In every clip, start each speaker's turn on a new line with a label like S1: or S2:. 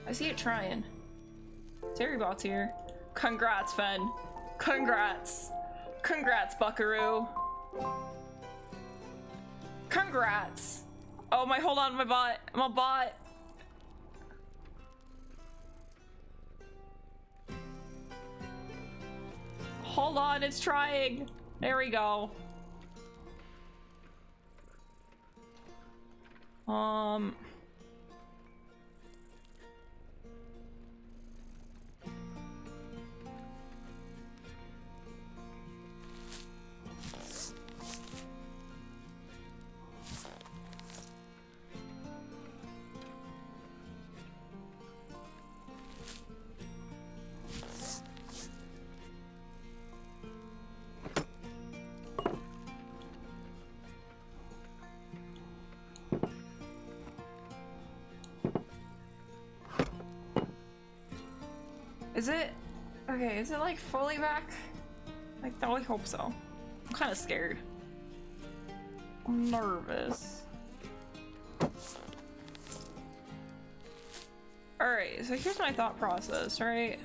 S1: I see it trying. Terrybot's here. Congrats, Fen. Congrats. Congrats, buckaroo. Congrats. Oh my, hold on, my bot. My bot. Hold on, it's trying. There we go. Is it? Okay, is it like fully back? I totally hope so. I'm kind of scared. I'm nervous. Alright, so here's my thought process, right?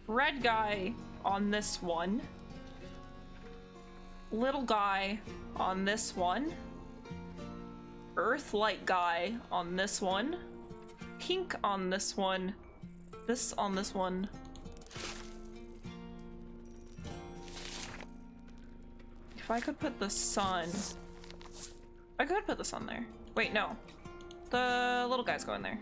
S1: Red guy on this one. Little guy on this one. Earth light guy on this one. Pink on this one. This on this one. If I could put the sun. I could put the sun there. Wait, no. The little guy's going there.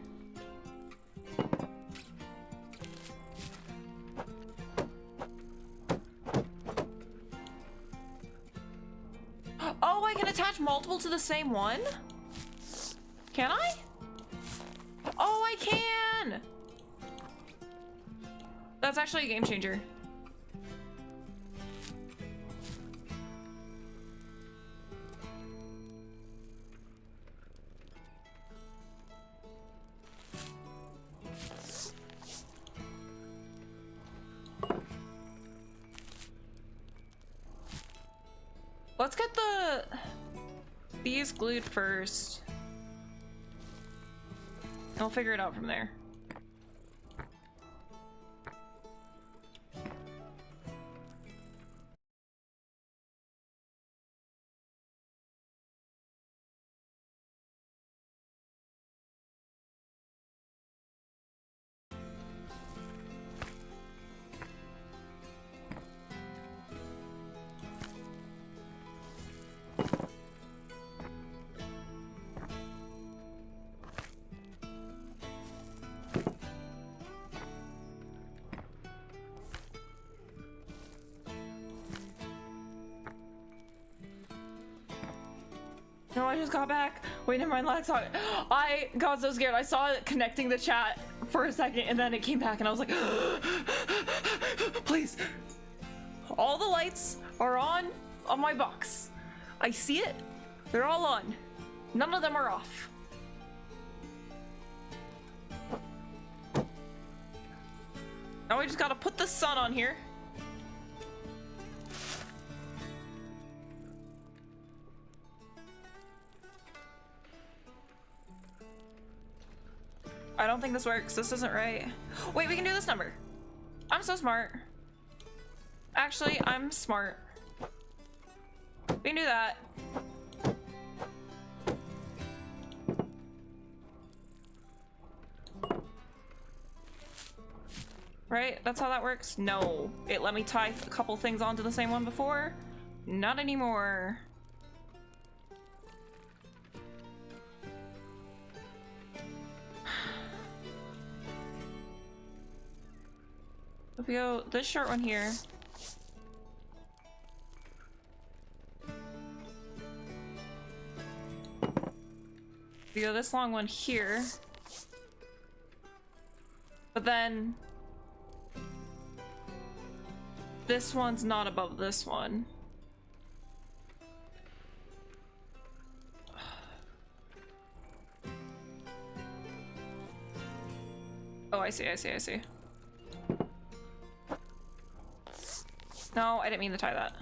S1: Oh, I can attach multiple to the same one? Can I? Oh, I can! That's actually a game changer. Let's get these glued first. I'll figure it out from there. No, I just got back. Wait, never mind. Let's talk. I got so scared. I saw it connecting the chat for a second, and then it came back, and I was like, please. All the lights are on my box. I see it. They're all on. None of them are off. Now we just gotta put the sun on here. I don't think this works. This isn't right. Wait, we can do this number. I'm so smart. Actually, I'm smart. We can do that. Right? That's how that works? No. It let me tie a couple things onto the same one before. Not anymore. If we go this short one here. If we go this long one here. But then this one's not above this one. Oh, I see, I see, I see. No, I didn't mean to tie that.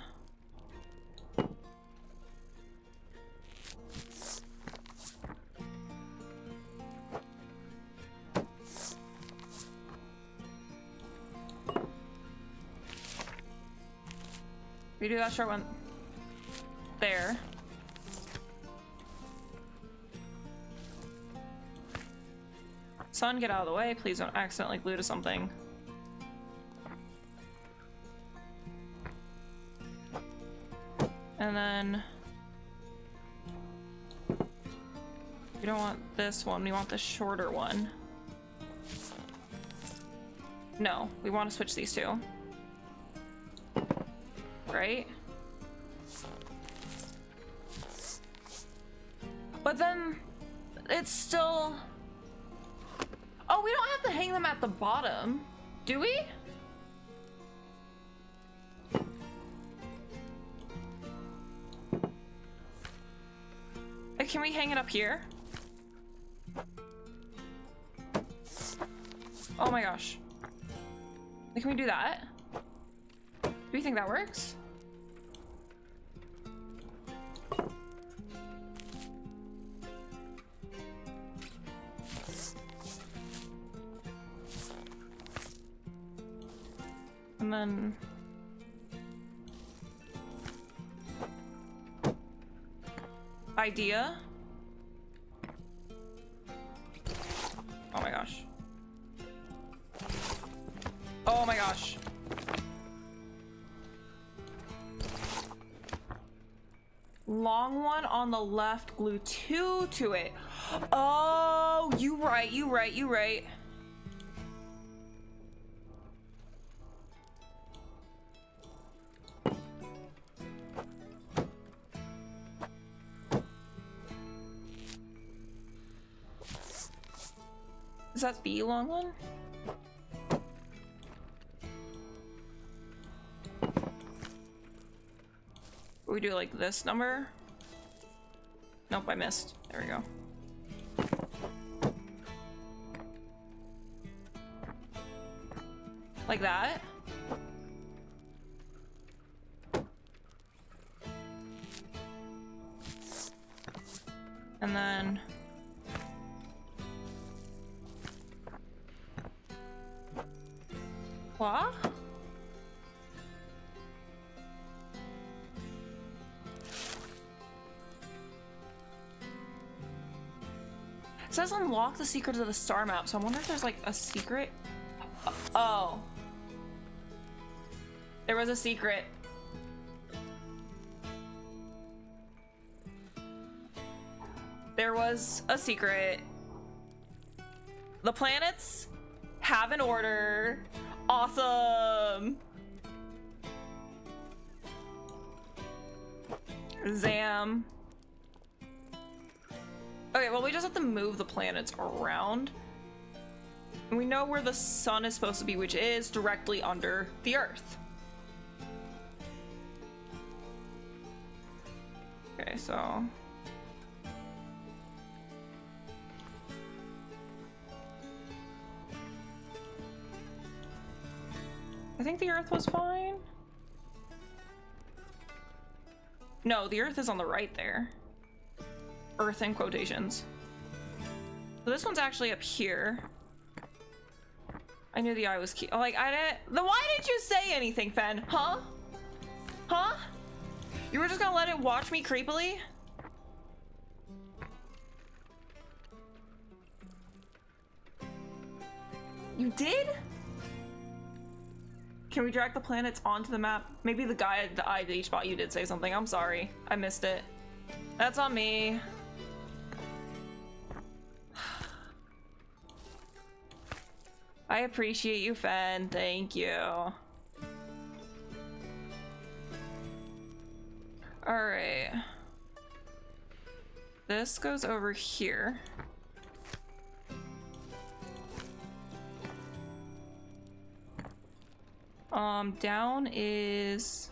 S1: We do that short one there. Sun, get out of the way. Please don't accidentally glue to something. And then we don't want this one, we want the shorter one. No, we want to switch these two. Right? But then it's still... Oh, we don't have to hang them at the bottom, do we? Can we hang it up here? Oh my gosh. Can we do that? Do you think that works? And then... idea? Oh my gosh. Oh my gosh. Long one on the left, glue 2 to it. Oh, you right. Is that the long one? We do like this number? Nope, I missed. There we go. Like that? And then... what? It says unlock the secrets of the star map, so I wonder if there's like a secret. Oh. There was a secret. There was a secret. The planets have an order. Awesome. Zam. Okay, well, we just have to move the planets around. And we know where the sun is supposed to be, which is directly under the Earth. Okay, so... I think the Earth was fine. No, the Earth is on the right there. Earth in quotations. So this one's actually up here. I knew the eye was key. Oh, like, I didn't... Then why didn't you say anything, Fen? Huh? Huh? You were just gonna let it watch me creepily? You did? Can we drag the planets onto the map? Maybe the guy at the eye at each spot you did say something. I'm sorry. I missed it. That's on me. I appreciate you, Fen. Thank you. Alright. This goes over here. Down is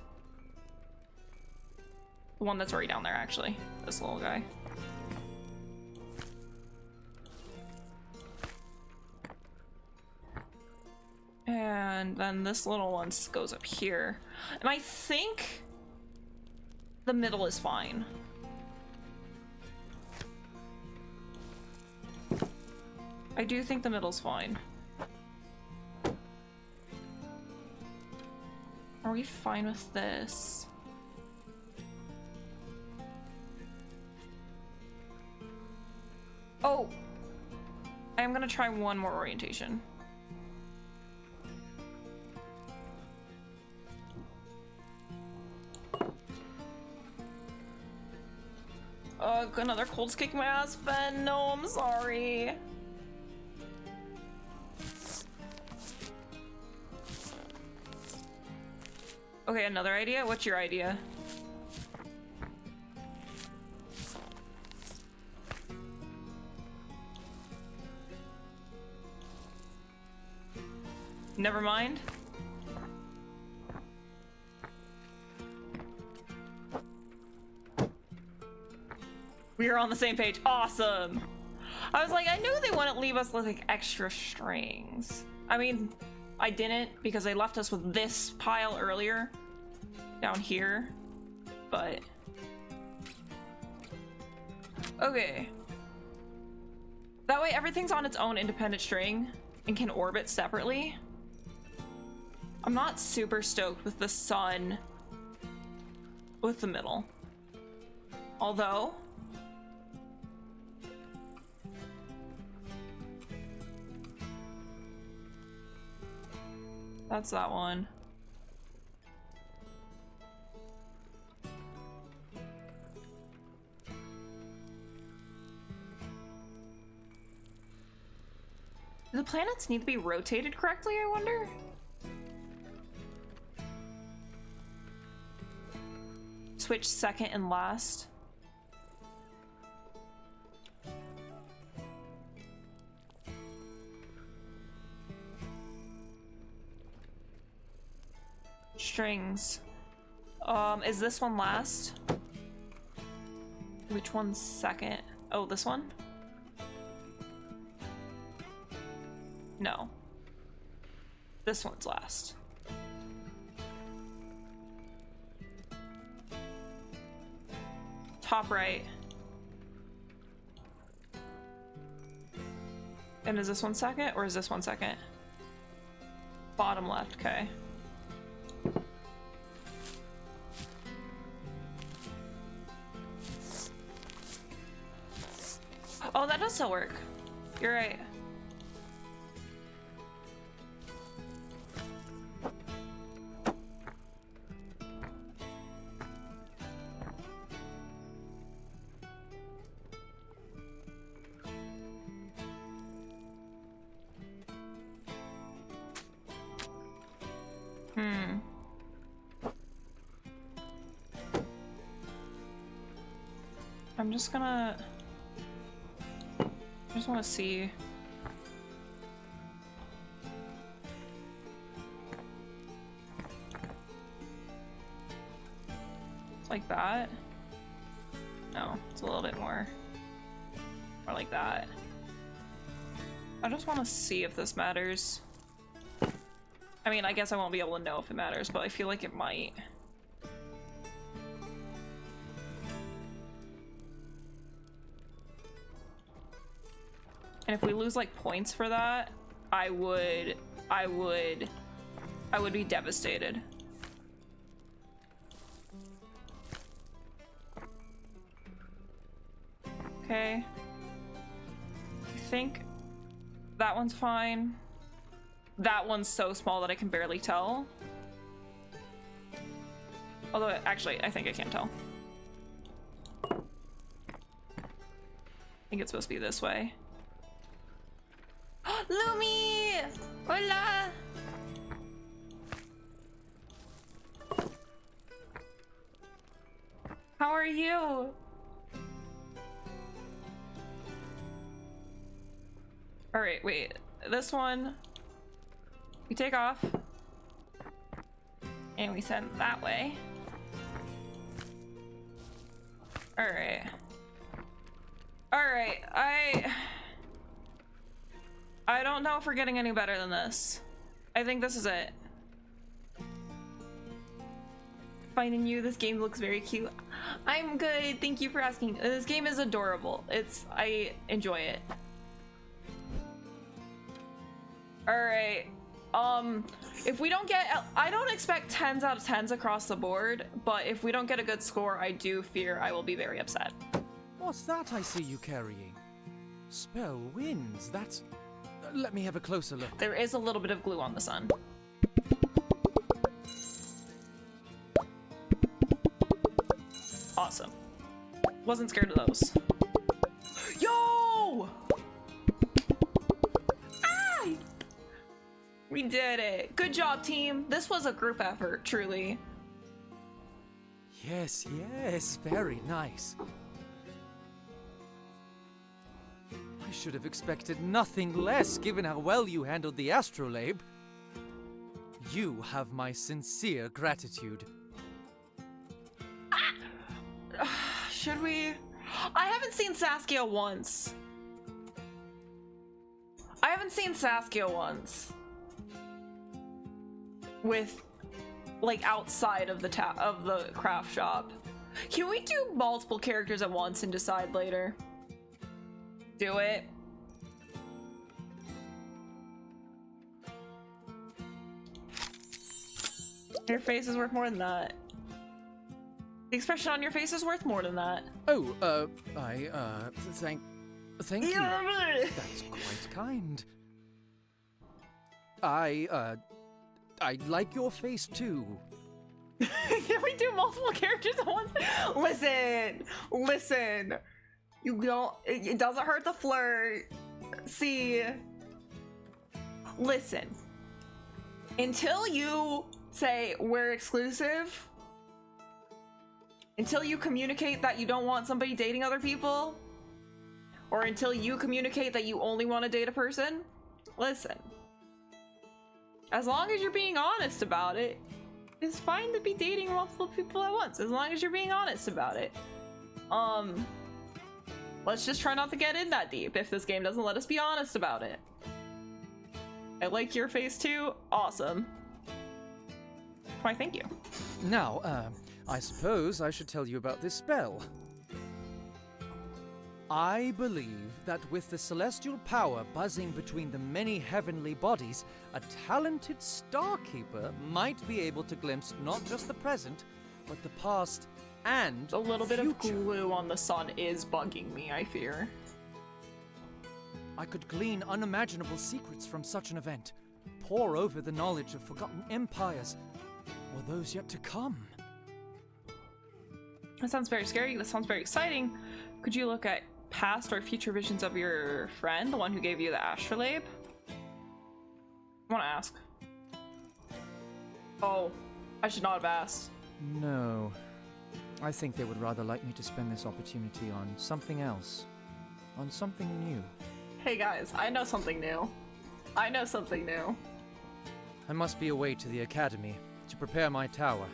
S1: the one that's already down there, actually. This little guy. And then this little one goes up here. And I think the middle is fine. I do think the middle's fine. Are we fine with this? I am gonna try one more orientation. Ugh, another cold's kicking my ass, Ben. No, I'm sorry. Okay, another idea? What's your idea? Never mind. We are on the same page. Awesome. I was like, I knew they wouldn't leave us with like extra strings. I mean, I didn't because they left us with this pile earlier down here, but okay. That way everything's on its own independent string and can orbit separately. I'm not super stoked with the sun with the middle. Although that's that one. Do the planets need to be rotated correctly, I wonder? Switch second and last. Strings. Is this one last? Which one's second? Oh, this one? No. This one's last. Top right. And is this one second or is this one second? Bottom left, okay. Oh, that does still work. You're right. I'm just gonna... I just want to see. It's like that. No, it's a little bit more like that. I just want to see if this matters. I mean, I guess I won't be able to know if it matters, but I feel like it might. And if we lose like points for that, I would be devastated. Okay. I think that one's fine. That one's so small that I can barely tell. Although, actually, I think I can tell. I think it's supposed to be this way. Lumi! Hola! How are you? Alright, wait. This one, we take off. And we send that way. Alright. Alright, I don't know if we're getting any better than this. I think this is it. Finding you, this game looks very cute. I'm good, thank you for asking. This game is adorable. I enjoy it. Alright, if we don't get, I don't expect 10s out of 10s across the board, but if we don't get a good score, I do fear I will be very upset.
S2: What's that I see you carrying? Spell wins. That's... let me have a closer look.
S1: There is a little bit of glue on the sun. Awesome. Wasn't scared of those. Yo! Ah! We did it. Good job, team. This was a group effort, truly.
S2: Yes, yes, very nice. I should have expected nothing less given how well you handled the astrolabe. You have my sincere gratitude.
S1: Should we? I haven't seen Saskia once. I haven't seen Saskia once. With, like, outside of the craft shop. Can we do multiple characters at once and decide later? Do it. Your face is worth more than that. The expression on your face is worth more than that.
S2: Oh, thank you. That's quite kind. I like your face too.
S1: Can we do multiple characters at once? Listen. You don't, it doesn't hurt to flirt. See, listen. Until you say we're exclusive, until you communicate that you don't want somebody dating other people, or until you communicate that you only want to date a person, listen. As long as you're being honest about it, it's fine to be dating multiple people at once, as long as you're being honest about it. Let's just try not to get in that deep if this game doesn't let us be honest about it. I like your face too. Awesome. Why, thank you.
S2: Now, I suppose I should tell you about this spell. I believe that with the celestial power buzzing between the many heavenly bodies, a talented Starkeeper might be able to glimpse not just the present, but the past and
S1: a little bit
S2: future.
S1: of glue on the sun is bugging me, I fear.
S2: I could glean unimaginable secrets from such an event, pore over the knowledge of forgotten empires, or those yet to come.
S1: That sounds very scary. That sounds very exciting. Could you look at past or future visions of your friend, the one who gave you the astrolabe? I want to ask. Oh, I should not have asked.
S2: No. I think they would rather like me to spend this opportunity on something else. On something new.
S1: Hey guys, I know something new. I know something new.
S2: I must be away to the academy to prepare my tower.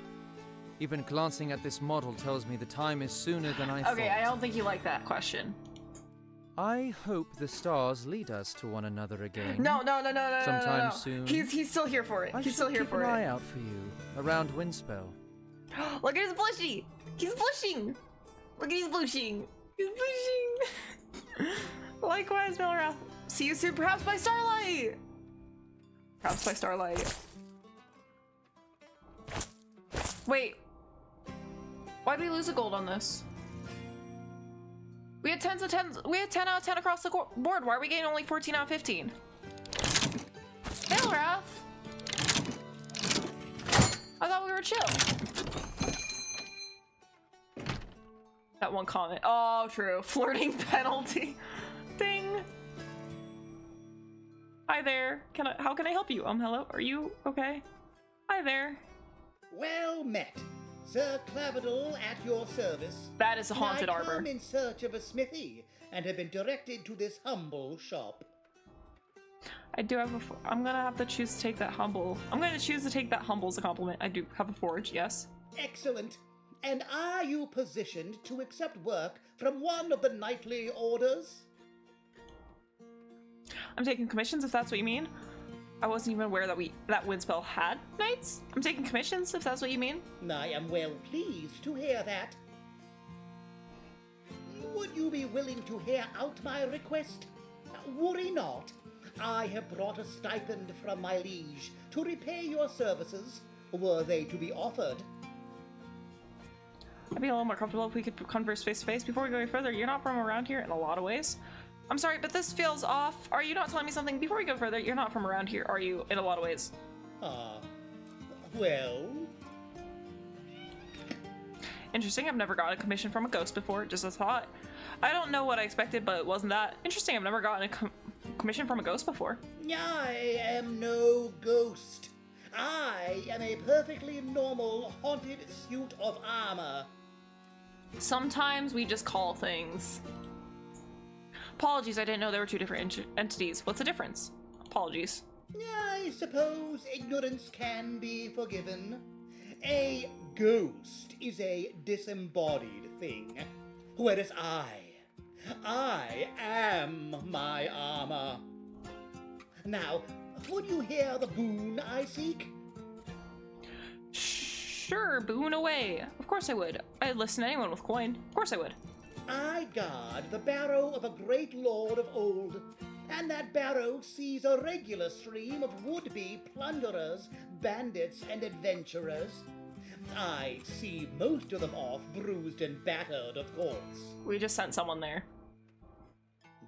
S2: Even glancing at this model tells me the time is sooner than I thought.
S1: Okay, I don't think you like that question.
S2: I hope the stars lead us to one another again.
S1: No.
S2: Sometime soon.
S1: He's still here for it. He's still here for it.
S2: Keep an eye out for you around Windspell.
S1: Look at his blushy. He's blushing. Look at he's blushing. He's blushing. Likewise, Milrath. See you soon, perhaps by starlight. Perhaps by starlight. Wait. Why did we lose a gold on this? We had 10 out of 10 across the board. Why are we getting only 14 out of 15? Milrath. I thought we were chill. That one comment. Oh, true. Flirting penalty. Ding. Hi there. How can I help you? Hello? Are you okay? Hi there.
S3: Well met. Sir Claverdle at your service.
S1: That is a haunted arbor.
S3: I come in search of a smithy and have been directed to this humble shop.
S1: I do have I'm gonna have to choose to take that humble. I'm gonna choose to take that humble as a compliment. I do have a forge, yes.
S3: Excellent. And are you positioned to accept work from one of the knightly orders?
S1: I'm taking commissions, if that's what you mean. I wasn't even aware that Windspell had knights. I'm taking commissions, if that's what you mean.
S3: I am well pleased to hear that. Would you be willing to hear out my request? Worry not. I have brought a stipend from my liege to repay your services, were they to be offered.
S1: I'd be a little more comfortable if we could converse face to face. Before we go any further, you're not from around here in a lot of ways. I'm sorry, but this feels off. Are you not telling me something? Before we go further, you're not from around here, are you? In a lot of ways.
S3: Ah, well...
S1: Interesting, I've never gotten a commission from a ghost before, just a thought. I don't know what I expected, but it wasn't that. Interesting, I've never gotten a commission from a ghost before.
S3: I am no ghost. I am a perfectly normal haunted suit of armor.
S1: Sometimes we just call things. Apologies, I didn't know there were two different entities. What's the difference? Apologies.
S3: I suppose ignorance can be forgiven. A ghost is a disembodied thing, whereas I am my armor. Now, would you hear the boon I seek?
S1: Sure, boon away. Of course I would. I'd listen to anyone with coin. Of course I would.
S3: I guard the barrow of a great lord of old, and that barrow sees a regular stream of would-be plunderers, bandits, and adventurers. I see most of them off bruised and battered, of course.
S1: We just sent someone there.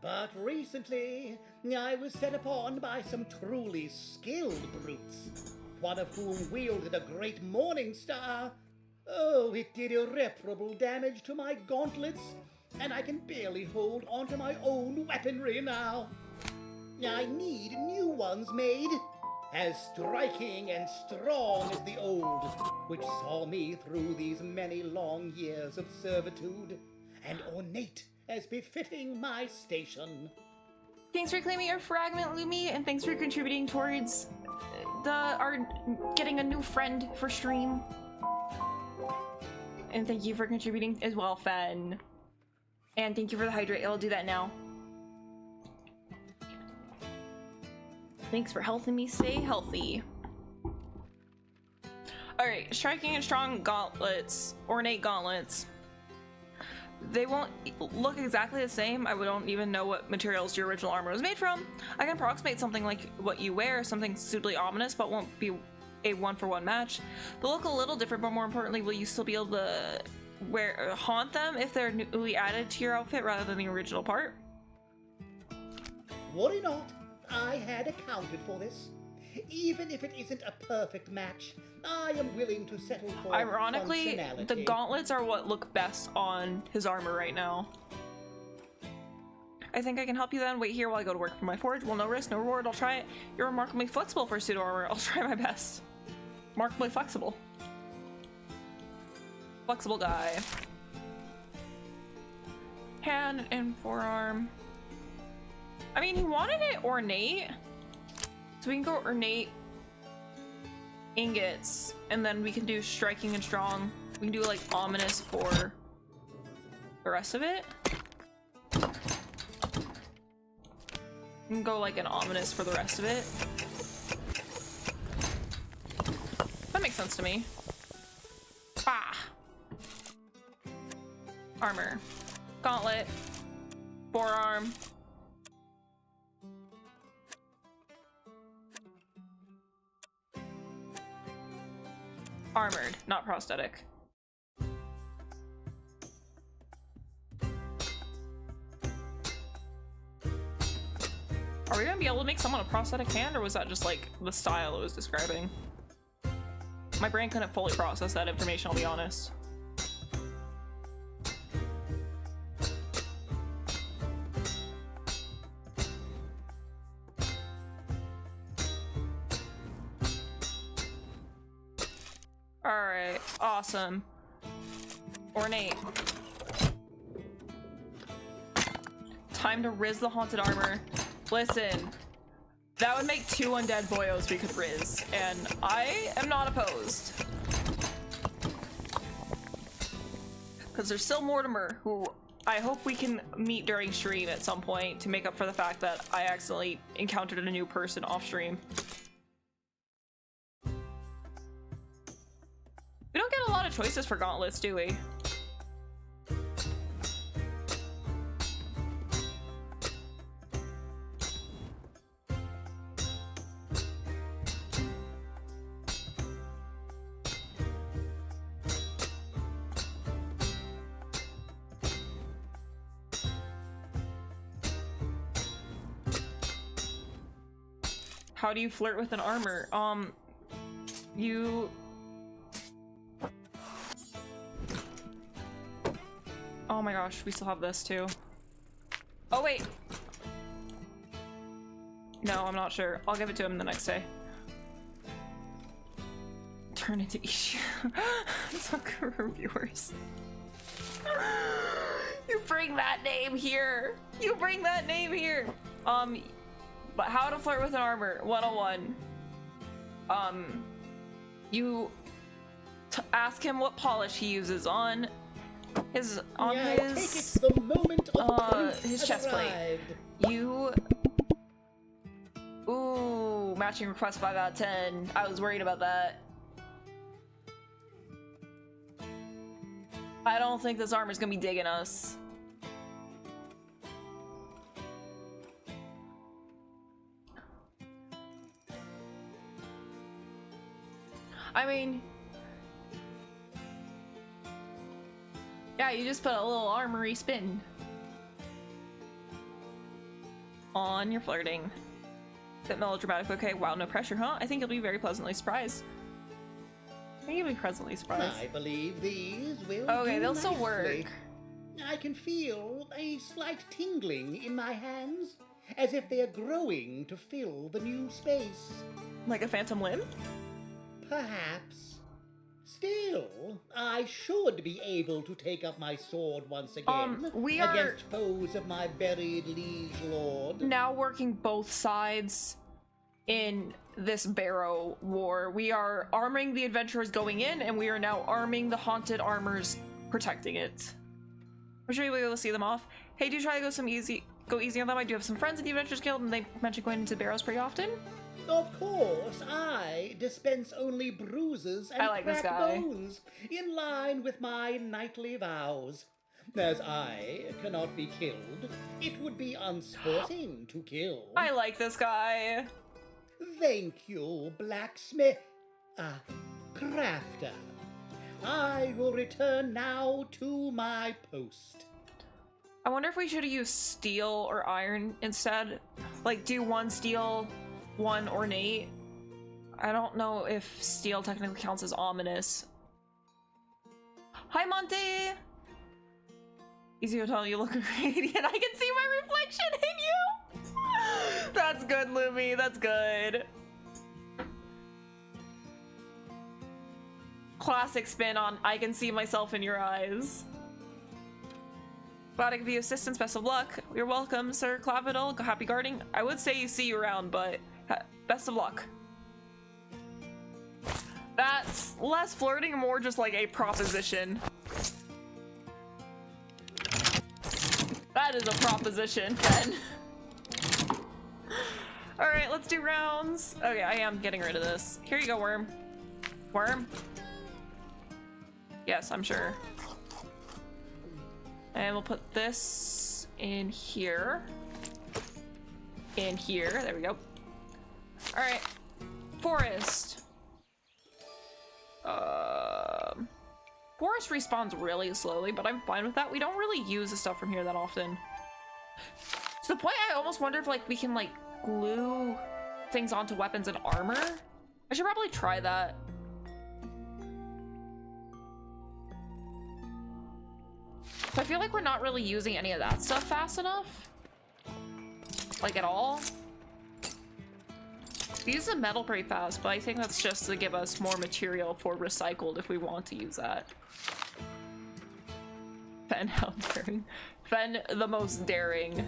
S3: But recently, I was set upon by some truly skilled brutes, one of whom wielded a great morning star. Oh, it did irreparable damage to my gauntlets, and I can barely hold onto my own weaponry now. I need new ones made, as striking and strong as the old, which saw me through these many long years of servitude, and ornate as befitting my station.
S1: Thanks for claiming your fragment, Lumi, and thanks for contributing towards our getting a new friend for stream. And thank you for contributing as well, Fen. And thank you for the hydrate. I'll do that now. Thanks for helping me stay healthy. Alright, striking and strong gauntlets, ornate gauntlets. They won't look exactly the same. I don't even know what materials your original armor was made from. I can approximate something like what you wear, something suitably ominous, but won't be a one-for-one match. They'll look a little different, but more importantly, will you still be able to haunt them if they're newly added to your outfit rather than the original part?
S3: Worry not, I had accounted for this. Even if it isn't a perfect match, I am willing to settle for
S1: ironically,
S3: functionality.
S1: the gauntlets are what look best on his armor right now. I think I can help you then. Wait here while I go to work for my forge. Well, no risk, no reward. I'll try it. You're remarkably flexible for pseudo armor. I'll try my best. Remarkably flexible. Flexible guy. Hand and forearm. I mean, he wanted it ornate. So we can go ornate ingots, and then we can do striking and strong. We can do like ominous for the rest of it. We can go like an ominous for the rest of it. That makes sense to me. Ah. Armor. Gauntlet. Forearm. Armored, not prosthetic. Are we gonna be able to make someone a prosthetic hand, or was that just like the style it was describing? My brain couldn't fully process that information, I'll be honest. Alright, awesome. Ornate. Time to riz the haunted armor. Listen, that would make 2 undead boyos we could riz, and I am not opposed. Because there's still Mortimer, who I hope we can meet during stream at some point to make up for the fact that I accidentally encountered a new person off stream. We don't get a lot of choices for gauntlets, do we? How do you flirt with an armor? You... Oh my gosh, we still have this too. Oh wait! No, I'm not sure. I'll give it to him the next day. Turn into issue. Suck reviewers. You bring that name here! You bring that name here! But how to flirt with an armor 101. You ask him what polish he uses on his
S3: the moment of
S1: his chest plate. You ooh, matching request 5 out of 10. I was worried about that. I don't think this armor's gonna be digging us. I mean, yeah, you just put a little armory spin on your flirting. Bit melodramatic, okay? Wow, no pressure, huh? I think you'll be very pleasantly surprised. I think you'll be pleasantly surprised.
S3: I believe these will
S1: Okay,
S3: do
S1: they'll still
S3: nicely.
S1: work.
S3: I can feel a slight tingling in my hands, as if they are growing to fill the new space.
S1: Like a phantom limb?
S3: Perhaps. Still, I should be able to take up my sword once again
S1: we are-
S3: against foes of my buried liege lord.
S1: Now working both sides in this Barrow war. We are arming the adventurers going in, and we are now arming the haunted armors protecting it. I'm sure you'll be able to see them off. Hey, do try to go easy on them. I do have some friends in the Adventurers Guild, and they mention going into Barrows pretty often.
S3: Of course, I dispense only bruises and
S1: I like this
S3: cracked
S1: guy.
S3: bones, in line with my knightly vows. As I cannot be killed, it would be unsporting to kill.
S1: I like this guy.
S3: Thank you, blacksmith. Crafter. I will return now to my post.
S1: I wonder if we should have used steel or iron instead. Like, do one steel, one ornate. I don't know if steel technically counts as ominous. Hi, Monty! Easy to tell you look radiant. I can see my reflection in you! That's good, Lumi. That's good. Classic spin on I can see myself in your eyes. Glad I could be of assistance. Best of luck. You're welcome, Sir Clavital. Happy guarding. I would say you see you around, but best of luck. That's less flirting and more just like a proposition. That is a proposition, Ben. Alright, let's do rounds. Okay, I am getting rid of this. Here you go, Worm. Worm? Yes, I'm sure. And we'll put this in here. In here. There we go. Alright. Forest. Forest respawns really slowly, but I'm fine with that. We don't really use the stuff from here that often. To the point I almost wonder if like we can like glue things onto weapons and armor. I should probably try that. So I feel like we're not really using any of that stuff fast enough. Like at all. We use the metal pretty fast, but I think that's just to give us more material for recycled if we want to use that. Fen, how daring. Fen, the most daring.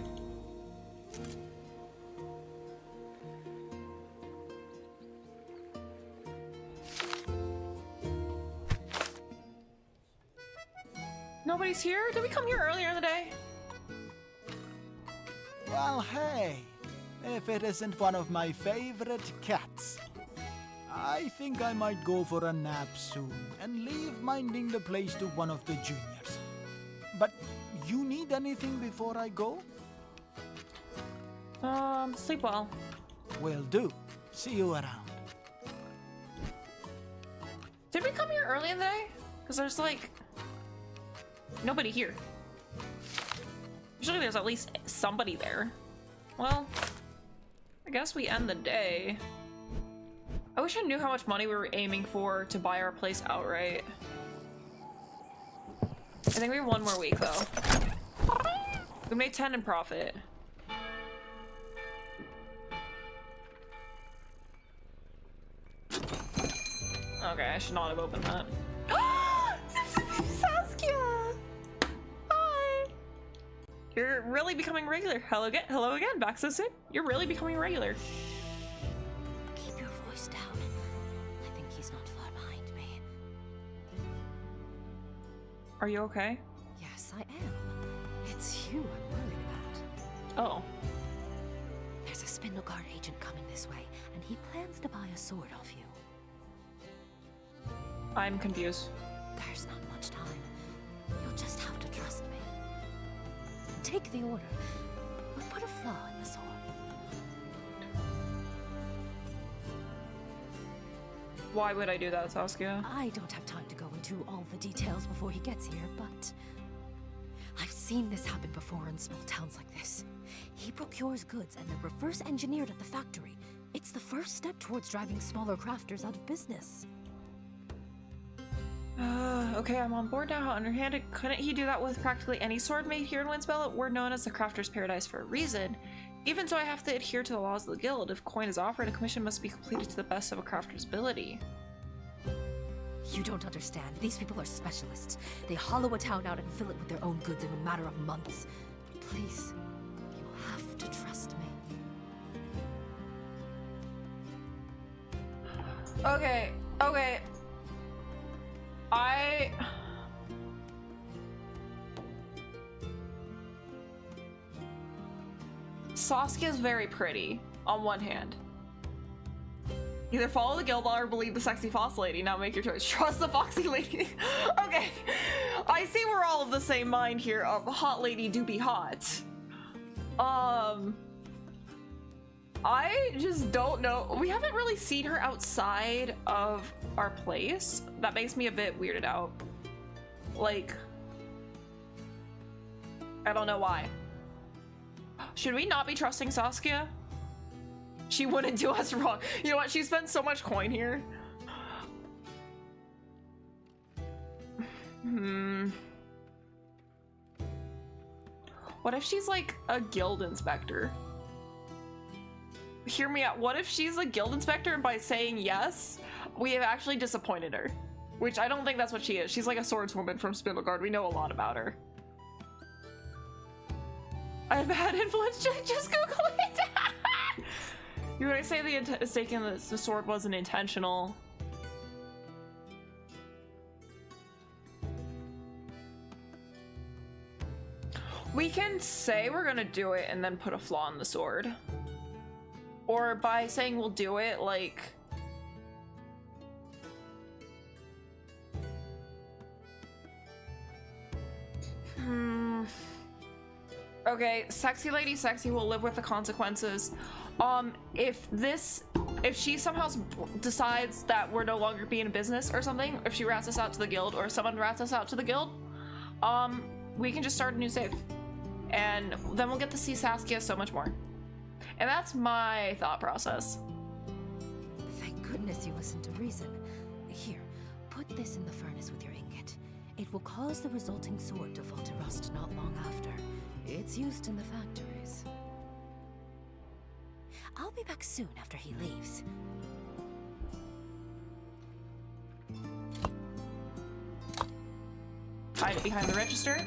S1: Nobody's here? Did we come here earlier in the day?
S4: Well, hey, if it isn't one of my favorite cats. I think I might go for a nap soon and leave minding the place to one of the juniors. But you need anything before I go?
S1: Sleep well.
S4: Will do. See you around.
S1: Did we come here early in the day? Because there's like nobody here. Usually there's at least somebody there. Well, I guess we end the day. I wish I knew how much money we were aiming for to buy our place outright. I think we have one more week though. We made 10 in profit. Okay, I should not have opened that. Saskia! Hi! You're really becoming regular. Hello again, back so soon. You're really becoming regular.
S5: Keep your voice down. I think he's not far behind me.
S1: Are you okay?
S5: Yes, I am. It's you I'm worried about.
S1: Oh.
S5: There's a Spindle Guard agent coming this way, and he plans to buy a sword off you.
S1: I'm confused.
S5: There's not much time. You'll just have to trust me. Take the order, but put a flaw in the sword.
S1: Why would I do that, Saskia?
S5: I don't have time to go into all the details before he gets here, but I've seen this happen before in small towns like this. He procures goods and they're reverse engineered at the factory. It's the first step towards driving smaller crafters out of business.
S1: Okay, I'm on board now. How underhanded. Couldn't he do that with practically any sword made here in Windspell? We're known as the Crafter's Paradise for a reason. Even so, I have to adhere to the laws of the guild. If coin is offered, a commission must be completed to the best of a crafter's ability.
S5: You don't understand. These people are specialists. They hollow a town out and fill it with their own goods in a matter of months. Please, you have to trust me.
S1: Okay. Saskia's very pretty, on one hand. Either follow the guild law or believe the sexy fox lady. Now make your choice. Trust the foxy lady. Okay. I see we're all of the same mind here of hot lady do be hot. I just don't know. We haven't really seen her outside of our place. That makes me a bit weirded out. Like, I don't know why. Should we not be trusting Saskia? She wouldn't do us wrong. You know what? She spent so much coin here. What if she's like a guild inspector? Hear me out. What if she's a guild inspector and by saying yes, we have actually disappointed her? Which I don't think that's what she is. She's like a swordswoman from Spindleguard. We know a lot about her. I have bad influence. Just Google it. You would say the mistake in the sword wasn't intentional. We can say we're gonna do it and then put a flaw in the sword. Or by saying we'll do it, like... Okay, sexy lady sexy will live with the consequences. If she somehow decides that we're no longer being in business or something, if she rats us out to the guild or someone rats us out to the guild, we can just start a new save. And then we'll get to see Saskia so much more. And that's my thought process.
S5: Thank goodness you listened to reason. Here, put this in the furnace with your ingot. It will cause the resulting sword to fall to rust not long after. It's used in the factories. I'll be back soon after he leaves.
S1: Hide it behind the register.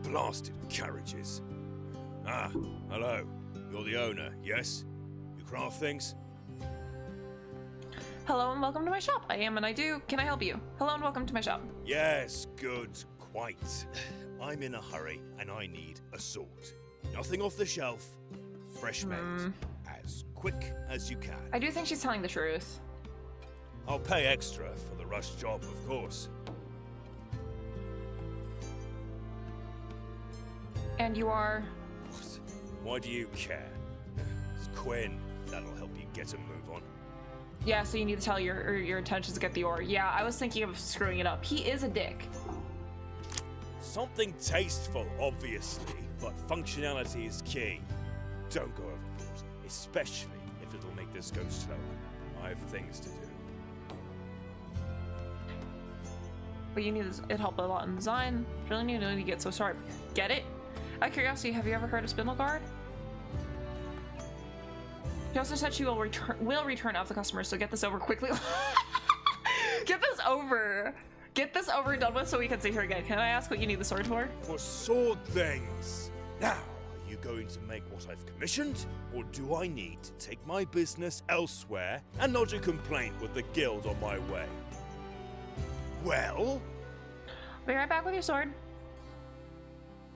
S6: Blasted carriages. Ah, hello. You're the owner, yes? You craft things?
S1: Hello and welcome to my shop. I am and I do. Can I help you? Hello and welcome to my shop.
S6: Yes, good, quite. I'm in a hurry and I need a sword. Nothing off the shelf, fresh made, as quick as you can.
S1: I do think she's telling the truth.
S6: I'll pay extra for the rush job, of course.
S1: And you are?
S6: Why do you care? It's Quinn. That'll help you get a move on.
S1: Yeah, so you need to tell your intentions to get the ore. Yeah, I was thinking of screwing it up. He is a dick.
S6: Something tasteful, obviously. but functionality is key. Don't go overboard, especially if it'll make this go slower. I have things to do.
S1: But you need this, it helped a lot in design. Really need to get so sorry. Get it? Out of curiosity, have you ever heard of Spindle Guard? She also said she will return after the customers, so get this over quickly. Get this over. Get this over and done with so we can see her again. Can I ask what you need the sword for?
S6: For sword things. Now, are you going to make what I've commissioned? Or do I need to take my business elsewhere and lodge a complaint with the guild on my way? Well?
S1: I'll be right back with your sword.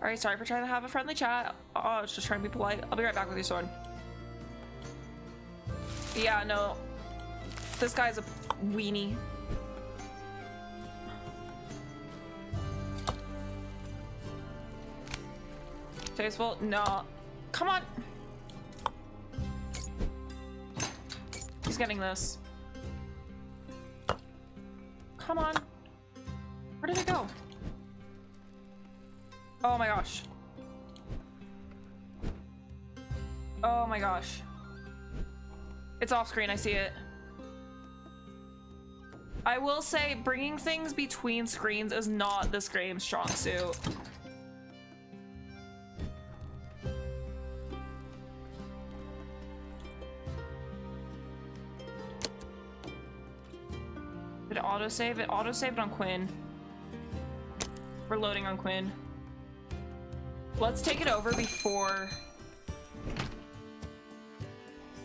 S1: Alright, sorry for trying to have a friendly chat. Oh, I was just trying to be polite. I'll be right back with your sword. Yeah, no. This guy's a weenie. Tasteful? No. Come on! He's getting this. Come on. Where did it go? Oh my gosh. Oh my gosh. It's off screen, I see it. I will say, bringing things between screens is not this game's strong suit. Did it autosave? It autosaved on Quinn. We're loading on Quinn. Let's take it over before...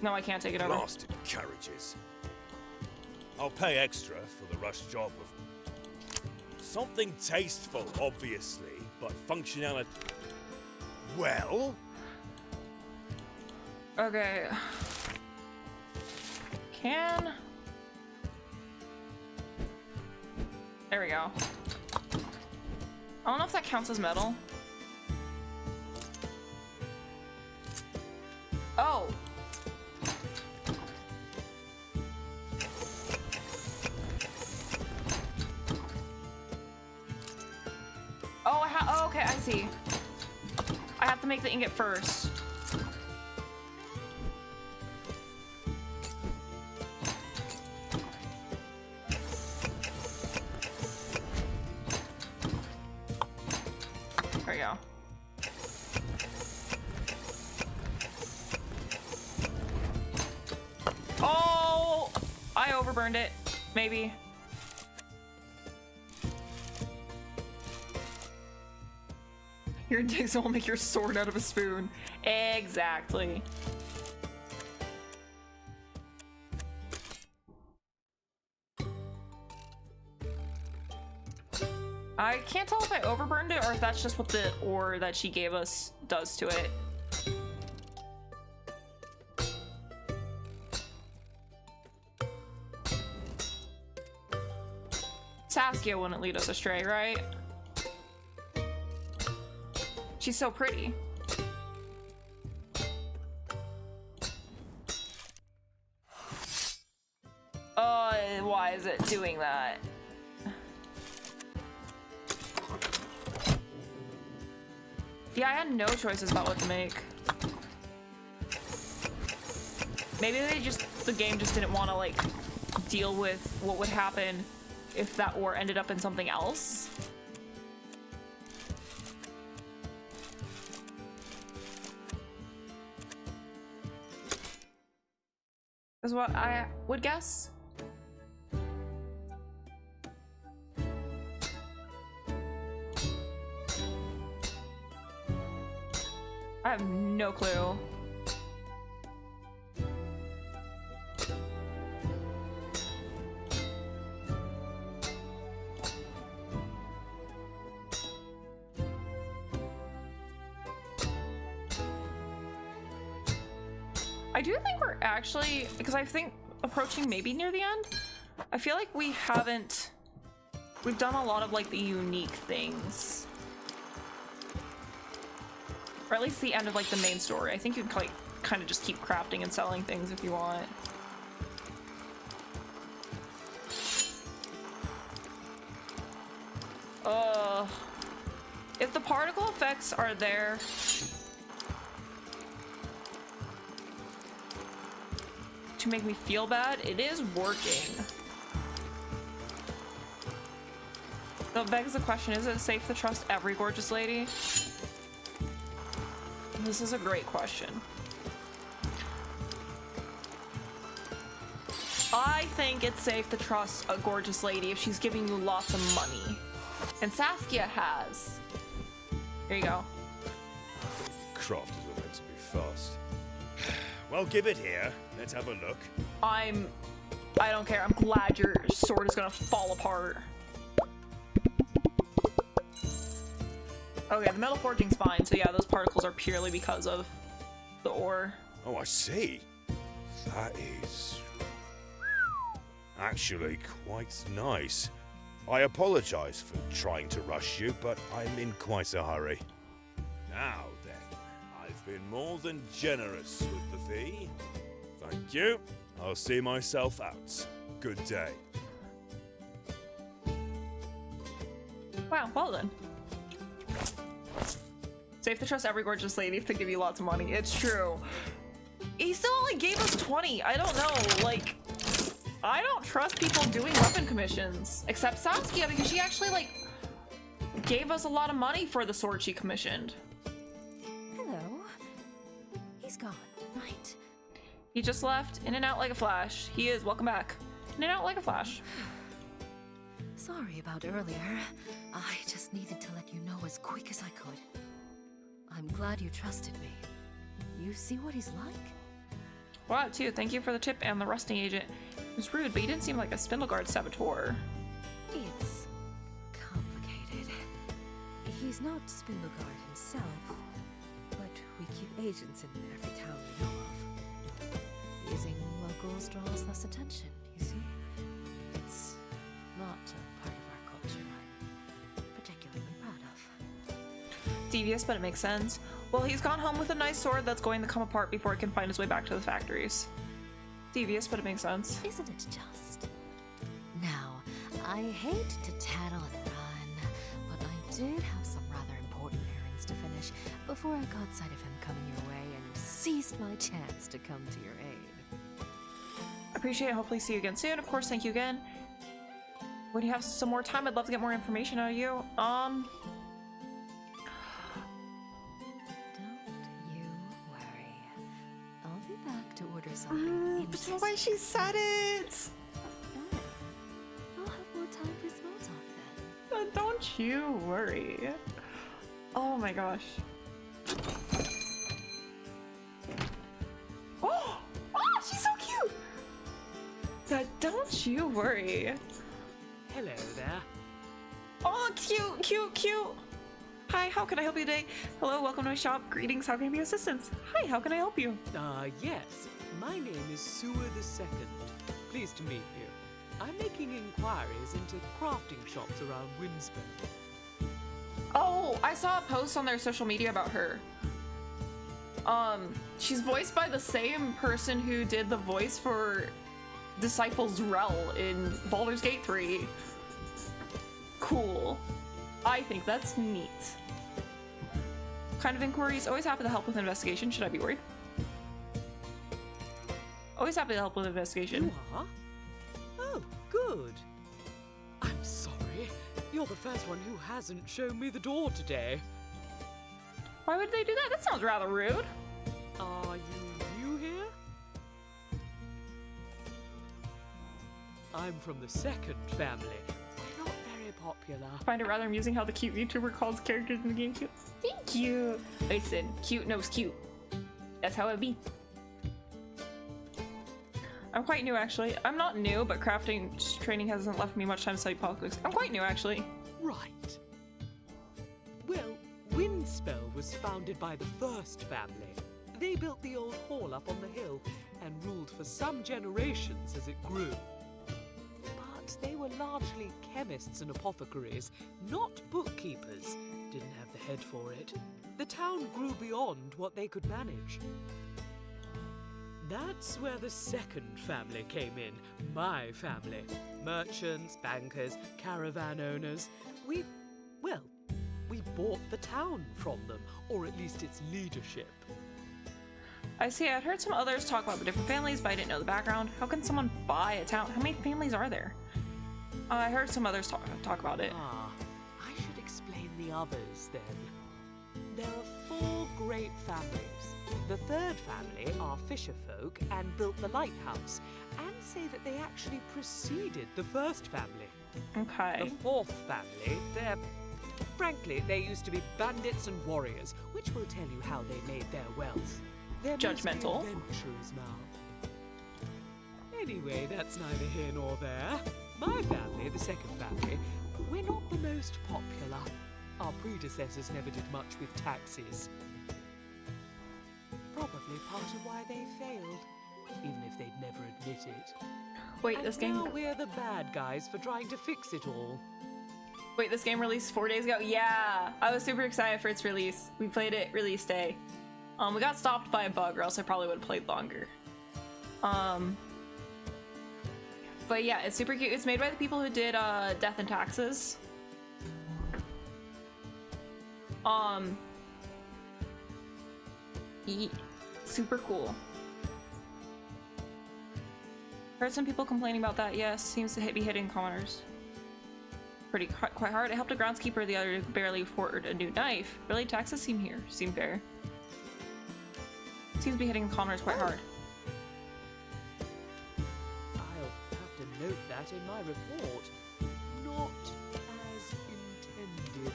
S1: No, I can't take it over.
S6: Blasted carriages. I'll pay extra for the rush job of something tasteful, obviously, but functionality. Well?
S1: Okay. Can... There we go. I don't know if that counts as metal. Oh! Oh, okay, I see. I have to make the ingot first. There we go. Oh! I overburned it. Maybe. Your digs won't make your sword out of a spoon. Exactly. I can't tell if I overburned it or if that's just what the ore that she gave us does to it. Saskia wouldn't lead us astray, right? She's so pretty. Why is it doing that? Yeah, I had no choices about what to make. Maybe the game just didn't want to like deal with what would happen if that ore ended up in something else. Is what I would guess. I have no clue. I do think we're actually, because I think approaching maybe near the end. I feel like we've done a lot of like the unique things. Or at least the end of like the main story. I think you can like kind of just keep crafting and selling things if you want. If the particle effects are there... to make me feel bad, it is working. So it begs the question, is it safe to trust every gorgeous lady? This is a great question. I think it's safe to trust a gorgeous lady if she's giving you lots of money. And Saskia has. Here you go.
S6: Craft is meant to be fast. Well, give it here. Let's have a look.
S1: I don't care. I'm glad your sword is gonna fall apart. Okay, the metal forging's fine. So yeah, those particles are purely because of the ore.
S6: Oh, I see. That is... actually quite nice. I apologize for trying to rush you, but I'm in quite a hurry. Now then, I've been more than generous with the fee. Thank you. I'll see myself out. Good day.
S1: Wow, well done. Safe to trust every gorgeous lady to give you lots of money. It's true. He still only gave us 20. I don't know, like... I don't trust people doing weapon commissions. Except Saskia, because she actually, like, gave us a lot of money for the sword she commissioned.
S5: Hello. He's gone, right?
S1: He just left, in and out like a flash. He is, welcome back. In and out like a flash.
S5: Sorry about earlier. I just needed to let you know as quick as I could. I'm glad you trusted me. You see what he's like?
S1: Wow, too. Thank you for the tip and the rusting agent. It was rude, but he didn't seem like a Spindleguard saboteur.
S5: It's complicated. He's not Spindleguard himself, but we keep agents in every town we know of. Using locals draws less attention, you see? It's not a part of our culture I'm particularly proud of.
S1: Devious, but it makes sense. Well, he's gone home with a nice sword that's going to come apart before he can find his way back to the factories. Devious, but it makes sense.
S5: Isn't it just? Now, I hate to tattle and run, but I did have some rather important errands to finish before I caught sight of him coming your way and seized my chance to come to your aid.
S1: Appreciate it. Hopefully see you again soon. Of course, thank you again. When you have some more time, I'd love to get more information out of you.
S5: Don't you worry. I'll be back to order something
S1: That's the way she said it!
S5: I'll have more time for small talk then.
S1: Don't you worry. Oh my gosh. Oh! Oh, she's so cute! Don't you worry.
S7: Hello there.
S1: Oh, cute, cute, cute! Hi, how can I help you today? Hello, welcome to my shop. Greetings, how can I be of assistance? Hi, how can I help you?
S7: Yes. My name is Sewer II. Pleased to meet you. I'm making inquiries into crafting shops around Winspoon.
S1: Oh, I saw a post on their social media about her. She's voiced by the same person who did the voice for Disciples Rel in Baldur's Gate 3. Cool. I think that's neat. Kind of inquiries. Always happy to help with investigation. Should I be worried? Always happy to help with investigation.
S7: You are? Oh, good. I'm sorry. You're the first one who hasn't shown me the door today.
S1: Why would they do that? That sounds rather rude.
S7: Are you new here? I'm from the second family. We're not very popular.
S1: Find it rather amusing how the cute YouTuber calls characters in the game cute. Thank you. Listen, cute knows cute. That's how it be. I'm quite new, actually. I'm not new, but crafting training hasn't left me much time to study politics. I'm quite new, actually.
S7: Right. Well, Windspell was founded by the first family. They built the old hall up on the hill and ruled for some generations as it grew. But they were largely chemists and apothecaries, not bookkeepers. Didn't have the head for it. The town grew beyond what they could manage. That's where the second family came in, my family. Merchants, bankers, caravan owners. We bought the town from them, or at least its leadership.
S1: I see. I'd heard some others talk about the different families, but I didn't know the background. How can someone buy a town? How many families are there? I heard some others talk about it.
S7: Ah, I should explain the others then. There are 4 great families. The third family are fisher folk and built the lighthouse, and say that they actually preceded the first family.
S1: Okay.
S7: The fourth family, frankly, they used to be bandits and warriors, which will tell you how they made their wealth. They're
S1: Judgmental.
S7: mostly adventurers now. Anyway, that's neither here nor there. My family, the second family, we're not the most popular. Our predecessors never did much with taxes. Probably part of why they failed, even if they'd never admit it.
S1: Wait,
S7: And
S1: this game.
S7: now we're the bad guys for trying to fix it all.
S1: Wait, this game released 4 days ago? Yeah! I was super excited for its release. We played it release day. We got stopped by a bug, or else I probably would have played longer. But yeah, it's super cute. It's made by the people who did Death and Taxes. Super cool. Heard some people complaining about that. Yes, seems to be hitting commoners quite hard. I helped a groundskeeper the other day barely afford a new knife. Really, taxes seem fair. Seems to be hitting commoners quite hard.
S7: I'll have to note that in my report. Not as intended.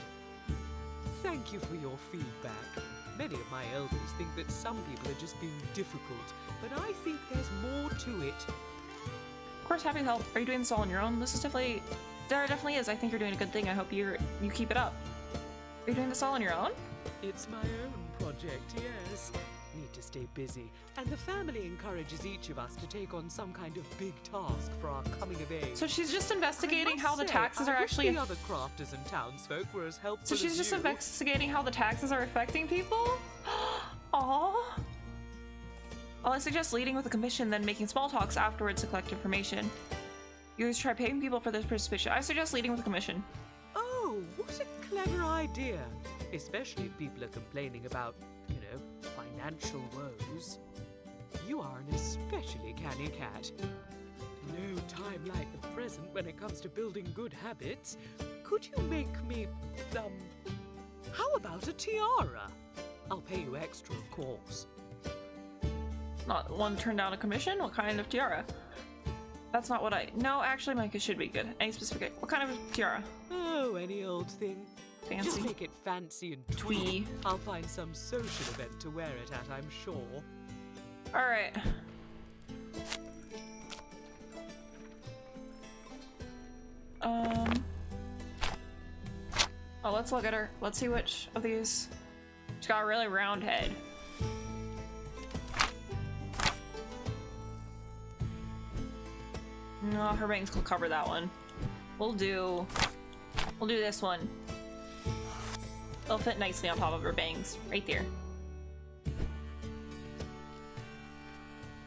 S7: Thank you for your feedback. Many of my elders think that some people are just being difficult, but I think there's more to it.
S1: Of course, happy to help. Are you doing this all on your own? There definitely is. I think you're doing a good thing. I hope you keep it up. Are you doing this all on your own?
S7: It's my own project, yes. Need to stay busy, and the family encourages each of us to take on some kind of big task for our coming of age.
S1: So she's just investigating
S7: I
S1: how
S7: must
S1: the
S7: say,
S1: taxes are
S7: I wish
S1: actually.
S7: the other crafters and townsfolk were as helpful
S1: So she's
S7: as
S1: just
S7: you.
S1: investigating how the taxes are affecting people? Aww. Well, I suggest leading with a commission, then making small talks afterwards to collect information. You always try paying people for this participation. I suggest leading with a commission.
S7: Oh, what a clever idea! Especially if people are complaining about, financial woes. You are an especially canny cat. No time like the present when it comes to building good habits. Could you make me, how about a tiara? I'll pay you extra, of course.
S1: Not one turn down a commission? What kind of tiara? That's not what No, actually, Micah should be good. Any specific... What kind of tiara?
S7: Oh, any old thing.
S1: Fancy.
S7: Just make it fancy and twee. I'll find some social event to wear it at, I'm sure.
S1: Alright. Oh, let's look at her. Let's see which of these... She's got a really round head. No, her bangs will cover that one. We'll do this one. They'll fit nicely on top of her bangs, right there.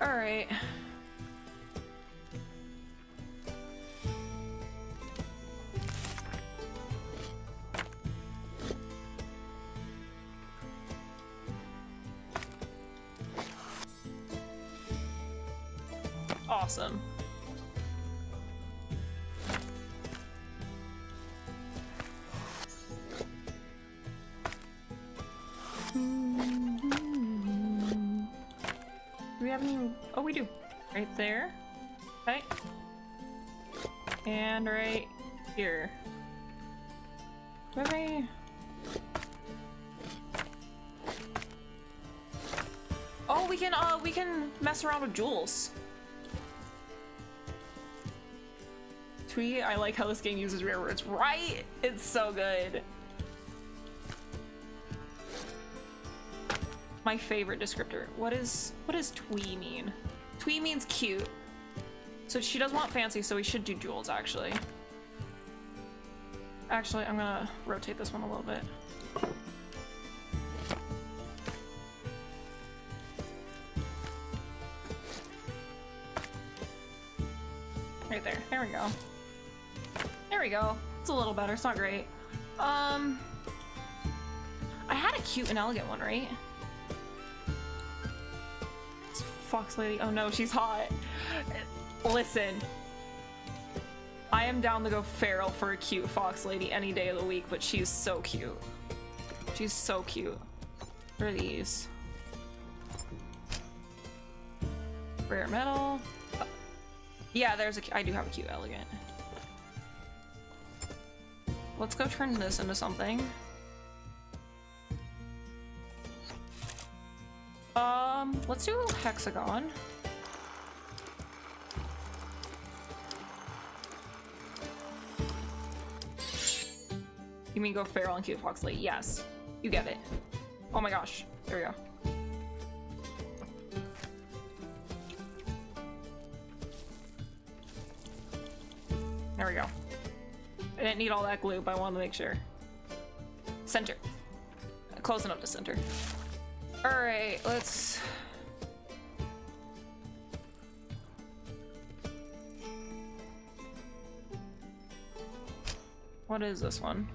S1: All right. Awesome. Do we have any? Oh, we do. Right there. Okay. And right here. Do we have any? Oh, we can mess around with jewels. Tweet, I like how this game uses rare words, right? It's so good. My favorite descriptor. What does twee mean? Twee means cute. So she does want fancy, so we should do jewels, actually. Actually, I'm gonna rotate this one a little bit. Right there. There we go. There we go. It's a little better. It's not great. had a cute and elegant one, right? This fox lady. Oh no, she's hot. Listen. I am down to go feral for a cute fox lady any day of the week, but she's so cute. She's so cute. What are these? Rare metal. Yeah, I do have a cute elegant. Let's go turn this into something. Let's do a hexagon. You mean go feral and cute fox lady? Yes. You get it. Oh my gosh. There we go. There we go. I didn't need all that glue, but I wanted to make sure. Center. Close enough to center. Alright, let's... What is this one?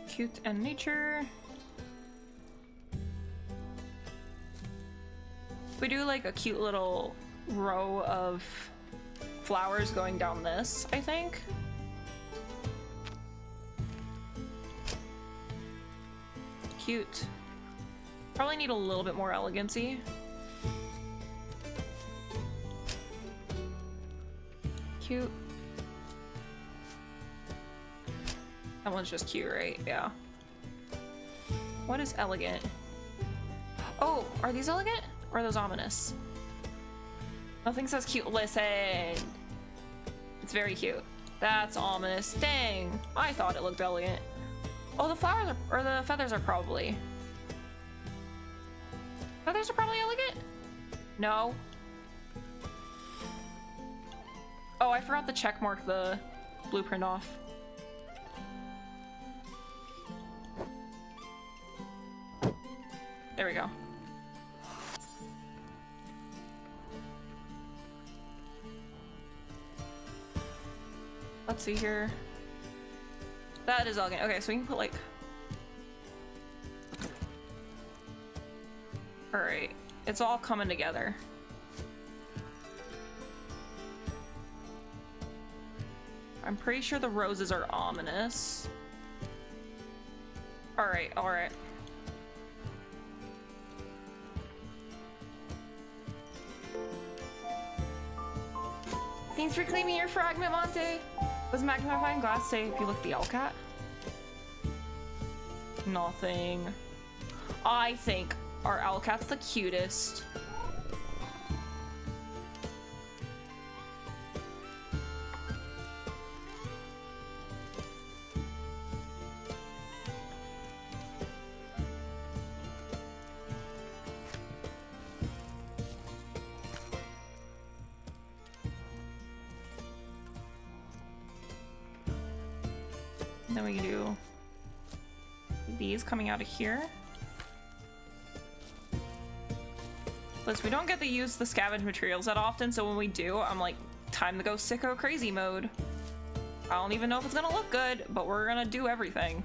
S1: Cute and nature. We do like a cute little row of flowers going down this, I think. Cute. Probably need a little bit more elegancy. Cute. That one's just cute, right? Yeah. What is elegant? Oh, are these elegant? Or are those ominous? Nothing says cute. Listen. It's very cute. That's ominous. Dang. I thought it looked elegant. Oh, the flowers are, or the feathers are probably. Feathers are probably elegant? No. Oh, I forgot to check mark the blueprint off. There we go. Let's see here. That is elegant. Okay, so we can put like... Alright. It's all coming together. I'm pretty sure the roses are ominous. Alright, alright. Thanks for claiming your fragment, Monte. Was magnifying glass say if you look at the Cat? Nothing. I think our Cat's the cutest. Then we can do these coming out of here. Plus, we don't get to use the scavenge materials that often, so when we do, I'm like, time to go sicko crazy mode. I don't even know if it's gonna look good, but we're gonna do everything.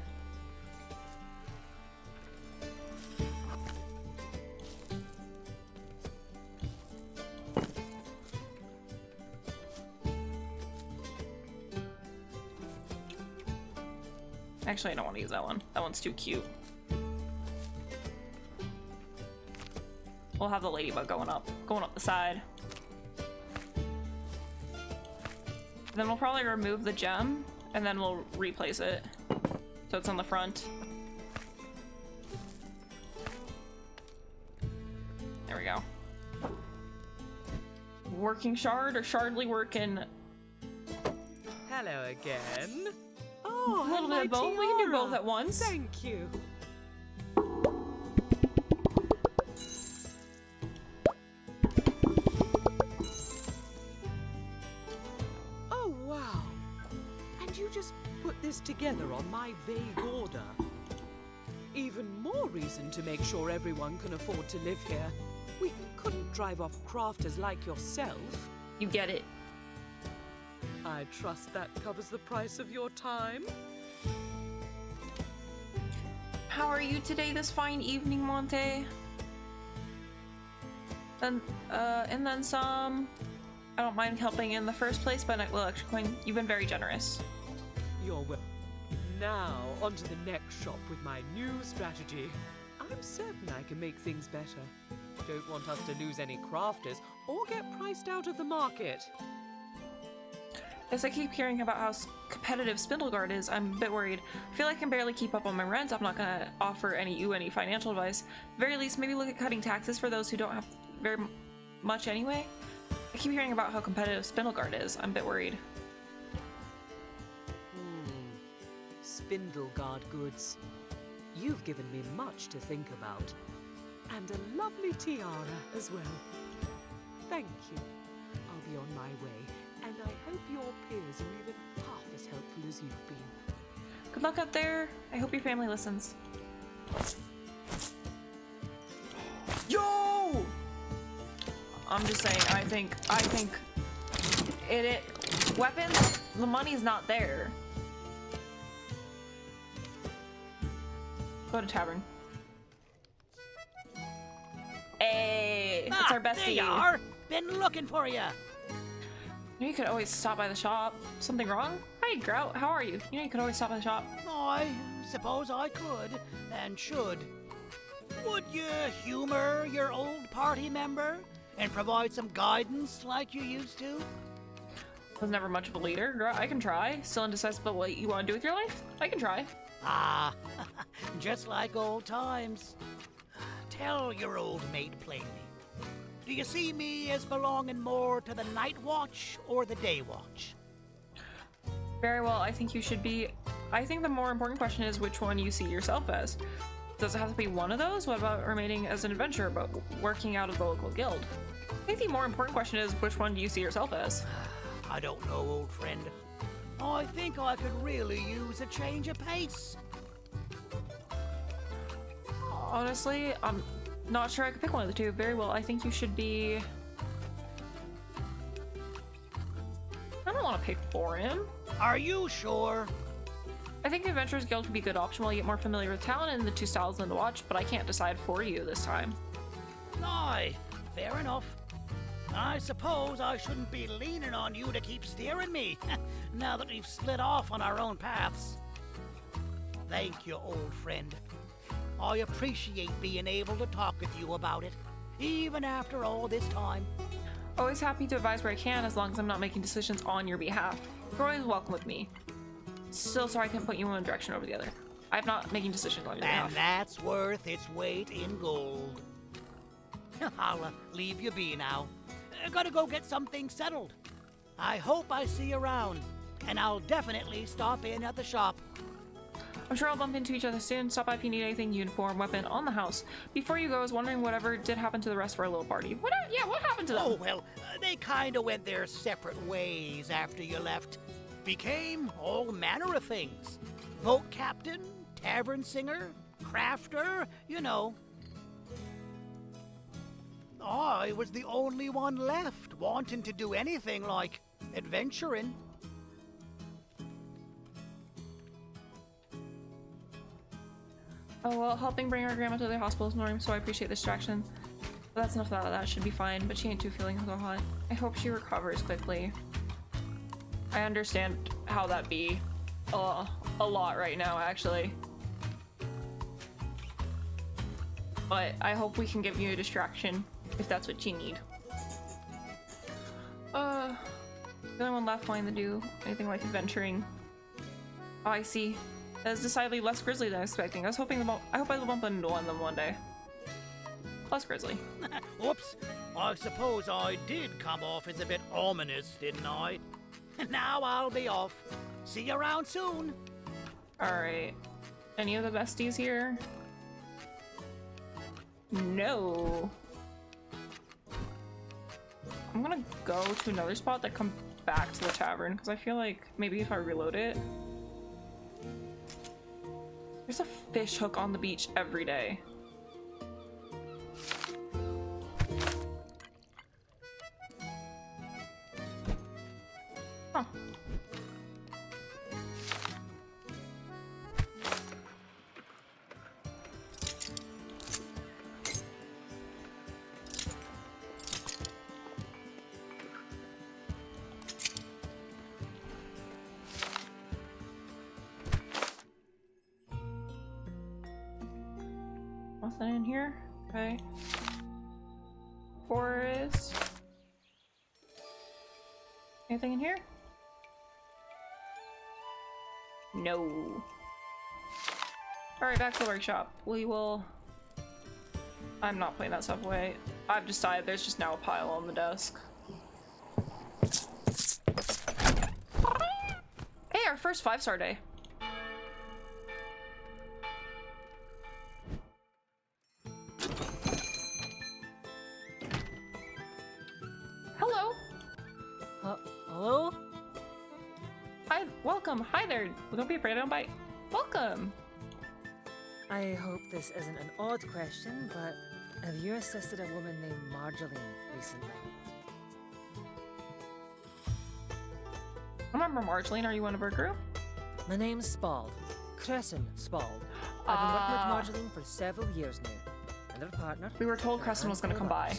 S1: Actually, I don't want to use that one. That one's too cute. We'll have the ladybug going up the side. Then we'll probably remove the gem, and then we'll replace it. So it's on the front. There we go. Working shard or shardly working?
S7: Hello again. Oh,
S1: A little bit of both. We can do both at once.
S7: Thank you. Oh, wow. And you just put this together on my vague order. Even more reason to make sure everyone can afford to live here. We couldn't drive off crafters like yourself.
S1: You get it.
S7: I trust that covers the price of your time.
S1: How are you today this fine evening, Monte? And then some. I don't mind helping in the first place, but well, extra coin. You've been very generous.
S7: You're welcome. Now, on to the next shop with my new strategy. I'm certain I can make things better. Don't want us to lose any crafters or get priced out of the market.
S1: As I keep hearing about how competitive Spindleguard is, I'm a bit worried. I feel like I can barely keep up on my rent. I'm not gonna offer any financial advice. At the very least, maybe look at cutting taxes for those who don't have very much anyway. I keep hearing about how competitive Spindleguard is. I'm a bit worried.
S7: Spindleguard goods. You've given me much to think about. And a lovely tiara as well. Thank you. I'll be on my way, and I hope your peers are even half as helpful as you've been.
S1: Good luck out there. I hope your family listens. Yo! I'm just saying, I think weapons, the money's not there. Go to tavern. Hey, it's our bestie.
S3: There you are. Been looking for you.
S1: You could always stop by the shop. Something wrong? Hi, Grout. How are you? You could always stop by the shop.
S3: I suppose I could and should. Would you humor your old party member and provide some guidance like you used to?
S1: Was never much of a leader. Grout, I can try. Still indecisive about what you want to do with your life? I can try.
S3: Ah, just like old times. Tell your old mate plainly. Do you see me as belonging more to the night watch or the day watch?
S1: Very well, I think you should be. I think the more important question is which one you see yourself as. Does it have to be one of those? What about remaining as an adventurer but working out of the local guild? I think the more important question is which one do you see yourself as?
S3: I don't know, old friend. I think I could really use a change of pace.
S1: Honestly, I'm not sure I could pick one of the two. Very well, I think you should be... I don't want to pick Foreign.
S3: Are you sure?
S1: I think Adventurers Guild would be a good option while you get more familiar with talent and the two styles in the watch, but I can't decide for you this time.
S3: Aye, fair enough. I suppose I shouldn't be leaning on you to keep steering me, now that we've split off on our own paths. Thank you, old friend. I appreciate being able to talk with you about it, even after all this time.
S1: Always happy to advise where I can, as long as I'm not making decisions on your behalf. You're always welcome with me. Still sorry I can't put you in one direction over the other. I'm not making decisions on your behalf.
S3: And that's worth its weight in gold. I'll leave you be now. Gotta go get something settled. I hope I see you around, and I'll definitely stop in at the shop.
S1: I'm sure I'll bump into each other soon. Stop by if you need anything, uniform, weapon, on the house. Before you go, I was wondering whatever did happen to the rest of our little party. What happened to them?
S3: Oh, well, they kinda went their separate ways after you left. Became all manner of things. Boat captain, tavern singer, crafter, you know. I was the only one left wanting to do anything like adventuring.
S1: Oh, well, helping bring our grandma to the hospital this morning, so I appreciate the distraction. But that's enough of that. That should be fine, but she ain't too feeling so hot. I hope she recovers quickly. I understand how that be a lot right now, actually. But I hope we can give you a distraction if that's what you need. The only one left wanting to do anything like adventuring. Oh, I see. That is decidedly less grisly than I was expecting. I was hoping I hope I'll bump into one of them one day. Less grisly.
S3: Whoops. I suppose I did come off as a bit ominous, didn't I? Now I'll be off. See you around soon.
S1: Alright. Any of the besties here? No. I'm gonna go to another spot that comes back to the tavern, because I feel like maybe if I reload it... There's a fish hook on the beach every day. Huh. Nothing in here? Okay. Forest. Anything in here? No. Alright, back to the workshop. We will... I'm not putting that stuff away. I've decided there's just now a pile on the desk. Hey, our first 5-star day. Hello.
S8: Hello?
S1: Hi, welcome. Hi there. Don't be afraid, I don't bite. Welcome.
S8: I hope this isn't an odd question, but have you assisted a woman named Marjorie recently?
S1: I remember Marceline. Are you one of her group?
S8: My name's Spald. Crescent Spald. I've been working with Marjorie for several years now. And her partner...
S1: We were told Crescent was going to come by.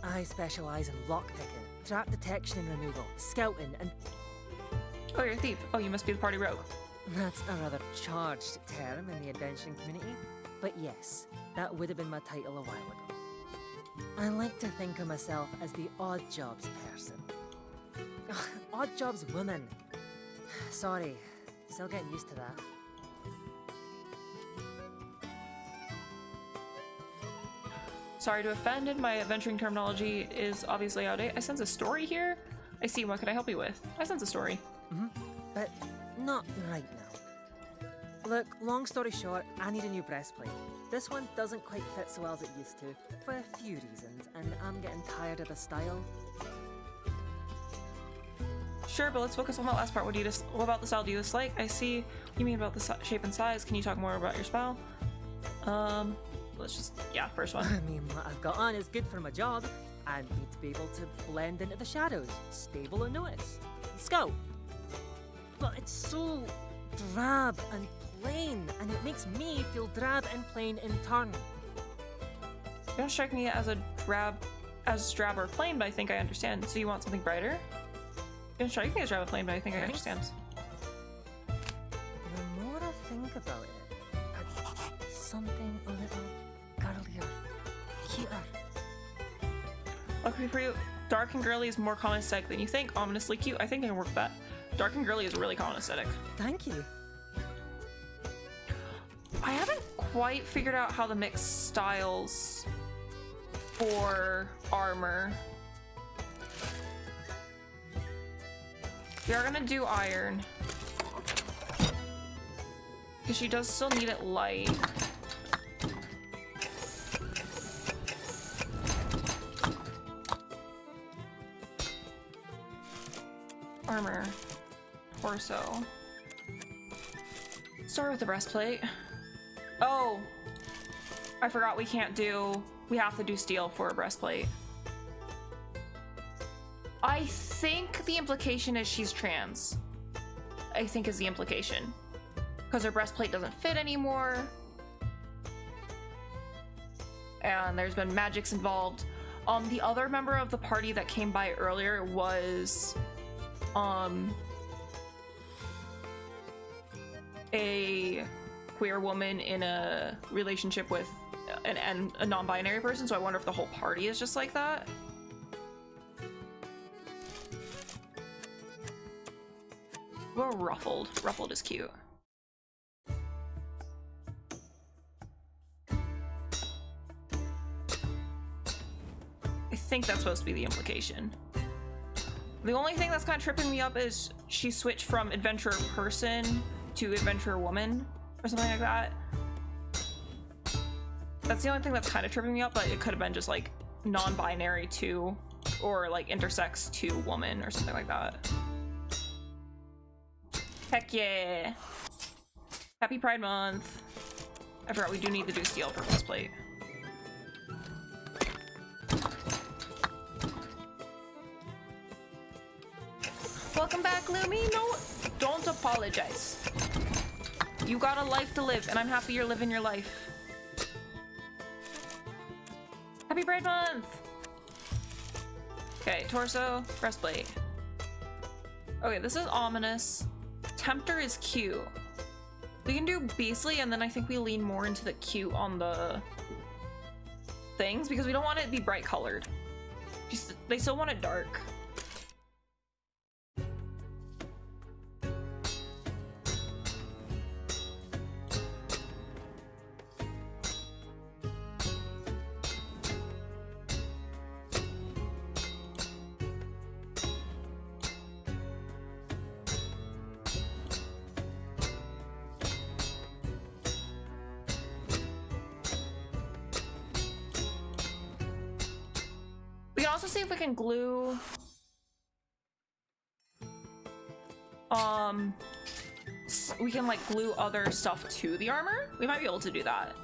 S8: I specialize in lockpicking, trap detection and removal, scouting, and...
S1: Oh, you're a thief. Oh, you must be the party rogue.
S8: That's a rather charged term in the adventuring community. But yes, that would have been my title a while ago. I like to think of myself as the odd jobs person. Odd jobs woman. Sorry, still getting used to that.
S1: Sorry to offend, and my adventuring terminology is obviously outdated. I sense a story here. I see. What can I help you with? I sense a story.
S8: But not right now. Look, long story short, I need a new breastplate. This one doesn't quite fit so well as it used to, for a few reasons, and I'm getting tired of the style.
S1: Sure, but let's focus on that last part. What about the style do you dislike? I see you mean about the shape and size. Can you talk more about your spell? Let's just, yeah, first one.
S8: I mean, what I've got on is good for my job. I need to be able to blend into the shadows, stable and notice. Scout! But it's so drab and plain, and it makes me feel drab and plain in turn.
S1: You don't strike me as drab or plain, but I think I understand. So you want something brighter? You don't strike me as drab or plain, but I think I understand.
S8: The more I think about it, something a little girlier, cuter.
S1: Luckily for you, dark and girly is more common aesthetic than you think. Ominously cute. I think I can work with that. Dark and girly is a really common aesthetic.
S8: Thank you.
S1: I haven't quite figured out how to mix styles for armor. We are gonna do iron. Because she does still need it light. Armor. Torso. Start with the breastplate. Oh! I forgot we have to do steel for a breastplate. I think the implication is she's trans. I think is the implication. Because her breastplate doesn't fit anymore. And there's been magics involved. The other member of the party that came by earlier was a queer woman in a relationship with a non-binary person, so I wonder if the whole party is just like that. Well, ruffled. Ruffled is cute. I think that's supposed to be the implication. The only thing that's kind of tripping me up is she switched from adventurer person to adventurer woman or something like that. That's the only thing that's kind of tripping me up, but it could have been just like non-binary to, or like intersex to woman or something like that. Heck yeah. Happy Pride Month. I forgot we do need to do steel for breastplate. Welcome back, Lumi. No, don't apologize. You got a life to live, and I'm happy you're living your life. Happy Pride Month! Okay, torso, breastplate. Okay, this is ominous. Tempter is cute. We can do beastly, and then I think we lean more into the cute on the things because we don't want it to be bright colored. Just, they still want it dark. We can also see if we can glue we can like glue other stuff to the armor. We might be able to do that.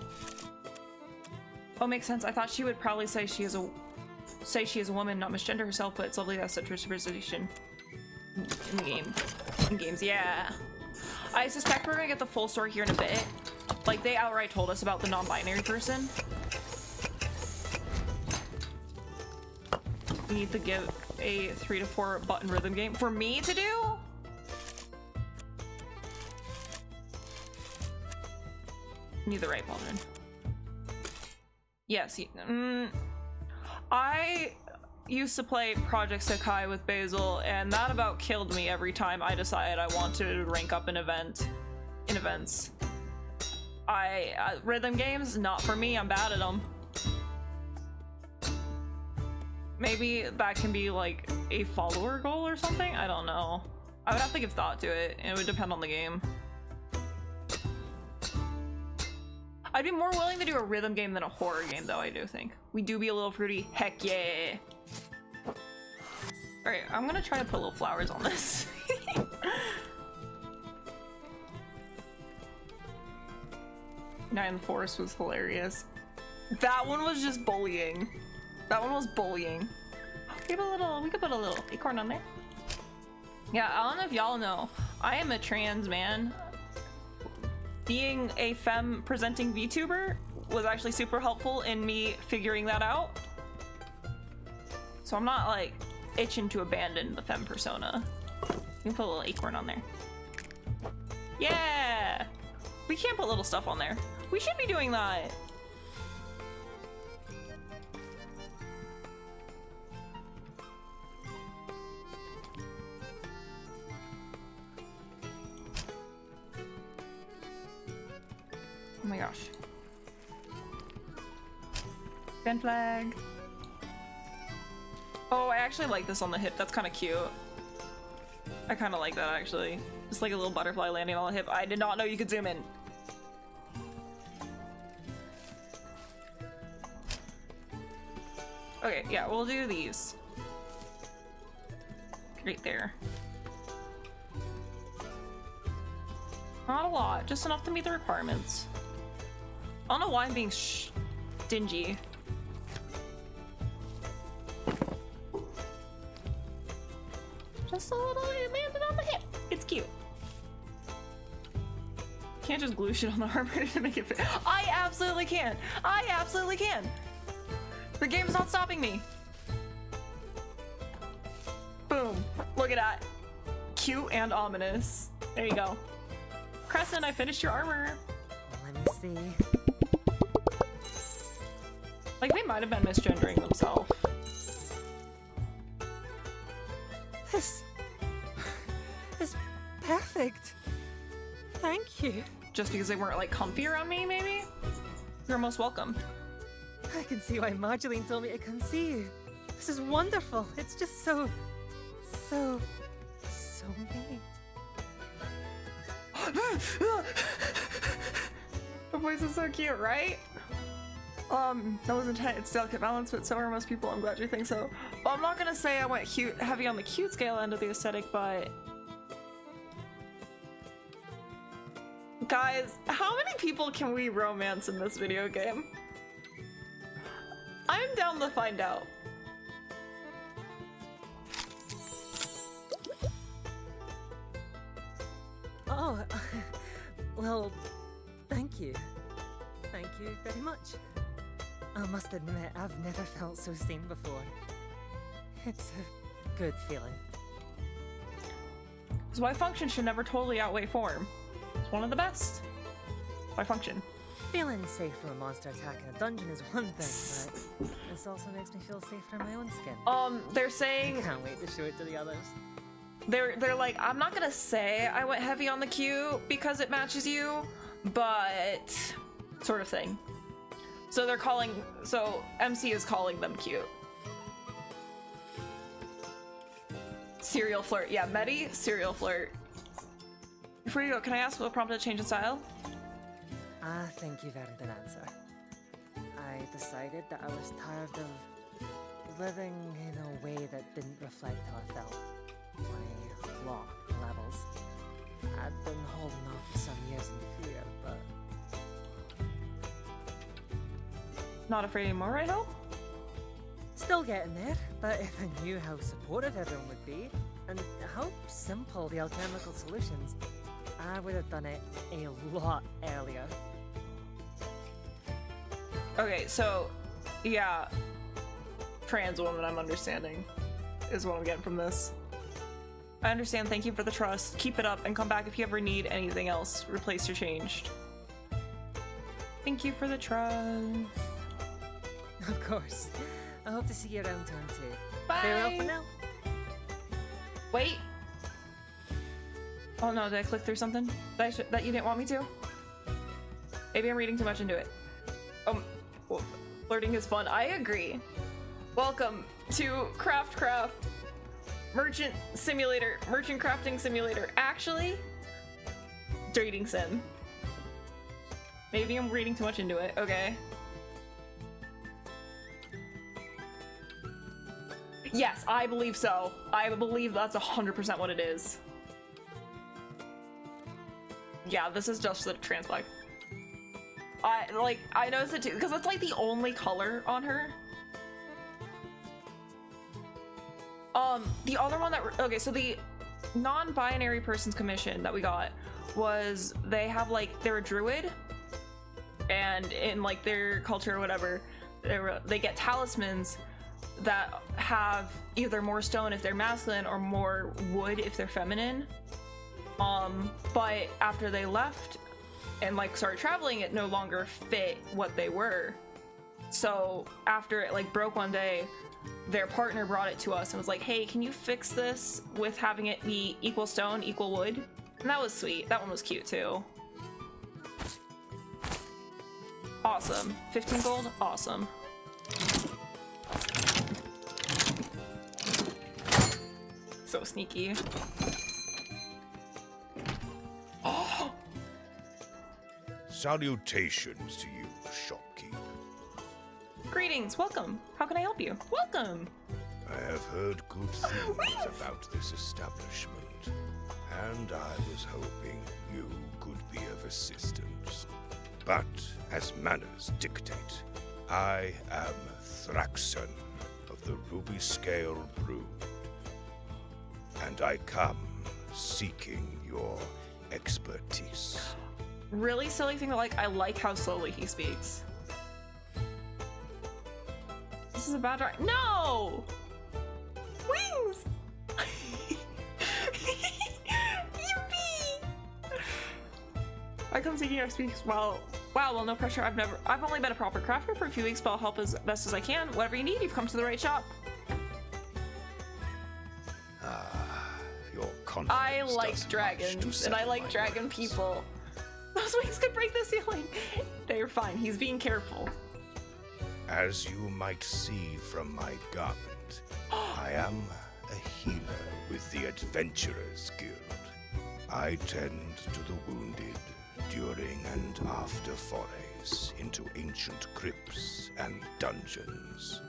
S1: Oh, makes sense. I thought she would probably say she is a woman, not misgender herself, but it's lovely that such representation in the game. In games, yeah. I suspect we're gonna get the full story here in a bit. Like, they outright told us about the non-binary person. We need to give a 3 to 4 button rhythm game for me to do. Need the right button. Yes. I used to play Project Sakai with Basil, and that about killed me every time I decided I want to rank up an event. In events, rhythm games, not for me. I'm bad at them. Maybe that can be like a follower goal or something? I don't know. I would have to give thought to it, and it would depend on the game. I'd be more willing to do a rhythm game than a horror game, though, I do think. We do be a little fruity. Heck yeah! Alright, I'm gonna try to put little flowers on this. Night in the Forest was hilarious. That one was just bullying. That one was bullying. We could put a little acorn on there. Yeah, I don't know if y'all know. I am a trans man. Being a femme presenting VTuber was actually super helpful in me figuring that out. So I'm not like itching to abandon the femme persona. You can put a little acorn on there. Yeah! We can't put little stuff on there. We should be doing that. Oh my gosh. Gun flag. Oh, I actually like this on the hip. That's kind of cute. I kind of like that, actually. Just like a little butterfly landing on the hip. I did not know you could zoom in. Okay, yeah, we'll do these. Right there. Not a lot, just enough to meet the requirements. I don't know why I'm being stingy. Just a little, it landed on the hip. It's cute. Can't just glue shit on the armor to make it fit. I absolutely can. I absolutely can. The game's not stopping me. Boom. Look at that. Cute and ominous. There you go. Crescent, I finished your armor.
S8: Let me see.
S1: Like, they might have been misgendering themselves.
S8: This is perfect. Thank you.
S1: Just because they weren't, like, comfy around me, maybe? You're most welcome.
S8: I can see why Marjoline told me to come see you. This is wonderful. It's just so me.
S1: The voice is so cute, right? That was intent. It's delicate balance, but so are most people. I'm glad you think so. Well, I'm not gonna say I went cute, heavy on the cute scale end of the aesthetic, but guys, how many people can we romance in this video game? I'm down to find out.
S8: Oh, well, thank you. Thank you very much. I must admit, I've never felt so seen before. It's a good feeling.
S1: That's why function should never totally outweigh form. It's one of the best. my function.
S8: Feeling safe from a monster attack in a dungeon is one thing, but this also makes me feel safer in my own skin.
S1: They're saying
S8: Can't wait to show it to the others.
S1: they're like, I'm not gonna say I went heavy on the Q because it matches you, but sort of thing. So they're calling, so MC is calling them cute. Serial flirt, yeah, Medi, serial flirt. Before you go, can I ask what prompted a change in style?
S8: I think you've added an answer. I decided that I was tired of living in a way that didn't reflect how I felt. My law levels. I'd been holding off for some years in fear, but
S1: Not afraid anymore, right, Hope?
S8: still getting there. But if I knew how supportive everyone would be, and how simple the alchemical solutions, I would have done it a lot earlier.
S1: Okay, so, yeah. Trans woman, I'm understanding, is what I'm getting from this. I understand, thank you for the trust. Keep it up and come back if you ever need anything else. Replaced or changed. Thank you for the trust.
S8: Of course. I hope to see you around town too.
S1: Bye!
S8: Farewell for now.
S1: Wait! Oh no, did I click through something that you didn't want me to? Maybe I'm reading too much into it. Well, flirting is fun. I agree. Welcome to Craft Merchant Crafting Simulator. Actually, dating sim. Maybe I'm reading too much into it. Okay. Yes, I believe so. I believe that's 100% what it is. Yeah, this is just the trans flag. I noticed it too, because it's like the only color on her. The other one that, okay, so the non-binary person's commission that we got was, they have like, they're a druid, and in like their culture or whatever, they get talismans that have either more stone if they're masculine or more wood if they're feminine. But after they left and like started traveling, it no longer fit what they were. So after it like broke one day, their partner brought it to us and was like, hey, can you fix this with having it be equal stone, equal wood? And that was sweet. That one was cute too. Awesome. 15 gold? Awesome. So sneaky. Oh!
S6: Salutations to you, shopkeep.
S1: Greetings, welcome. How can I help you? Welcome.
S6: I have heard good things about this establishment, and I was hoping you could be of assistance. But as manners dictate, I am Thraxon of the Ruby Scale Brood, and I come seeking your expertise.
S1: Really silly thing to like, I like how slowly he speaks. This is a bad drive. No! Wings! Yippee! I come seeking your expertise. Wow, well, no pressure. I've only been a proper crafter for a few weeks, but I'll help as best as I can. Whatever you need, you've come to the right shop.
S6: Your confidence
S1: I
S6: does
S1: like
S6: much to
S1: dragons, and
S6: settle
S1: I like
S6: my
S1: dragon
S6: worries.
S1: people. Those wings could break the ceiling. They're fine. He's being careful.
S6: As you might see from my garment, I am a healer with the Adventurers Guild. I tend to the wounded during and after forays into ancient crypts and dungeons.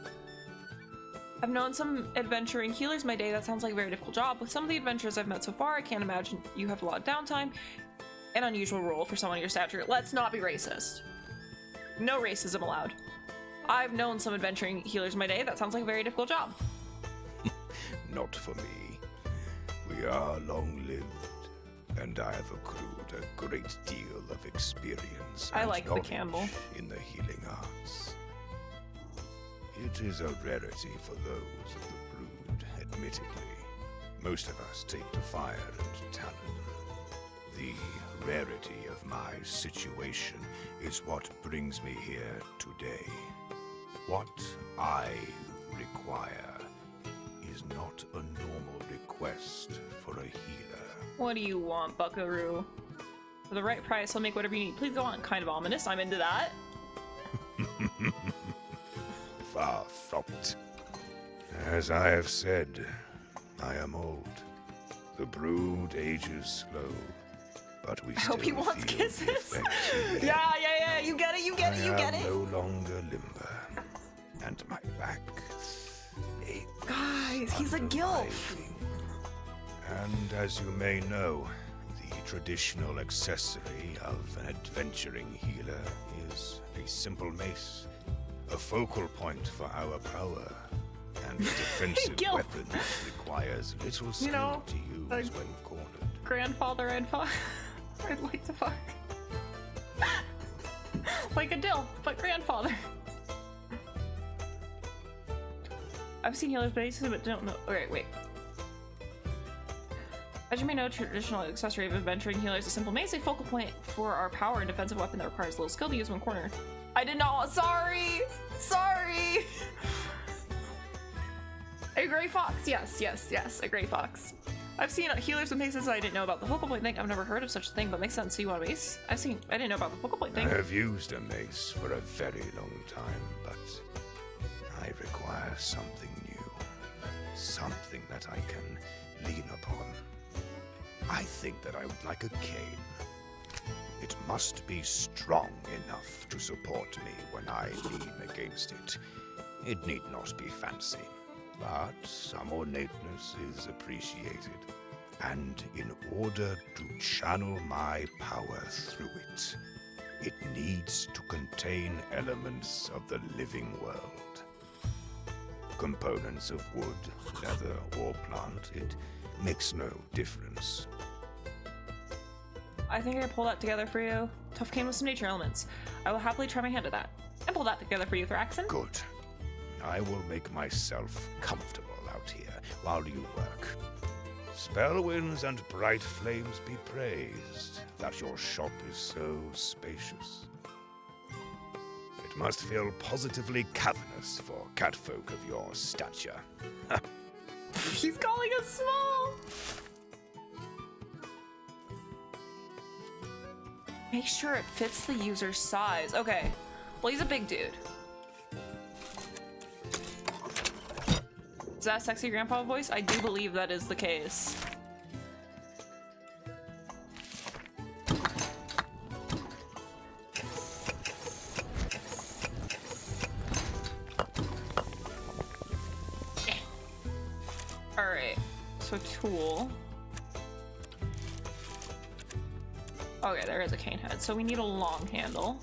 S1: I've known some adventuring healers my day. That sounds like a very difficult job. With some of the adventurers I've met so far, I can't imagine you have a lot of downtime. An unusual role for someone your stature. Let's not be racist. No racism allowed. I've known some adventuring healers my day. That sounds like a very difficult job.
S6: Not for me. We are long-lived, and I have accrued a great deal of experience
S1: I
S6: and
S1: like the
S6: knowledge
S1: Campbell.
S6: in the healing arts. It is a rarity for those of the brood, admittedly. Most of us take to fire and talon. The rarity of of my situation is what brings me here today. What I require is not a normal request for a healer.
S1: What do you want, Buckaroo? For the right price, I'll make whatever you need. Please go on. Kind of ominous. I'm into that.
S6: Far from it. As I have said, I am old. The brood ages slow, but we still
S1: hope he wants
S6: feel
S1: kisses.
S6: the effects of
S1: Yeah, you get it, you get it, you get
S6: I
S1: it.
S6: am no longer limber, and my back aches.
S1: Guys, he's a gilf.
S6: unreviving. And as you may know, the traditional accessory of an adventuring healer is a simple mace, a focal point for our power, and a defensive
S1: Gil.
S6: weapon that requires little skill
S1: know,
S6: to use
S1: like-
S6: when cornered.
S1: Grandfather I'd fuck. I'd like to fuck. Like a dill, but grandfather. I've seen healers bases, but don't know. Okay, wait. As you may know, traditional accessory of adventuring healers is a simple mace, a focal point for our power and defensive weapon that requires little skill to use when cornered. I did not. Sorry. Sorry. A gray fox. Yes, yes, yes. A gray fox. I've seen healers with maces. I didn't know about the focal point thing. I've never heard of such a thing, but makes sense. So you want a mace? I didn't know about the focal point
S6: I
S1: thing.
S6: have used a mace for a very long time, but I require something new. Something that I can lean upon. I think that I would like a cane. It must be strong enough to support me when I lean against it. It need not be fancy, but some ornateness is appreciated. And in order to channel my power through it, it needs to contain elements of the living world. Components of wood, leather, or plant, it makes no difference.
S1: I think I can pull that together for you. Tough cane with some nature elements. I will happily try my hand at that. And pull that together for you, Thraxon.
S6: Good. I will make myself comfortable out here while you work. Spell winds and bright flames be praised that your shop is so spacious. It must feel positively cavernous for catfolk of your stature.
S1: He's calling us small. Make sure it fits the user's size. Okay. Well, he's a big dude. Is that a sexy grandpa voice? I do believe that is the case. Alright, so tool. Okay, there is a cane head, so we need a long handle.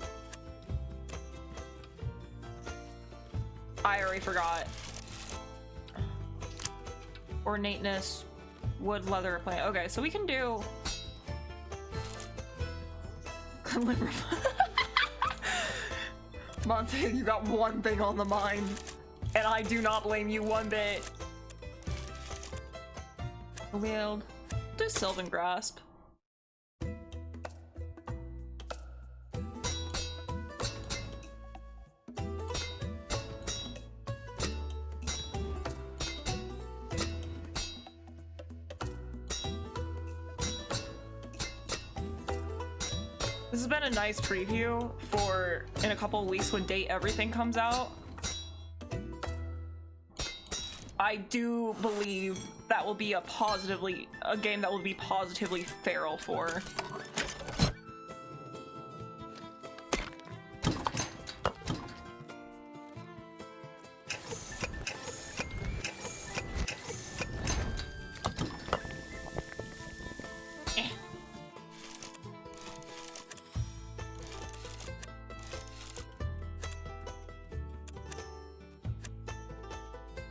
S1: I already forgot. Ornateness, wood, leather, plant. Okay, so we can do... Monte, you got one thing on the mind, and I do not blame you one bit. Wield. Do Sylvan Grasp. This has been a nice preview for in a couple of weeks when Date Everything comes out. I do believe that will be a game that will be positively feral for.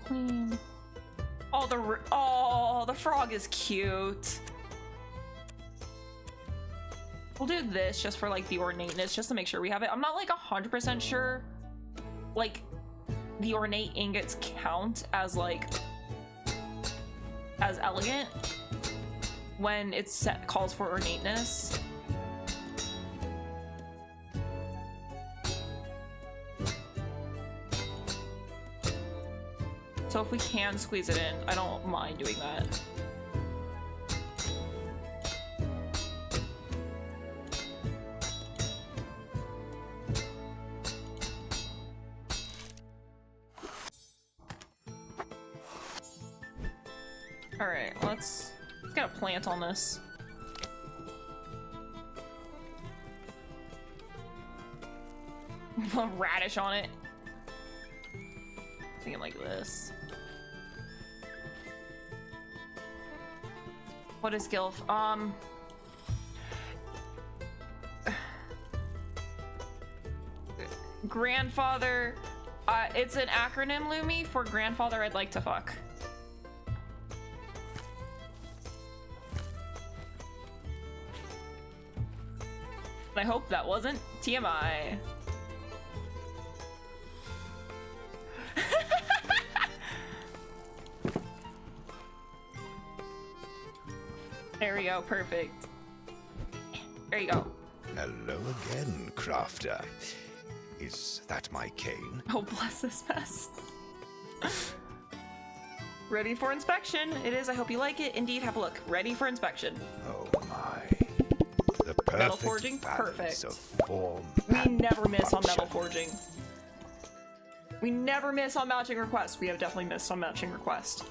S1: Clean. Oh, the frog is cute. We'll do this just for like the ornateness, just to make sure we have it. I'm not like 100% sure, like the ornate ingots count as like as elegant when it's set calls for ornateness. So if we can squeeze it in, I don't mind doing that. All right, let's get a plant on this. A radish on it. Thinking like this. What is Gilf? Grandfather. It's an acronym, Lumi, for grandfather I'd like to fuck. I hope that wasn't TMI. There we go, perfect. There you go.
S6: Hello again, Crafter. Is that my cane?
S1: Oh, bless this mess. Ready for inspection. It is. I hope you like it. Indeed, have a look. Ready for inspection.
S6: Oh my. The perfect
S1: Metal forging?
S6: balance
S1: Perfect.
S6: of form
S1: We
S6: and
S1: never miss on metal
S6: function.
S1: forging. We never miss on matching request. We have definitely missed on matching request.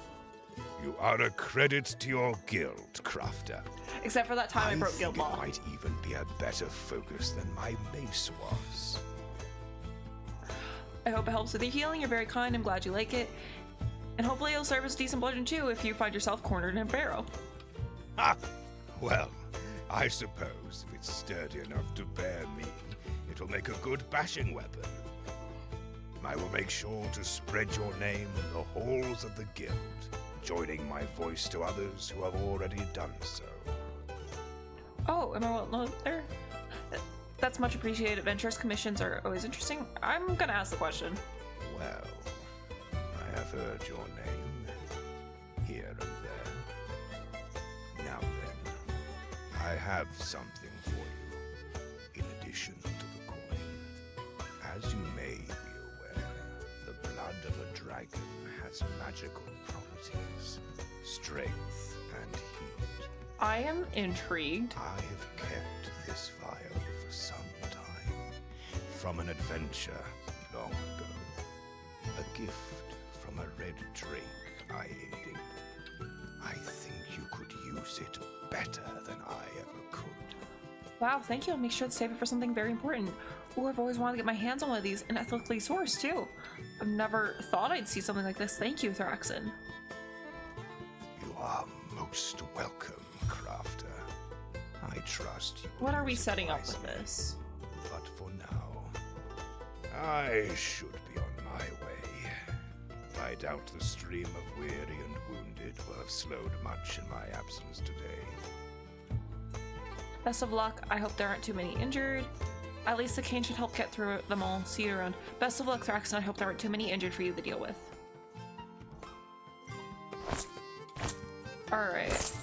S6: You are a credit to your guild, Crafter.
S1: Except for that time I broke
S6: think
S1: guild law.
S6: it might even be a better focus than my mace was.
S1: I hope it helps with your healing. You're very kind. I'm glad you like it. And hopefully it'll serve as a decent bludgeon too if you find yourself cornered in a barrow.
S6: Ha! Well, I suppose if it's sturdy enough to bear me, it'll make a good bashing weapon. I will make sure to spread your name in the halls of the guild, joining my voice to others who have already done so.
S1: Oh, am I well known there? That's much appreciated. Adventurous commissions are always interesting. I'm gonna ask the question.
S6: Well, I have heard your name here and there. Now then, I have something for you, in addition to the coin. As you may be aware, the blood of a dragon has magical properties, strength and heat.
S1: I am intrigued.
S6: I have kept this vial for some time, from an adventure long ago. A gift from a red drake I aided. I think you could use it better than I ever could.
S1: Wow, thank you. I'll make sure to save it for something very important. Ooh, I've always wanted to get my hands on one of these and ethically sourced too. I've never thought I'd see something like this. Thank you, Thraxon.
S6: You are most welcome, Crafter. I trust you.
S1: What are we
S6: use it
S1: setting up with
S6: wisely.
S1: this?
S6: But for now, I should be on my way. I doubt the stream of weary and wounded will have slowed much in my absence today.
S1: Best of luck. I hope there aren't too many injured. At least the cane should help get through them all. See you around. Best of luck, Thraxon. I hope there aren't too many injured for you to deal with. Alright.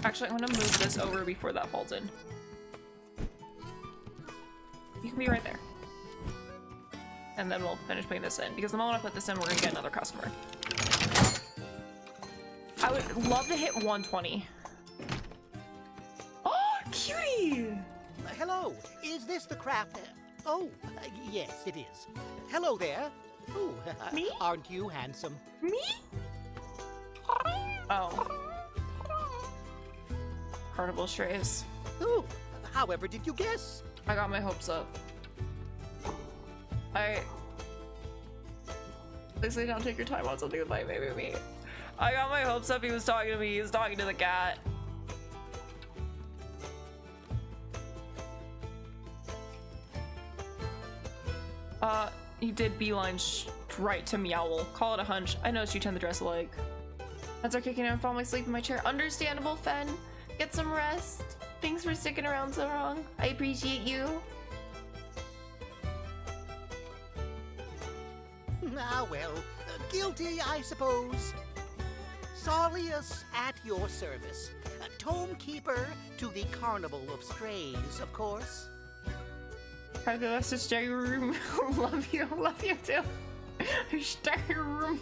S1: Actually, I'm gonna move this over before that falls in. You can be right there. And then we'll finish putting this in, because the moment I put this in, we're gonna get another customer. I would love to hit 120. Oh, cutie!
S3: Hello, is this the craft? Oh, yes, it is. Hello there. Ooh,
S1: Me?
S3: aren't you handsome?
S1: Me? Oh. Carnival strays.
S3: Ooh, however did you guess?
S1: I got my hopes up. Please say don't take your time on something with my baby me. I got my hopes up. He was talking to me. He was talking to the cat. You did beeline right to Meowl. Call it a hunch. I noticed you tend to dress alike. That's our kicking and falling asleep in my chair. Understandable, Fen. Get some rest. Thanks for sticking around so long. I appreciate you.
S3: Ah, well, guilty, I suppose. Saulius at your service. Tome keeper to the Carnival of Strays, of course.
S1: Hi, the message, Jerry. Love you too. Sturm.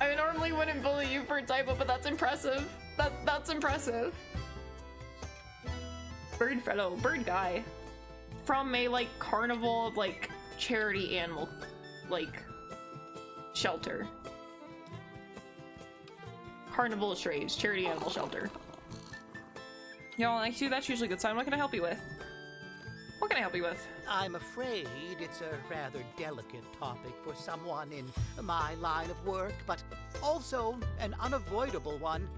S1: I normally wouldn't bully you for a typo, but that's impressive. That's impressive. Bird fellow, bird guy. From a like carnival like charity animal like shelter. Carnival of Strays, charity animal shelter. Y'all, I see that's usually a good sign. What can I help you with? What can I help you with?
S3: I'm afraid it's a rather delicate topic for someone in my line of work, but also an unavoidable one.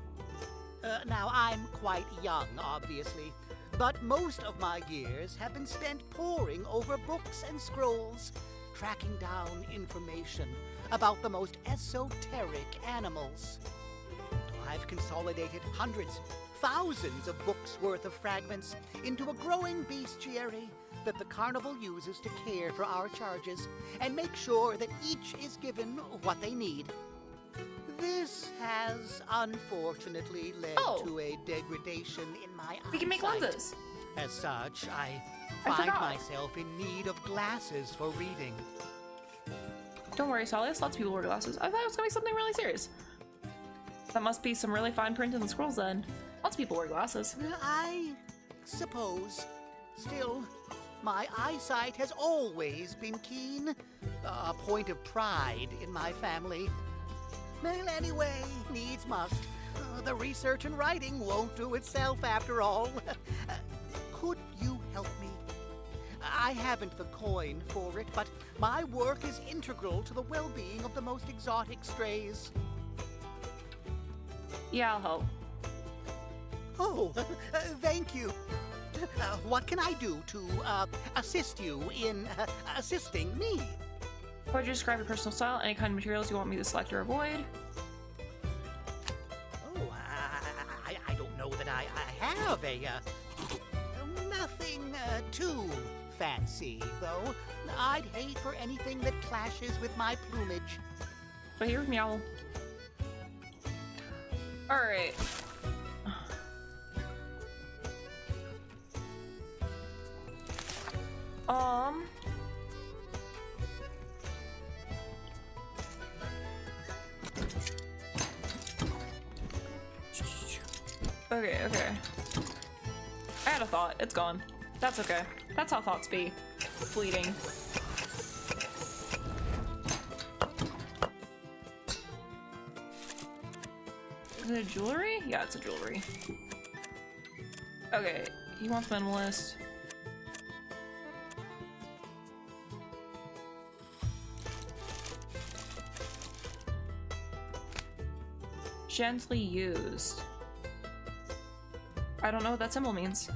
S3: Now, I'm quite young, obviously, but most of my years have been spent poring over books and scrolls, tracking down information about the most esoteric animals. I've consolidated hundreds, thousands of books worth of fragments into a growing bestiary that the carnival uses to care for our charges and make sure that each is given what they need. This has unfortunately led to a degradation in my eyesight.
S1: We can make lenses.
S3: As such, I
S1: I
S3: find
S1: forgot.
S3: myself in need of glasses for reading.
S1: Don't worry, Sally. Lots of people wear glasses. I thought it was gonna be something really serious. That must be some really fine print in the scrolls then. Lots of people wear glasses.
S3: I suppose. Still, my eyesight has always been keen. A point of pride in my family. Well, anyway, needs must. The research and writing won't do itself after all. Could you help me? I haven't the coin for it, but my work is integral to the well-being of the most exotic strays.
S1: Yeah, I'll help.
S3: Oh, thank you. What can I do to assist you in assisting me?
S1: Would you describe your personal style? Any kind of materials you want me to select or avoid?
S3: Oh, I don't know that I have a nothing too fancy, though. I'd hate for anything that clashes with my plumage.
S1: But here's meow. All right. Okay, okay. I had a thought. It's gone. That's okay. That's how thoughts be. Fleeting. Is it a jewelry? Yeah, it's a jewelry. Okay, he wants minimalist. Gently used. I don't know what that symbol means.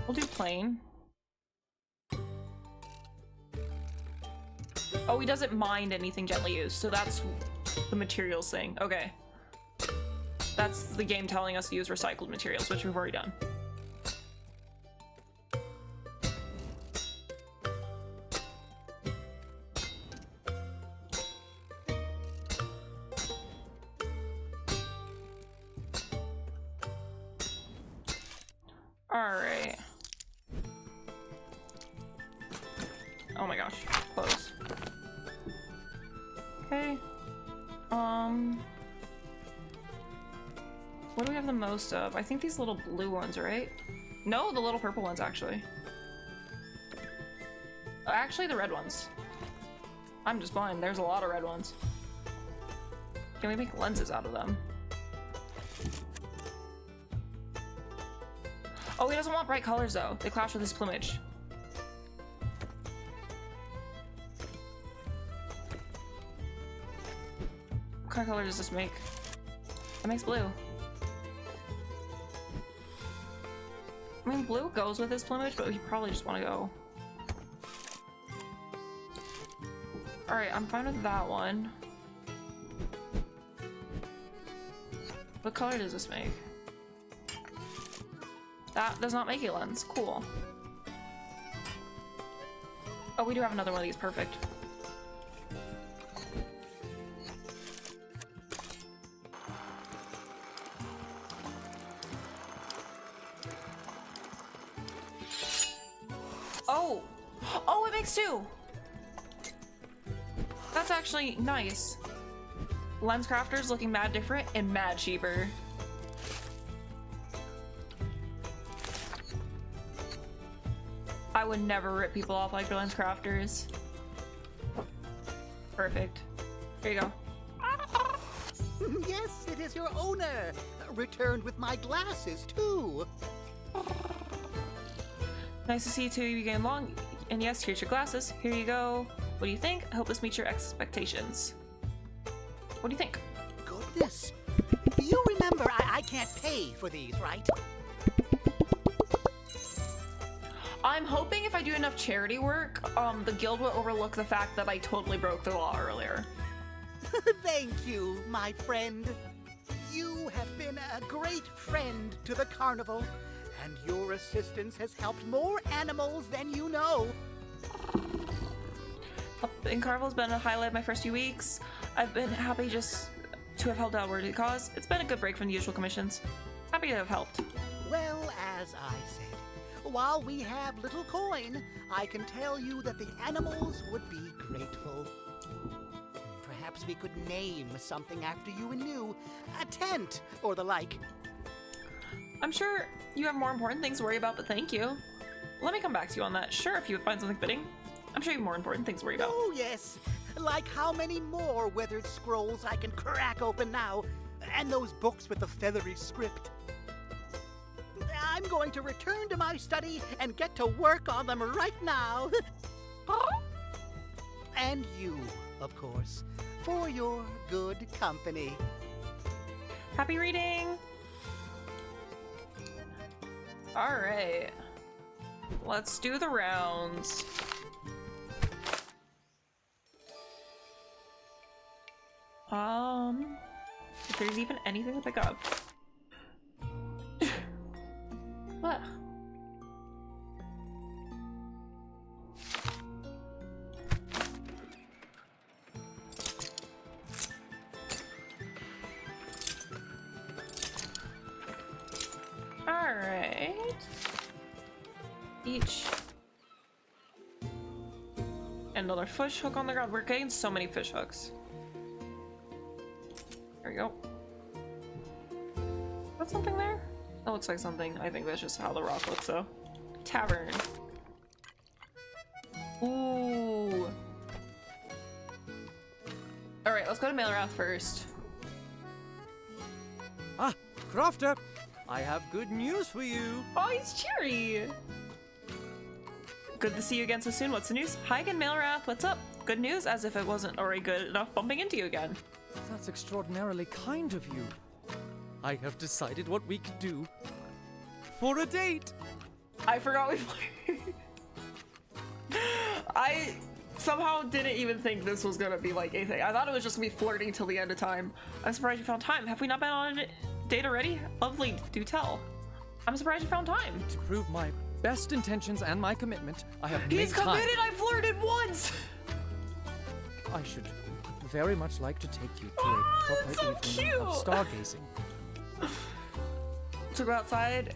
S1: We'll do plain. Oh, he doesn't mind anything gently used, so that's the materials thing. Okay. That's the game telling us to use recycled materials, which we've already done. Alright. Oh my gosh. Close. Okay. What do we have the most of? I think these little blue ones, right? No, the little purple ones, actually. Actually, the red ones. I'm just blind. There's a lot of red ones. Can we make lenses out of them? Oh, he doesn't want bright colors, though. They clash with his plumage. What kind of color does this make? That makes blue. I mean, blue goes with his plumage, but he probably just want to go. Alright, I'm fine with that one. What color does this make? That does not make a lens. Cool. Oh, we do have another one of these. Perfect. Oh, it makes two! That's actually nice. Lens crafters looking mad different and mad cheaper. I would never rip people off like lens crafters. Perfect. Here you go.
S3: Yes, it is your owner. Returned with my glasses, too.
S1: Nice to see you two of you getting along. And yes, here's your glasses. Here you go. What do you think? I hope this meets your expectations. What do you think?
S3: Goodness. You remember I can't pay for these, right?
S1: I'm hoping if I do enough charity work, the guild will overlook the fact that I totally broke the law earlier.
S3: Thank you, my friend. You have been a great friend to the carnival, and your assistance has helped more animals than you know.
S1: In Carnival's been a highlight of my first few weeks. I've been happy just to have helped out a worthy cause. It's been a good break from the usual commissions. Happy to have helped.
S3: Well, as I said, while we have little coin, I can tell you that the animals would be grateful. Perhaps we could name something after you anew, a tent or the like.
S1: I'm sure you have more important things to worry about, but thank you. Let me come back to you on that. Sure, if you would find something fitting. I'm sure you have more important things to worry about.
S3: Oh, yes. Like how many more weathered scrolls I can crack open now, and those books with the feathery script. I'm going to return to my study and get to work on them right now. And you, of course, for your good company.
S1: Happy reading! Alright. Let's do the rounds. If there's even anything to pick up. What? Alright. Each. Another fish hook on the ground. We're getting so many fish hooks. There we go. Is that something there? That looks like something. I think that's just how the rock looks, though. Tavern. Ooh. Alright, let's go to Mailrath first.
S2: Ah, Crafter, I have good news for you.
S1: Oh, he's cheery! Good to see you again so soon. What's the news? Hi again, Mailrath. What's up? Good news, as if it wasn't already good enough bumping into you again.
S2: That's extraordinarily kind of you. I have decided what we could do for a date.
S1: I forgot we played. I somehow didn't even think this was gonna be like anything. I thought it was just gonna be flirting till the end of time. I'm surprised you found time. Have we not been on a date already? Lovely, do tell. I'm surprised you found time.
S2: To prove my best intentions and my commitment, I have
S1: He's
S2: made time.
S1: committed! I flirted once!
S2: I should very much like to take you to
S1: Oh,
S2: a proper
S1: that's so
S2: evening of
S1: cute.
S2: stargazing.
S1: To go outside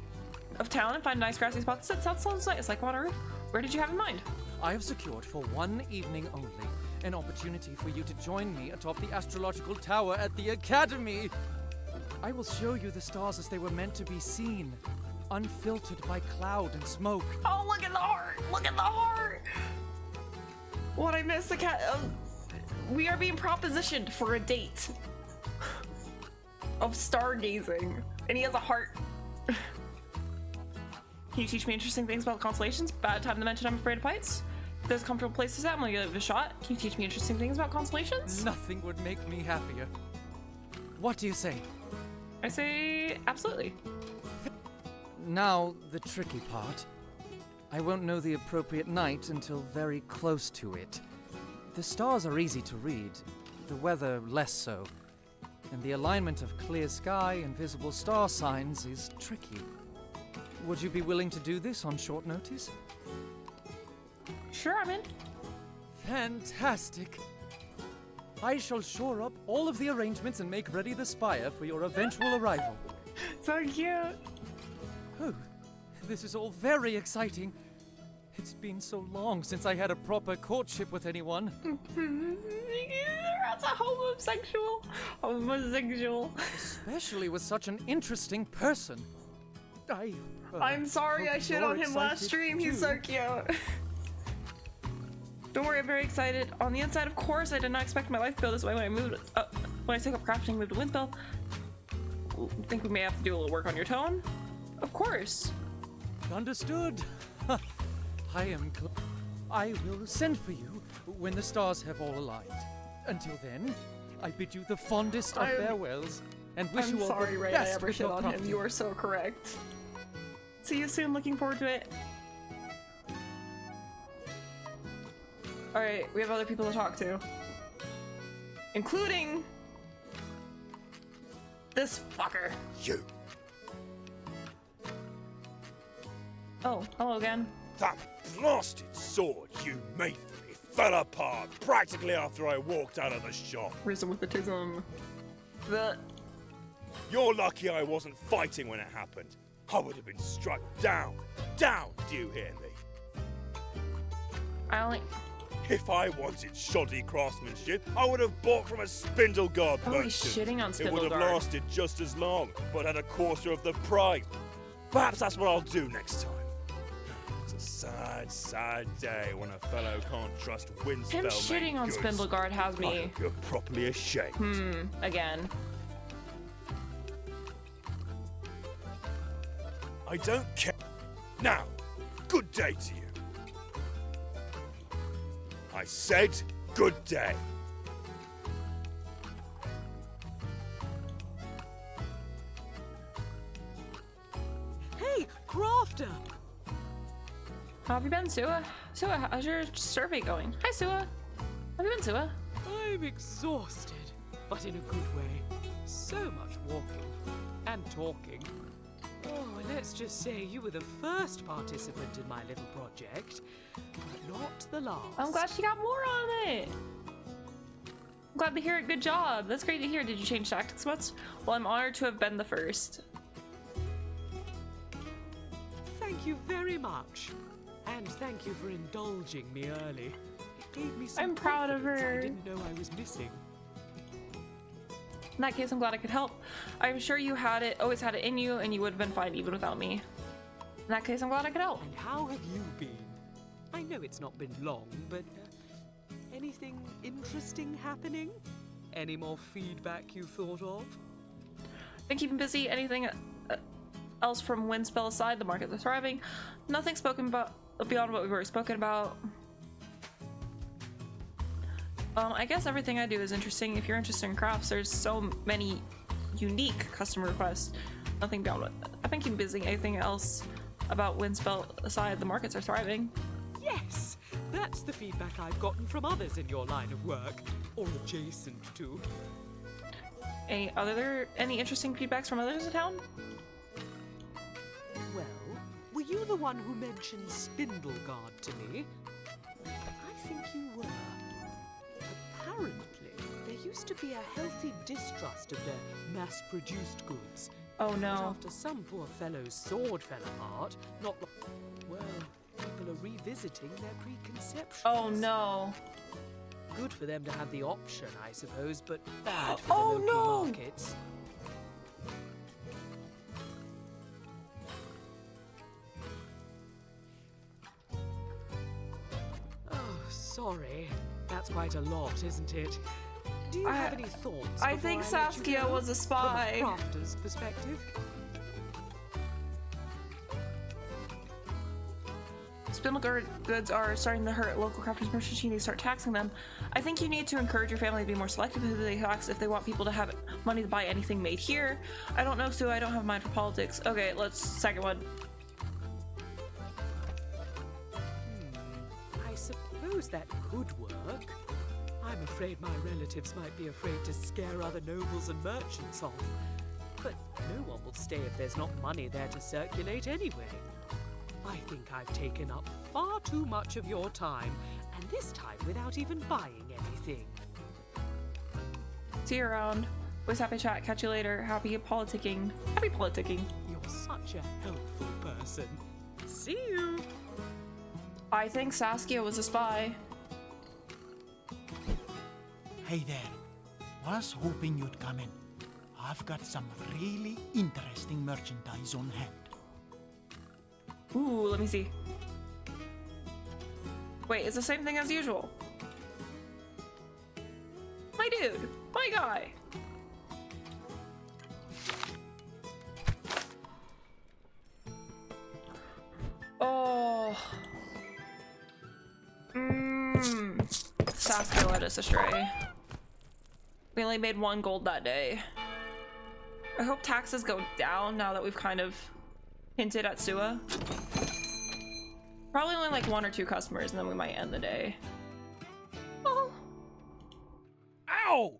S1: of town and find a nice grassy spot to sit. That sounds nice, like on Earth. Where did you have in mind?
S2: I have secured for one evening only an opportunity for you to join me atop the astrological tower at the Academy. I will show you the stars as they were meant to be seen, unfiltered by cloud and smoke.
S1: Oh, look at the heart! Look at the heart! What I missed, the cat. We are being propositioned for a date of stargazing, and he has a heart. Can you teach me interesting things about constellations? Bad time to mention I'm afraid of heights. If there's a comfortable place to sit, I'm gonna give it a shot. Can you teach me interesting things about constellations?
S2: Nothing would make me happier. What do you say?
S1: I say absolutely.
S2: Now, the tricky part. I won't know the appropriate night until very close to it. The stars are easy to read, the weather less so. And the alignment of clear sky and visible star signs is tricky. Would you be willing to do this on short notice?
S1: Sure, I'm in.
S2: Fantastic! I shall shore up all of the arrangements and make ready the spire for your eventual arrival.
S1: So cute.
S2: Oh, this is all very exciting. It's been so long since I had a proper courtship with anyone.
S1: That's a homosexual. Homosexual.
S2: Especially with such an interesting person.
S1: I'm sorry I shit on him last stream. He's so cute. Don't worry, I'm very excited. On the inside, of course, I did not expect my life to go this way when I moved. When I took up crafting, moved to Windspell. Think we may have to do a little work on your tone? Of course.
S2: Understood. I will send for you when the stars have all aligned. Until then, I bid you the fondest of farewells and wish you all the
S1: Ray,
S2: best
S1: I ever
S2: with
S1: shit
S2: your
S1: on him.
S2: crafting.
S1: You are so correct. See you soon. Looking forward to it. All right, we have other people to talk to, including this fucker.
S6: You.
S1: Oh, hello again.
S6: That blasted sword you made for me fell apart practically after I walked out of the shop.
S1: Risen with the tism.
S6: You're lucky I wasn't fighting when it happened. I would have been struck down. Down, do you hear me? If I wanted shoddy craftsmanship, I would have bought from a Spindleguard
S1: Oh, he's
S6: merchant.
S1: shitting on
S6: It would have
S1: Spindleguard.
S6: lasted just as long, but at a quarter of the price. Perhaps that's what I'll do next time. It's a sad, sad day when a fellow can't trust Windspell.
S1: Him shitting on Spindleguard has
S6: I
S1: me.
S6: hope you're properly ashamed.
S1: Again.
S6: I don't care. Now, good day to you. I said good day.
S7: Hey, Crafter!
S1: How have you been, Sua? Sua, how's your survey going? Hi, Sua. How have you been, Sua?
S7: I'm exhausted, but in a good way. So much walking and talking. Oh, let's just say you were the first participant in my little project, but not the last.
S1: I'm glad she got more on it. I'm glad to hear it. Good job. That's great to hear. Did you change tactics much? Well, I'm honored to have been the first.
S7: Thank you very much. And thank you for indulging me early. It gave me some
S1: I'm proud of
S7: confidence
S1: her.
S7: I didn't know I was missing.
S1: In that case, I'm glad I could help. I'm sure you had it, always had it in you, and you would have been fine even without me. In that case, I'm glad I could help.
S7: And how have you been? I know it's not been long, but anything interesting happening? Any more feedback you thought of?
S1: Been keeping busy. Anything else from Windspell aside? The markets are thriving. Nothing spoken about beyond what we've already spoken about. I guess everything I do is interesting. If you're interested in crafts, there's so many unique customer requests. Nothing beyond what I've been keeping busy. Anything else about Windspell aside? The markets are thriving.
S7: Yes! That's the feedback I've gotten from others in your line of work, or adjacent to.
S1: Any interesting feedbacks from others in town?
S7: Well, were you the one who mentioned Spindleguard to me? I think you were. Apparently, there used to be a healthy distrust of their mass-produced goods.
S1: Oh
S7: But
S1: no.
S7: after some poor fellow's sword fell apart, well, people are revisiting their preconceptions.
S1: Oh no.
S7: Good for them to have the option, I suppose, but bad for
S1: Oh,
S7: the local
S1: no!
S7: markets. Oh, sorry. That's quite a lot, isn't it? Do you have any thoughts?
S1: I
S7: before
S1: think
S7: let you
S1: Saskia
S7: go?
S1: was a spy.
S7: From a crafter's perspective.
S1: Spindleguard goods are starting to hurt local crafters merchants. You need to start taxing them. I think you need to encourage your family to be more selective with who they tax if they want people to have money to buy anything made here. I don't know, Sue. I don't have mind for politics. Okay, let's second one.
S7: I suppose that could work. I'm afraid my relatives might be afraid to scare other nobles and merchants off. But no one will stay if there's not money there to circulate anyway. I think I've taken up far too much of your time, and this time without even buying anything.
S1: See you around. Was happy chat. Catch you later. Happy politicking. Happy politicking.
S7: You're such a helpful person. See you!
S1: I think Saskia was a spy.
S4: Hey there. Was hoping you'd come in. I've got some really interesting merchandise on hand.
S1: Ooh, let me see. Wait, it's the same thing as usual. My dude, my guy. Oh. Saskia led us astray. We only made 1 gold that day. I hope taxes go down now that we've kind of hinted at Sua. Probably only like 1 or 2 customers and then we might end the day. Oh.
S2: Ow!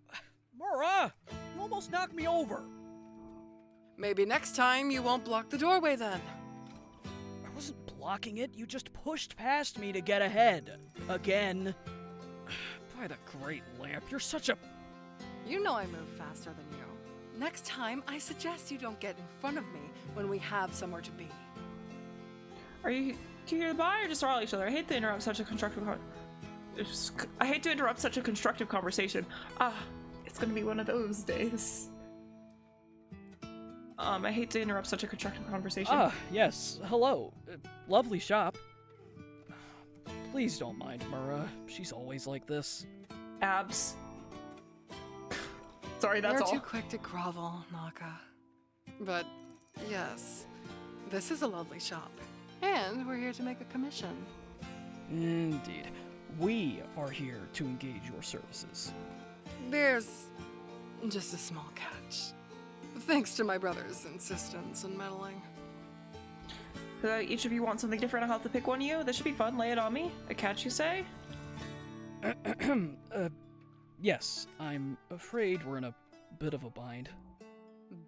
S2: Mora! You almost knocked me over.
S9: Maybe next time you won't block the doorway then.
S2: I wasn't blocking it, you just pushed past me to get ahead. Again. By the great lamp, you're such a...
S9: You know I move faster than you. Next time, I suggest you don't get in front of me when we have somewhere to be.
S1: Are you here to buy or just rile each other? I hate to interrupt such a constructive conversation. Ah, it's gonna be one of those days. I hate to interrupt such a constructive conversation.
S10: Ah, yes. Hello. Lovely shop. Please don't mind Mura. She's always like this.
S1: Abs. Sorry, that's
S9: You're
S1: all.
S9: too quick to grovel, Naka. But yes, this is a lovely shop. And we're here to make a commission.
S10: Indeed. We are here to engage your services.
S9: There's just a small catch. Thanks to my brother's insistence and meddling.
S1: Each of you want something different. I'll have to pick one of you. This should be fun. Lay it on me. A catch, you say?
S10: Yes, I'm afraid we're in a bit of a bind.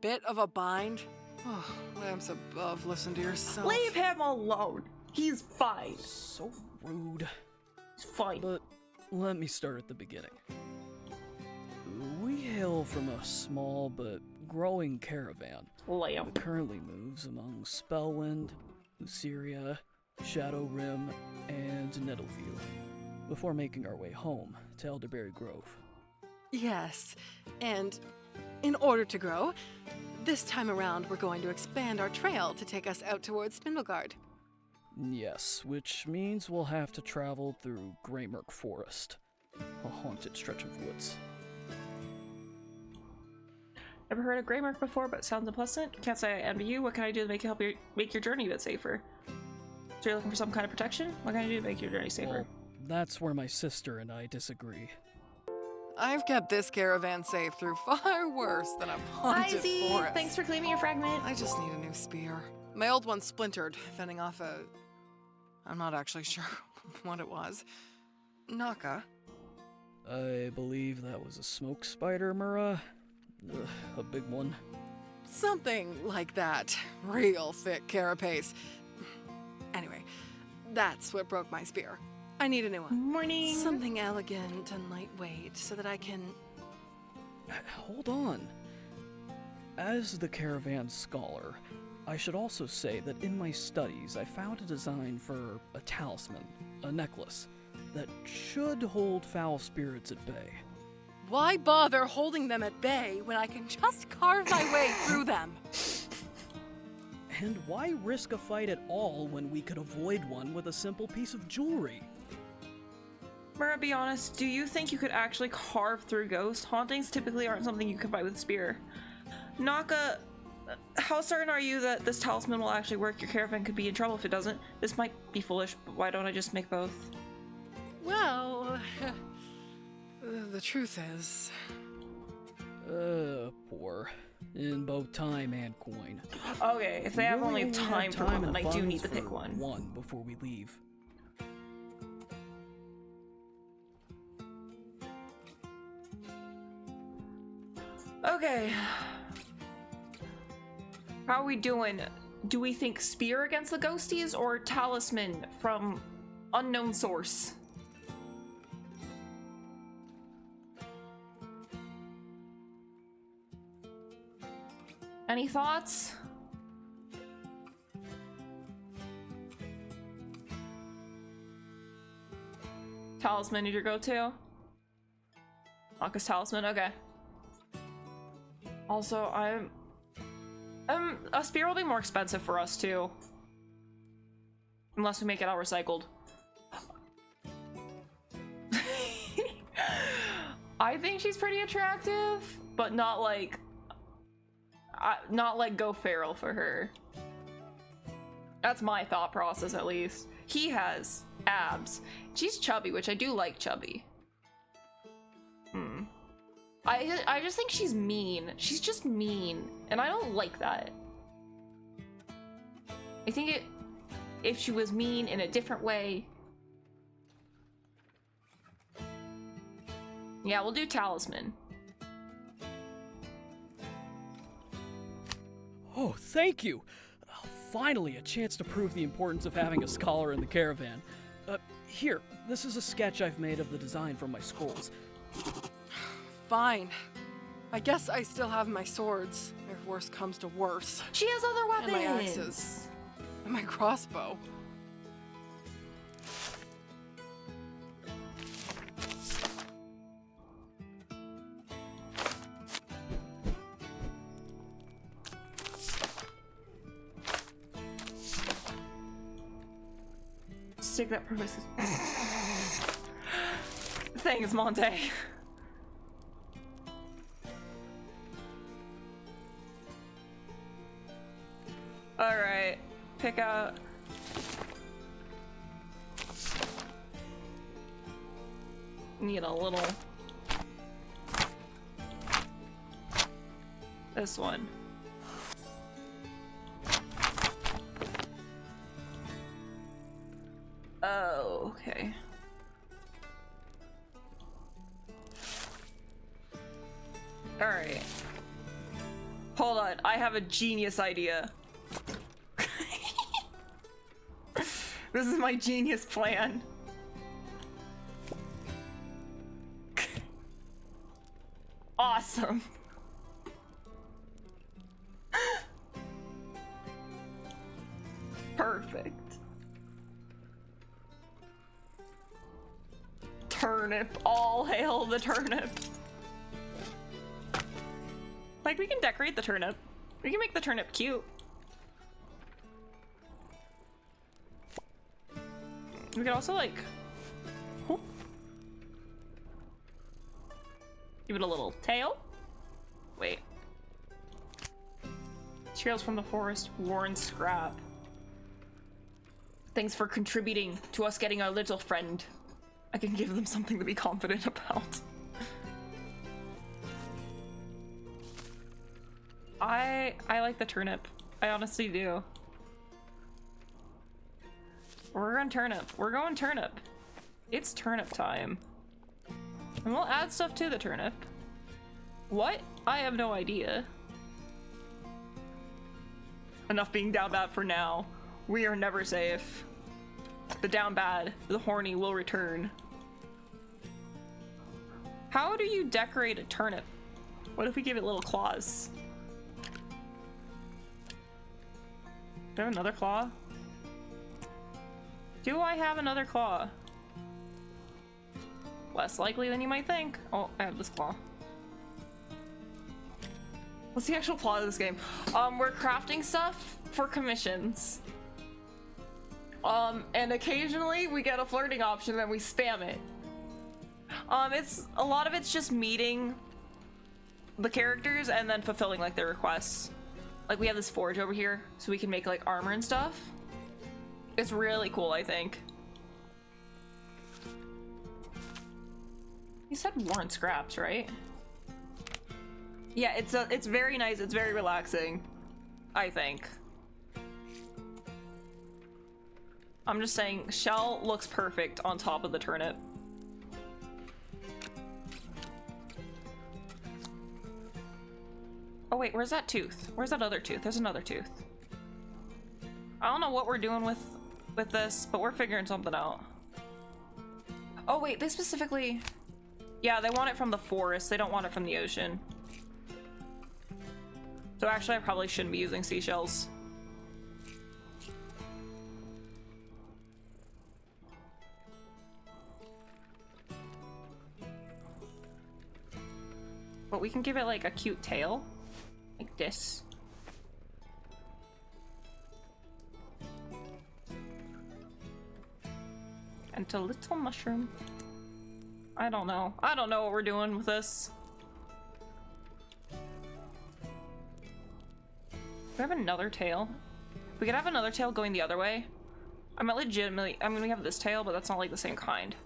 S9: Bit of a bind? Oh, lamps above, listen to yourself.
S1: Leave him alone. He's fine.
S10: So rude.
S1: He's fine.
S10: But let me start at the beginning. We hail from a small but growing caravan
S1: Lamp.
S10: that currently moves among Spellwind, Luceria, Shadow Rim, and Nettleview, before making our way home to Elderberry Grove.
S9: Yes, and in order to grow, this time around we're going to expand our trail to take us out towards Spindlegard.
S10: Yes, which means we'll have to travel through Greymerk Forest, a haunted stretch of woods.
S1: Never heard of Greymark before, but sounds unpleasant. Can't say I envy you. What can I do to help make your journey a bit safer? So you're looking for some kind of protection? What can I do to make your journey safer?
S10: Well, that's where my sister and I disagree.
S9: I've kept this caravan safe through far worse than a haunted forest.
S1: Thanks for claiming your fragment.
S9: I just need a new spear. My old one splintered, fending off a... I'm not actually sure what it was. Naka?
S10: I believe that was a smoke spider, Mura. A big one.
S9: Something like that. Real thick carapace. Anyway, that's what broke my spear. I need a new one.
S1: Morning.
S9: Something elegant and lightweight so that I can...
S10: Hold on. As the caravan scholar, I should also say that in my studies I found a design for a talisman, a necklace, that should hold foul spirits at bay.
S9: Why bother holding them at bay when I can just carve my way through them?
S10: And why risk a fight at all when we could avoid one with a simple piece of jewelry?
S1: Mura, be honest, do you think you could actually carve through ghosts? Hauntings typically aren't something you can fight with a spear. Naka, how certain are you that this talisman will actually work? Your caravan could be in trouble if it doesn't. This might be foolish, but why don't I just make both?
S9: Well, the truth is...
S10: Poor. In both time and coin.
S1: Okay, if they have
S10: Really
S1: only time for
S10: have
S1: one, then
S10: and
S1: I do
S10: funds
S1: need to pick
S10: for
S1: one.
S10: one before we leave.
S1: Okay. How are we doing? Do we think spear against the ghosties or talisman from unknown source? Any thoughts? Talisman is your go-to? Aka's talisman, okay. Also, a spear will be more expensive for us too. Unless we make it all recycled. I think she's pretty attractive, but not like go feral for her. That's my thought process, at least. He has abs. She's chubby, which I do like chubby. I just think she's mean. She's just mean, and I don't like that. I think if she was mean in a different way. Yeah, we'll do talisman.
S10: Oh, thank you! Finally, a chance to prove the importance of having a scholar in the caravan. Here, this is a sketch I've made of the design from my scrolls.
S9: Fine. I guess I still have my swords, if worse comes to worse.
S1: She has other weapons!
S9: And my axes. And my crossbow.
S1: Stick that purpose. Thanks, Monte. Alright, pick out. Need a little. This one. Oh, okay. Alright. Hold on, I have a genius idea. This is my genius plan. Awesome. Perfect. Turnip. All hail the turnip. Like, we can decorate the turnip. We can make the turnip cute. We could also, like, whoop, give it a little tail. Wait. Trails from the forest, worn scrap. Thanks for contributing to us getting our little friend. I can give them something to be confident about. I like the turnip. I honestly do. We're on turnip. We're going turnip. It's turnip time. And we'll add stuff to the turnip. What? I have no idea. Enough being down bad for now. We are never safe. The down bad, the horny will return. How do you decorate a turnip? What if we give it little claws? Do I have another claw? Do I have another claw? Less likely than you might think. Oh, I have this claw. What's the actual plot of this game? We're crafting stuff for commissions. And occasionally we get a flirting option and we spam it. It's a lot of it's just meeting the characters and then fulfilling like their requests. Like we have this forge over here so we can make like armor and stuff. It's really cool, I think. You said worn scraps, right? Yeah, it's very nice. It's very relaxing, I think. I'm just saying, shell looks perfect on top of the turnip. Oh wait, where's that tooth? Where's that other tooth? There's another tooth. I don't know what we're doing with this, but we're figuring something out. Oh wait, they specifically... Yeah, they want it from the forest. They don't want it from the ocean. So actually, I probably shouldn't be using seashells. But we can give it like a cute tail. Like this. And a little mushroom. I don't know. I don't know what we're doing with this. We have another tail. We could have another tail going the other way. I might legitimately, I mean, we have this tail, but that's not like the same kind.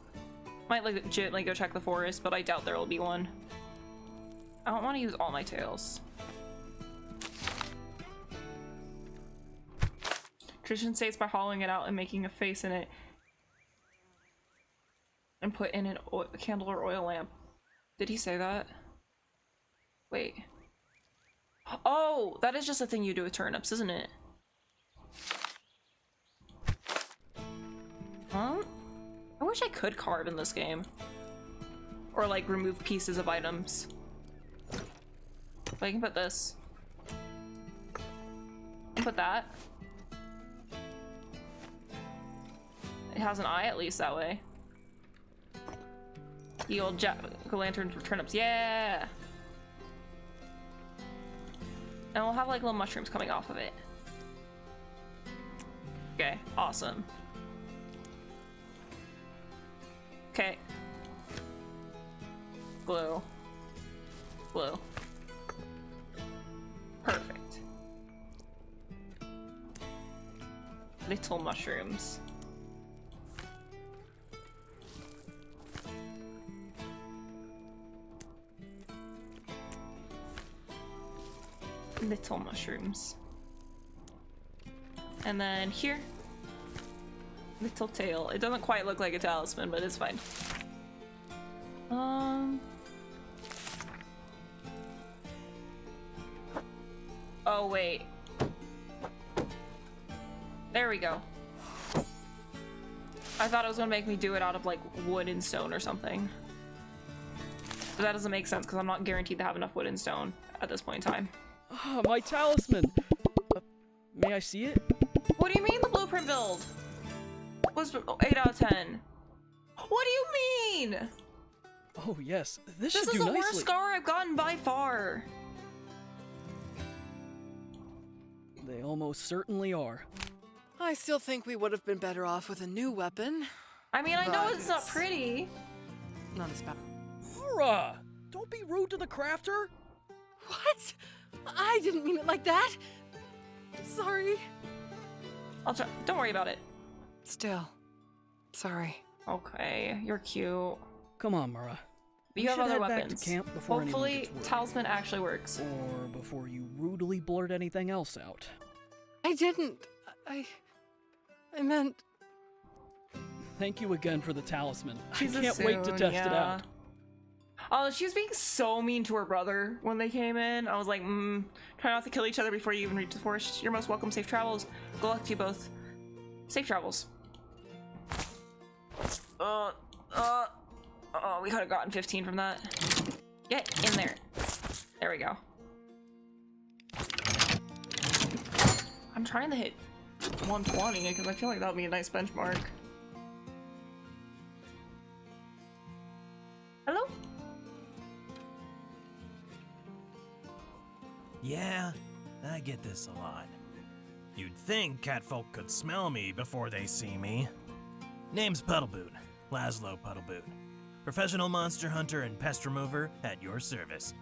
S1: Might like legitimately go check the forest, but I doubt there will be one. I don't want to use all my tails. Tradition states by hollowing it out and making a face in it and put in a candle or oil lamp. Did he say that? Wait. Oh, that is just a thing you do with turnips, isn't it? Huh? I wish I could carve in this game. Or like remove pieces of items. But I can put this. I can put that. It has an eye at least that way. The old jack-o'-lanterns for turnips, yeah! And we'll have like little mushrooms coming off of it. Okay, awesome. Okay. Glue. Glue. Perfect. Little mushrooms. Little mushrooms. And then here. Little tail. It doesn't quite look like a talisman, but it's fine. Oh, wait. There we go. I thought it was gonna make me do it out of like wood and stone or something. But that doesn't make sense because I'm not guaranteed to have enough wood and stone at this point in time.
S10: Ah, my talisman! May I see it?
S1: What do you mean the blueprint build was 8 out of 10? What do you mean?
S10: Oh yes, this
S1: This
S10: should
S1: is
S10: do
S1: the
S10: nicely.
S1: worst scar I've gotten by far.
S10: They almost certainly are.
S9: I still think we would have been better off with a new weapon.
S1: I mean, I know
S9: But
S1: it's not pretty.
S9: Not as bad.
S10: Laura! Don't be rude to the crafter!
S9: What? I didn't mean it like that. Sorry.
S1: I'll try. Don't worry about it.
S9: Still, sorry.
S1: Okay, you're cute.
S10: Come on, Mara.
S1: But
S10: We
S1: you have
S10: should
S1: other
S10: head back
S1: weapons.
S10: to camp before anyone
S1: Hopefully,
S10: gets worried.
S1: talisman actually works.
S10: Or before you rudely blurt anything else out.
S9: I didn't. I meant.
S10: Thank you again for the talisman.
S1: She's
S10: I
S1: a
S10: can't wait to
S1: soon,
S10: test
S1: yeah.
S10: it out.
S1: Oh, she was being so mean to her brother when they came in. I was like, try not to kill each other before you even reach the forest. You're most welcome. Safe travels. Good luck to you both. Safe travels. Oh, we could have gotten 15 from that. Get in there. There we go. I'm trying to hit 120 because I feel like that would be a nice benchmark. Hello?
S11: Yeah, I get this a lot. You'd think catfolk could smell me before they see me. Name's Puddleboot, Laszlo Puddleboot. Professional monster hunter and pest remover at your service.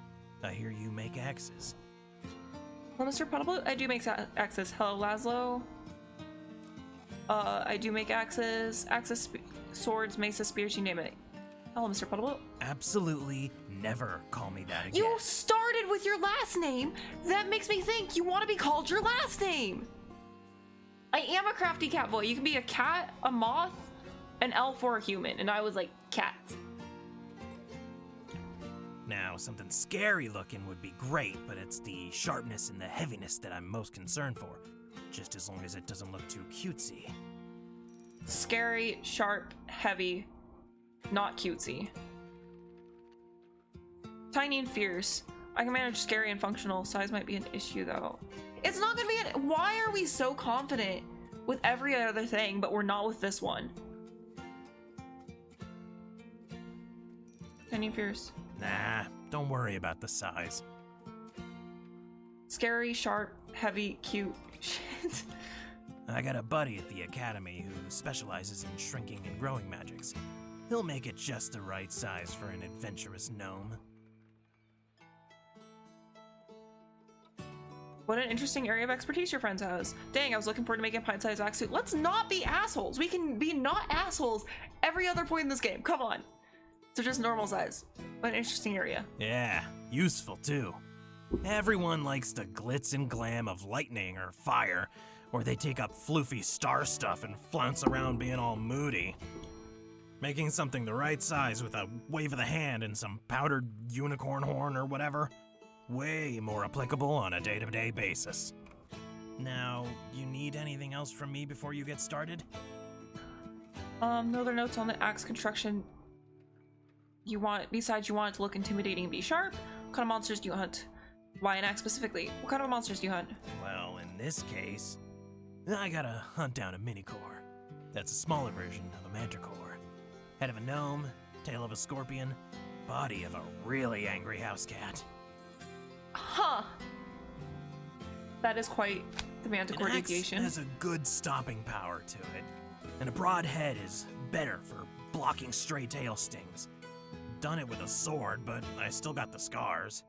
S11: I hear you make axes.
S1: Hello, Mr. Puddleboot. I do make axes. Hello, Laszlo. I do make axes. Axes, swords, maces, spears, you name it. Hello, Mr. Puddleboot.
S11: Absolutely never call me that again.
S1: You started with your last name. That makes me think you want to be called your last name. I am a crafty cat boy. You can be a cat, a moth, an elf, or a human. And I was like, cat.
S11: Now, something scary looking would be great, but it's the sharpness and the heaviness that I'm most concerned for. Just as long as it doesn't look too cutesy.
S1: Scary, sharp, heavy, not cutesy. Tiny and fierce. I can manage scary and functional. Size might be an issue though. It's not gonna be an— why are we so confident with every other thing, but we're not with this one? Tiny and fierce.
S11: Nah, Don't worry about the size.
S1: Scary, sharp, heavy, cute. Shit.
S11: I got a buddy at the academy who specializes in shrinking and growing magics. He'll make it just the right size for an adventurous gnome.
S1: What an interesting area of expertise your friend has. Dang, I was looking forward to making a pint-sized axe suit. Let's not be assholes. We can be not assholes every other point in this game. Come on. So just normal size. What an interesting area.
S11: Yeah, useful too. Everyone likes the glitz and glam of lightning or fire, or they take up floofy star stuff and flounce around being all moody. Making something the right size with a wave of the hand and some powdered unicorn horn or whatever, way more applicable on a day-to-day basis. Now, you need anything else from me before you get started?
S1: No other notes on the axe construction. Besides you want it to look intimidating and be sharp? What kind of monsters do you hunt? Why an axe specifically? What kind of monsters do you hunt?
S11: Well, in this case, I gotta hunt down a mini-core. That's a smaller version of a manticore. Head of a gnome, tail of a scorpion, body of a really angry house cat.
S1: Huh. That is quite the manticore
S11: An axe
S1: deviation.
S11: has a good stopping power to it, and a broad head is better for blocking stray tail stings. Done it with a sword, but I still got the scars.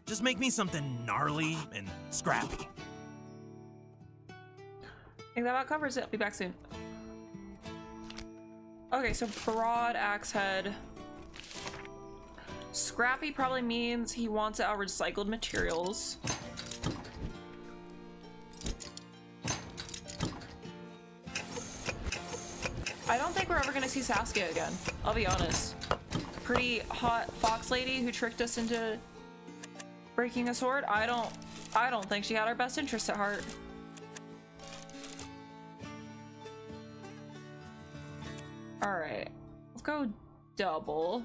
S11: Just make me something gnarly and scrappy.
S1: I think that about covers it. I'll be back soon. Okay, so broad axe head. Scrappy probably means he wants it out of recycled materials. I don't think we're ever gonna see Saskia again. I'll be honest. Pretty hot fox lady who tricked us into breaking a sword. I don't think she had our best interest at heart. All right, let's go double.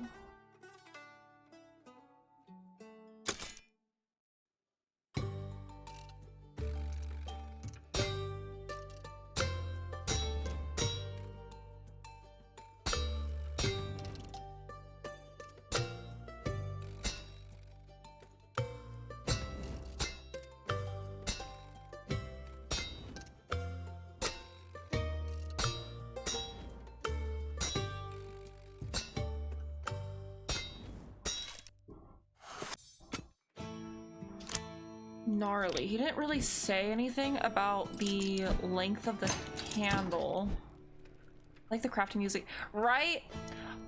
S1: Gnarly. He didn't really say anything about the length of the handle. Like the crafting music, right?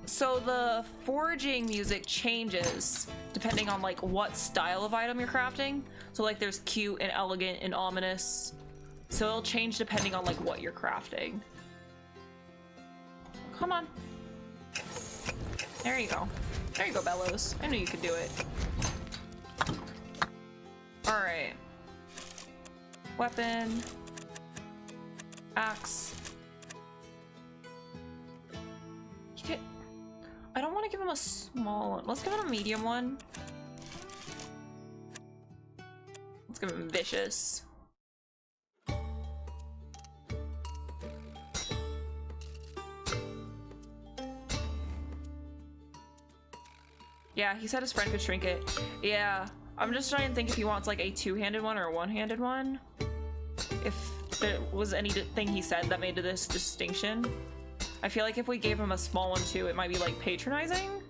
S1: So the forging music changes depending on like what style of item you're crafting. So like there's cute and elegant and ominous. So it'll change depending on like what you're crafting. Come on. There you go. There you go, Bellows. I knew you could do it. All right. Weapon. Axe. I don't want to give him a small one. Let's give him a medium one. Let's give him vicious. Yeah, he said his friend could shrink it. Yeah, I'm just trying to think if he wants like a two-handed one or a one-handed one. If there was anything he said that made this distinction. I feel like if we gave him a small one too, it might be like patronizing.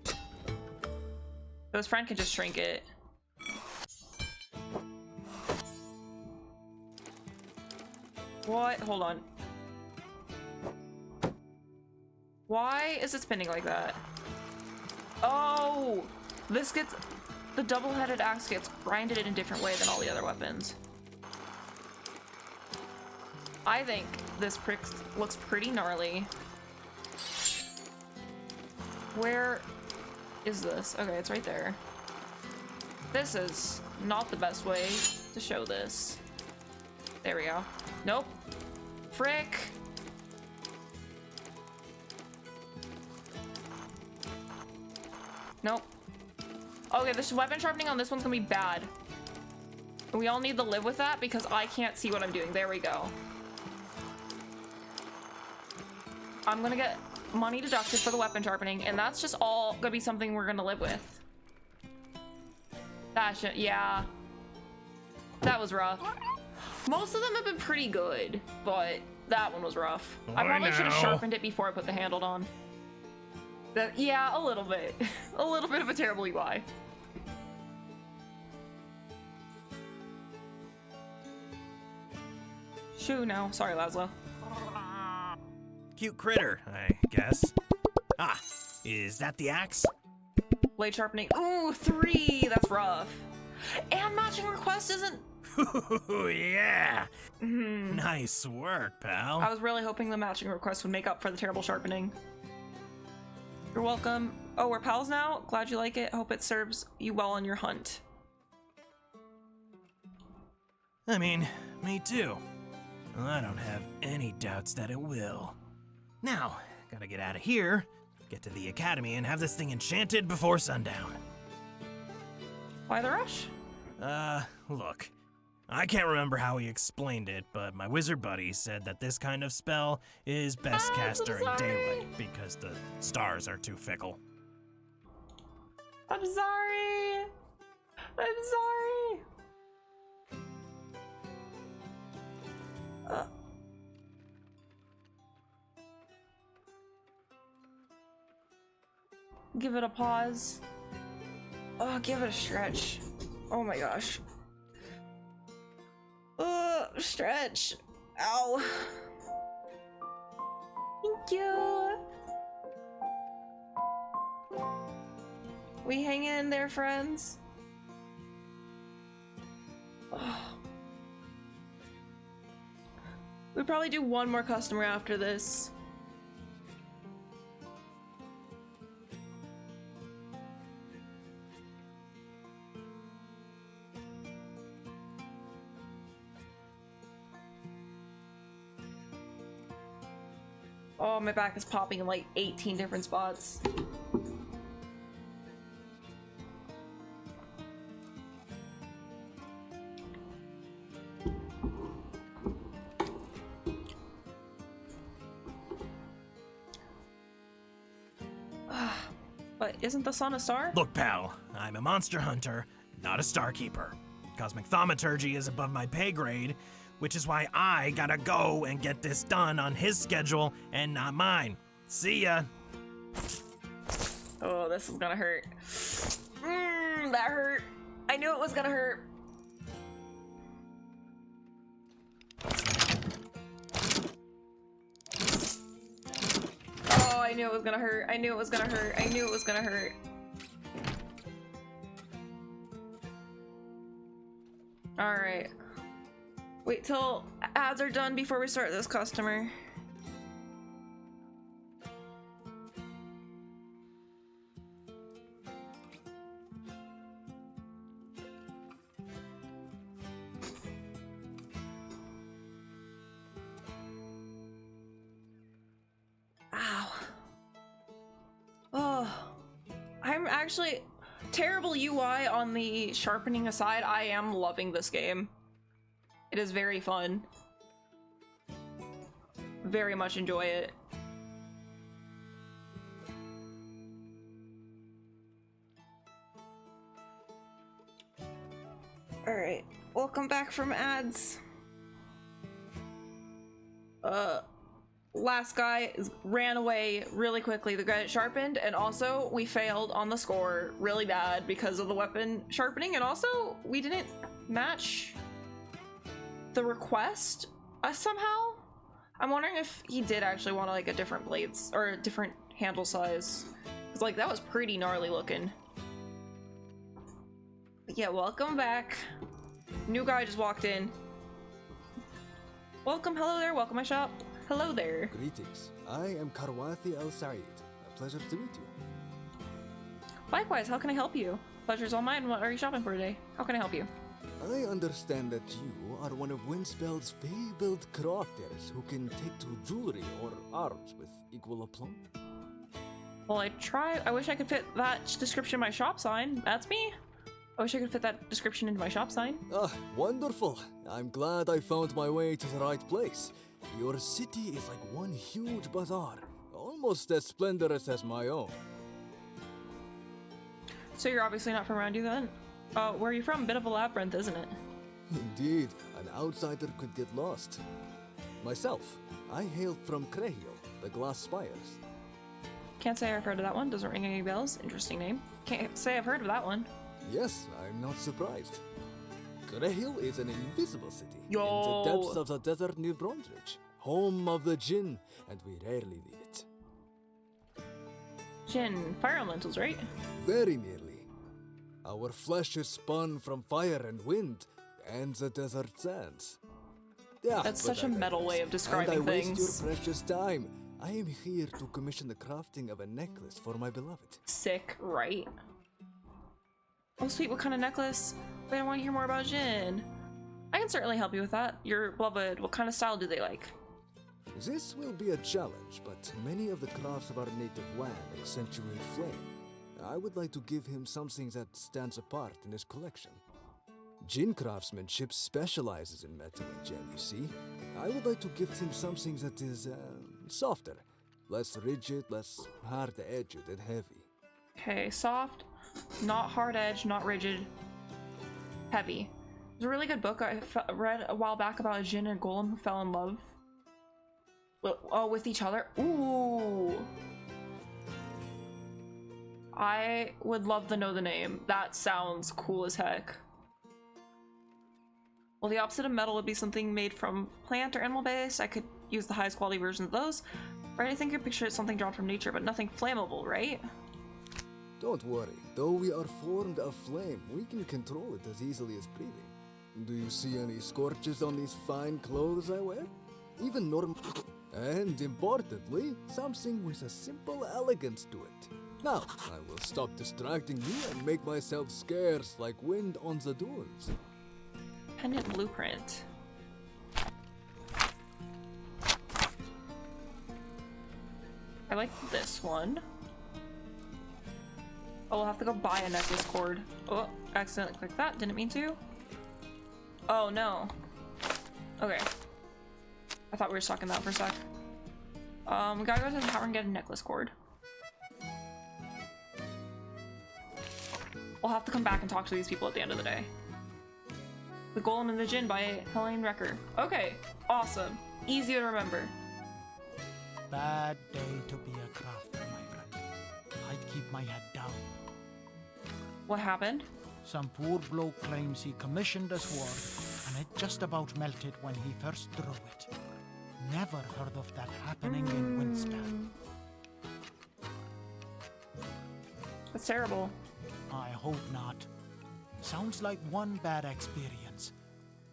S1: But his friend can just shrink it. What? Hold on. Why is it spinning like that? Oh! This gets... The double-headed axe gets grinded in a different way than all the other weapons. I think this prick looks pretty gnarly. Where is this? Okay, it's right there. This is not the best way to show this. There we go. Nope. Frick. Nope. Okay, this weapon sharpening on this one's gonna be bad. We all need to live with that because I can't see what I'm doing. There we go. I'm gonna get money deducted for the weapon sharpening, and that's just all gonna be something we're gonna live with. That should, yeah. That was rough. Most of them have been pretty good, but that one was rough. I probably should have sharpened it before I put the handle on. Yeah, a little bit. A little bit of a terrible UI. Shoo, no. Sorry, Laszlo.
S11: Cute critter, I guess. Ah, is that the axe?
S1: Blade sharpening. Ooh, 3. That's rough. And matching request isn't.
S11: Ooh, yeah. Nice work, pal.
S1: I was really hoping the matching request would make up for the terrible sharpening. You're welcome. Oh, we're pals now? Glad you like it. Hope it serves you well on your hunt.
S11: I mean, me too. Well, I don't have any doubts that it will. Now, gotta get out of here, get to the academy, and have this thing enchanted before sundown.
S1: Why the rush?
S11: Look. I can't remember how he explained it, but my wizard buddy said that this kind of spell is best cast during daylight because the stars are too fickle.
S1: I'm sorry. I'm sorry. Give it a pause. Oh, give it a stretch. Oh my gosh. Stretch. Ow. Thank you. We hang in there, friends. Oh. We'd probably do one more customer after this. Oh, my back is popping in like 18 different spots. But isn't the sun a star?
S11: Look, pal, I'm a monster hunter, not a star keeper. Cosmic thaumaturgy is above my pay grade, which is why I gotta go and get this done on his schedule and not mine. See ya.
S1: Oh, this is gonna hurt. That hurt. I knew it was gonna hurt. Oh, I knew it was gonna hurt. I knew it was gonna hurt. I knew it was gonna hurt. Alright. Wait till ads are done before we start this customer. Ow. Oh. I'm actually... Terrible UI on the sharpening aside, I am loving this game. It is very fun. Very much enjoy it. Alright, welcome back from ads. Last guy ran away really quickly. The guy that sharpened, and also we failed on the score really bad because of the weapon sharpening, and also we didn't match the request somehow. I'm wondering if he did actually want like a different blades or a different handle size, because like that was pretty gnarly looking. But yeah, welcome back. New guy just walked in. Welcome, hello there, welcome my shop. Hello there.
S12: Greetings. I am Karwathi El Said. A pleasure to meet you.
S1: Likewise, how can I help you? Pleasure's all mine. What are you shopping for today? How can I help you?
S12: I understand that you are one of Windspell's fabled crafters who can take to jewelry or arms with equal aplomb.
S1: Well, I wish I could fit that description in my shop sign. That's me. I wish I could fit that description into my shop sign.
S12: Ah, wonderful. I'm glad I found my way to the right place. Your city is like one huge bazaar. almost as splendorous as my own.
S1: So you're obviously not from around you then? Where are you from? Bit of a labyrinth, isn't it?
S12: Indeed, an outsider could get lost. Myself, I hail from Crehio, the Glass Spires.
S1: Can't say I've heard of that one. Doesn't ring any bells. Interesting name. Can't say I've heard of that one.
S12: Yes, I'm not surprised. Crehio is an invisible city
S1: Yo.
S12: in the depths of the desert near Bronzebridge, home of the Jinn, and we rarely leave it.
S1: Jinn, fire elementals, right?
S12: Very nearly. Our flesh is spun from fire and wind, and the desert sands. Yeah,
S1: That's
S12: but
S1: such a
S12: I
S1: metal
S12: digress.
S1: way of describing
S12: and I
S1: things.
S12: waste your precious time. I am here to commission the crafting of a necklace for my beloved.
S1: Sick, right? Oh sweet, what kind of necklace? Wait, I want to hear more about Jinn. I can certainly help you with that. Your beloved, what kind of style do they like?
S12: This will be a challenge, but many of the crafts of our native land accentuate flame. I would like to give him something that stands apart in his collection. Jinn craftsmanship specializes in metal and gem, you see. I would like to gift him something that is softer, less rigid, less hard-edged and heavy.
S1: Okay, soft, not hard edge, not rigid, heavy. There's a really good book I read a while back about a Jinn and a golem who fell in love with each other. Ooh. I would love to know the name. That sounds cool as heck. Well, the opposite of metal would be something made from plant or animal base. I could use the highest quality version of those. Right, I think your picture is something drawn from nature, but nothing flammable, right?
S12: Don't worry, though we are formed of flame, we can control it as easily as breathing. Do you see any scorches on these fine clothes I wear? Even normal. And importantly, something with a simple elegance to it. Now, I will stop distracting you and make myself scarce like wind on the dunes.
S1: Pendant blueprint. I like this one. Oh, we'll have to go buy a necklace cord. Oh, accidentally clicked that. Didn't mean to. Oh, no. Okay. I thought we were stuck in that for a sec. We gotta go to the tower and get a necklace cord. We'll have to come back and talk to these people at the end of the day. The Golem and the Jinn by Helene Recker. Okay, awesome. Easy to remember.
S4: Bad day to be a crafter, my friend. I'd keep my head down.
S1: What happened?
S4: Some poor bloke claims he commissioned a sword, and it just about melted when he first drew it. Never heard of that happening in Windspell.
S1: That's terrible.
S4: I hope not. Sounds like one bad experience,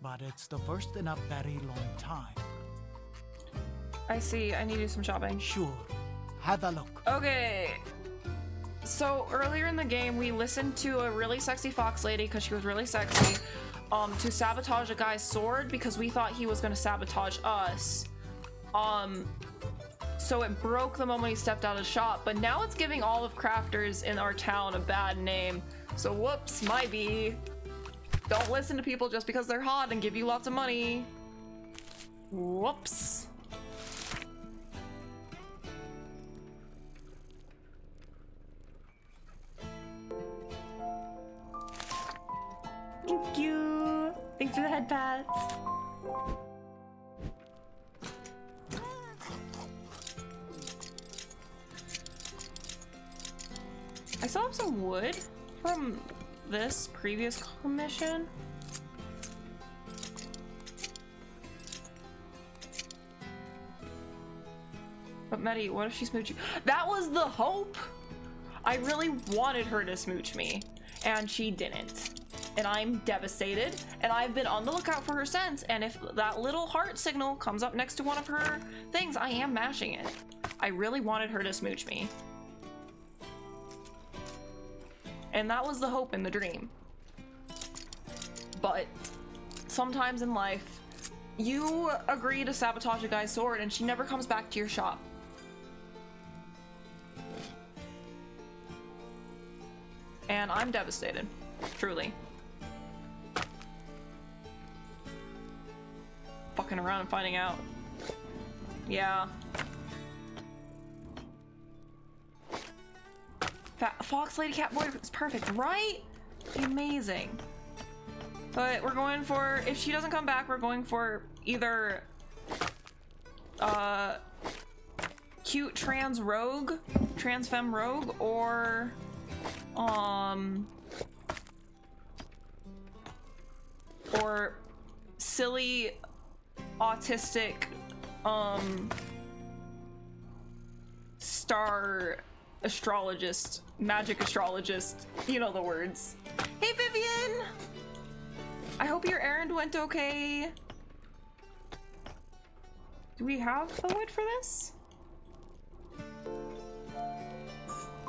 S4: but it's the first in a very long time.
S1: I see. I need to do some shopping.
S4: Sure. Have a look.
S1: Okay. So earlier in the game, we listened to a really sexy fox lady because she was really sexy, to sabotage a guy's sword because we thought he was going to sabotage us. So it broke the moment he stepped out of the shop, but now it's giving all of crafters in our town a bad name. So whoops, my bee. Don't listen to people just because they're hot and give you lots of money. Whoops. Thank you. Thanks for the head pats. I still have some wood from this previous commission. But Medi, what if she smooched you? That was the hope! I really wanted her to smooch me, and she didn't. And I'm devastated, and I've been on the lookout for her since, and if that little heart signal comes up next to one of her things, I am mashing it. I really wanted her to smooch me. And that was the hope in the dream. But sometimes in life, you agree to sabotage a guy's sword and she never comes back to your shop. And I'm devastated, truly. Fucking around and finding out. Yeah. Fox Lady Cat Boy is perfect, right? Amazing. But we're going for, if she doesn't come back, we're going for either cute trans femme rogue, or silly autistic star astrologist, magic astrologist, you know the words. Hey Vivian! I hope your errand went okay. Do we have the wood for this?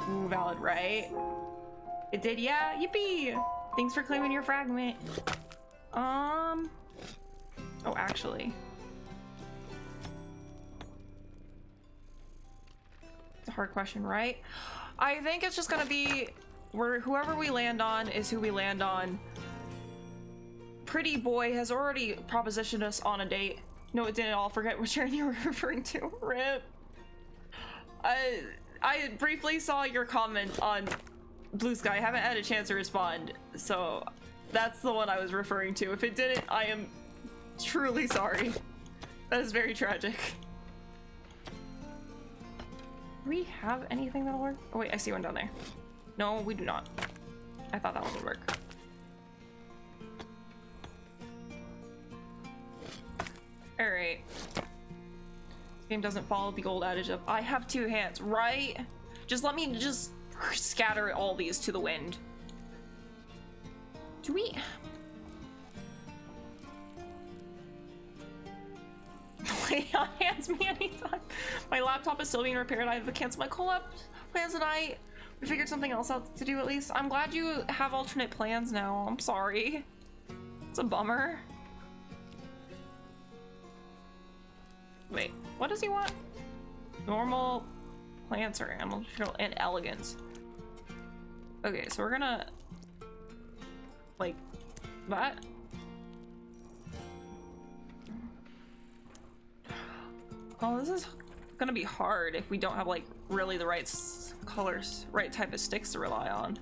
S1: Ooh, valid, right? It did, yeah, yippee! Thanks for claiming your fragment. Oh, actually. It's a hard question, right? I think it's just gonna be whoever we land on is who we land on. Pretty boy has already propositioned us on a date. No, it didn't. I'll forget which area you were referring to. Rip. I briefly saw your comment on Blue Sky. I haven't had a chance to respond, so that's the one I was referring to. If it didn't, I am truly sorry. That is very tragic. Do we have anything that'll work? Oh wait, I see one down there. No, we do not. I thought that one would work. Alright. This game doesn't follow the old adage of I have two hands, right? Just let me just scatter all these to the wind. Do we... Lay on hands me anytime. My laptop is still being repaired. I have to cancel my co-op plans tonight. We figured something else out to do at least. I'm glad you have alternate plans now. I'm sorry. It's a bummer. Wait, what does he want? Normal, plants, or animal, and elegance. Okay, so we're gonna... like, that? Oh, this is gonna be hard if we don't have like really the right colors, right type of sticks to rely on.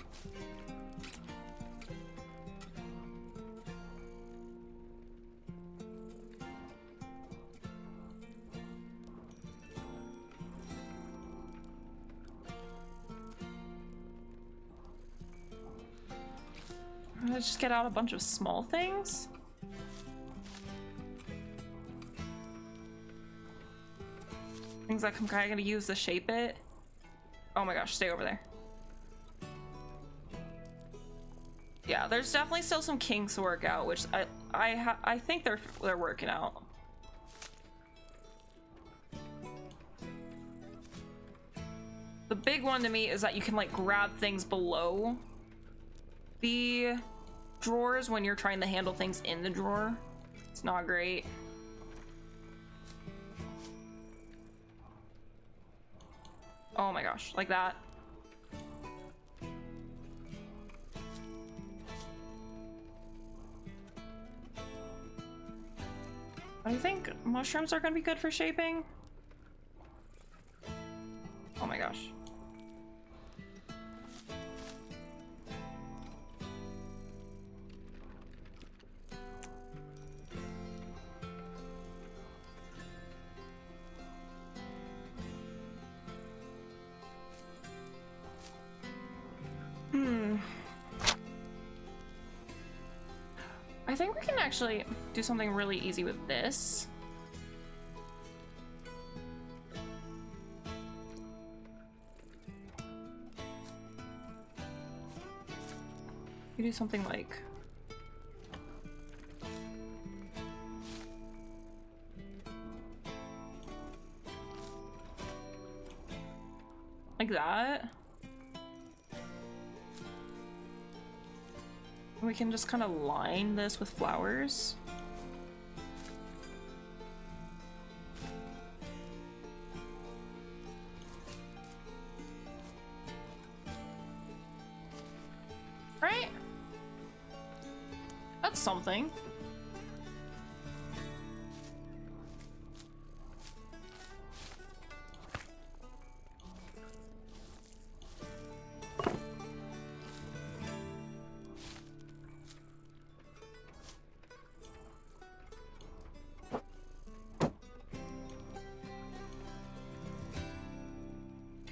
S1: Let's just get out a bunch of small things. Things like I'm kind of gonna use to shape it. Oh my gosh, stay over there. Yeah, there's definitely still some kinks to work out, which I think they're working out. The big one to me is that you can like grab things below the drawers when you're trying to handle things in the drawer. It's not great. Oh my gosh, like that. I think mushrooms are gonna be good for shaping. Oh my gosh. I think we can actually do something really easy with this. You do something like that. We can just kind of line this with flowers. Right? That's something.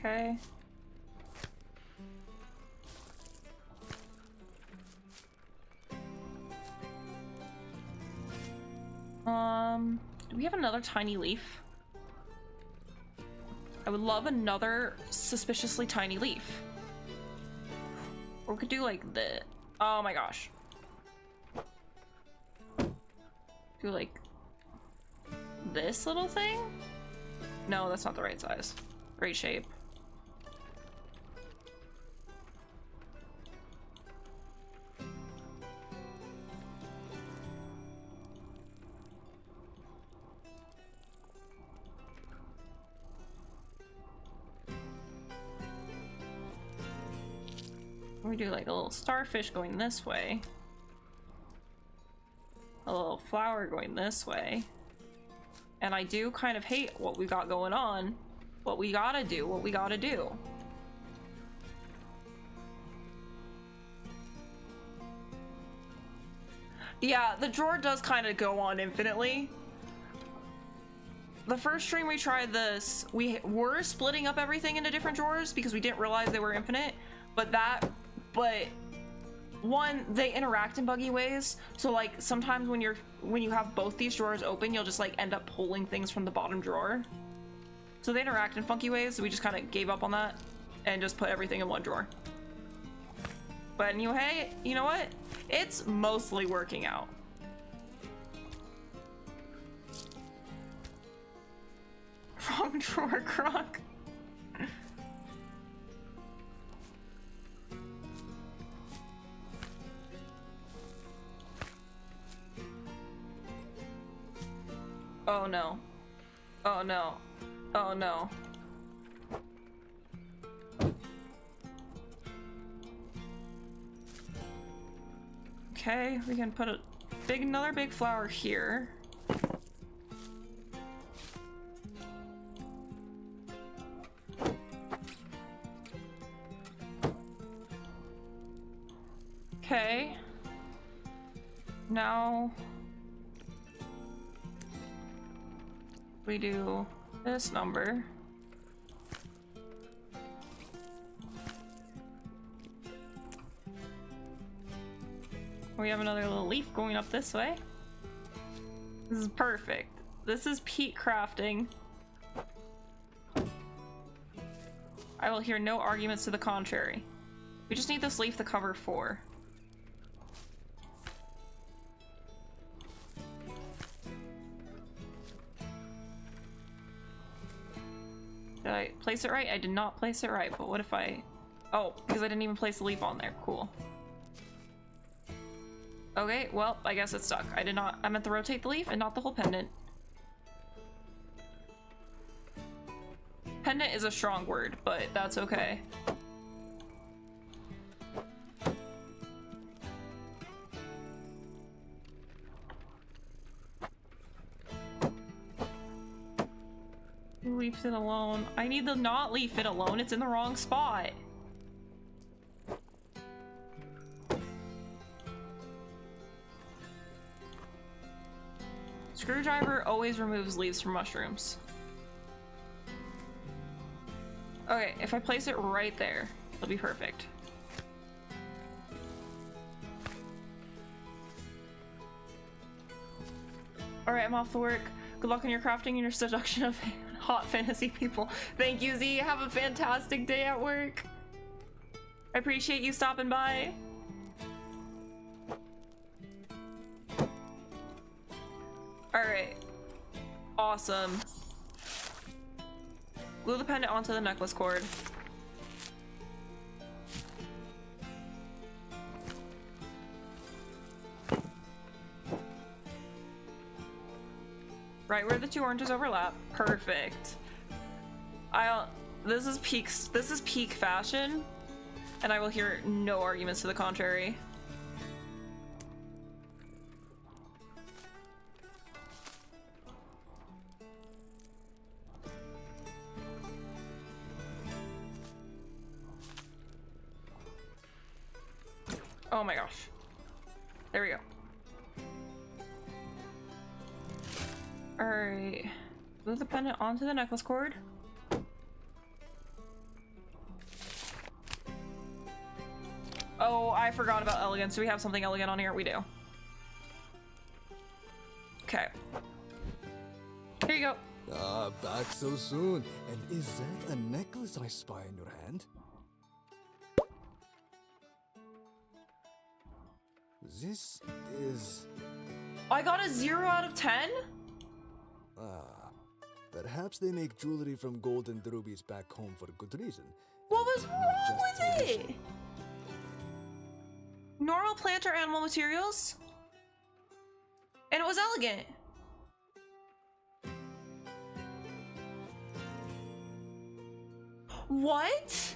S1: Okay. Do we have another tiny leaf? I would love another suspiciously tiny leaf. Or we could do like the, oh my gosh. Do like this little thing? No, that's not the right size. Great shape. We do like a little starfish going this way. A little flower going this way. And I do kind of hate what we got going on. But we gotta do what we gotta do. Yeah, the drawer does kind of go on infinitely. The first stream we tried this, we were splitting up everything into different drawers because we didn't realize they were infinite. But one, they interact in buggy ways. So like sometimes when you have both these drawers open, you'll just like end up pulling things from the bottom drawer. So they interact in funky ways, so we just kind of gave up on that and just put everything in one drawer. But anyway, you know what? It's mostly working out. Wrong drawer, Croc. Oh no. Oh no. Oh no. Okay, we can put another big flower here. Okay. Now we do this number. We have another little leaf going up this way. This is perfect. This is peak crafting. I will hear no arguments to the contrary. We just need this leaf to cover 4. Did I place it right? I did not place it right, but what if I... Oh, because I didn't even place the leaf on there. Cool. Okay, well, I guess it's stuck. I meant to rotate the leaf and not the whole pendant. Pendant is a strong word, but that's okay. Leave it alone. I need to not leave it alone. It's in the wrong spot. Screwdriver always removes leaves from mushrooms. Okay, if I place it right there, it'll be perfect. Alright, I'm off to work. Good luck in your crafting and your seduction of hot fantasy people. Thank you, Z. Have a fantastic day at work. I appreciate you stopping by. Alright. Awesome. Glue the pendant onto the necklace cord. Right where the 2 oranges overlap. Perfect. This is peak fashion, and I will hear no arguments to the contrary. Oh my gosh. There we go. Alright. Glue the pendant onto the necklace cord. I forgot about elegance. Do we have something elegant on here? We do. Okay. Here you go.
S12: Ah, back so soon. And is that a necklace I spy in your hand? This is...
S1: I got a 0 out of 10?
S12: Ah, perhaps they make jewelry from gold and rubies back home for good reason.
S1: What was
S12: Not
S1: wrong
S12: just
S1: with
S12: tradition.
S1: it? Normal plant or animal materials? And it was elegant. What?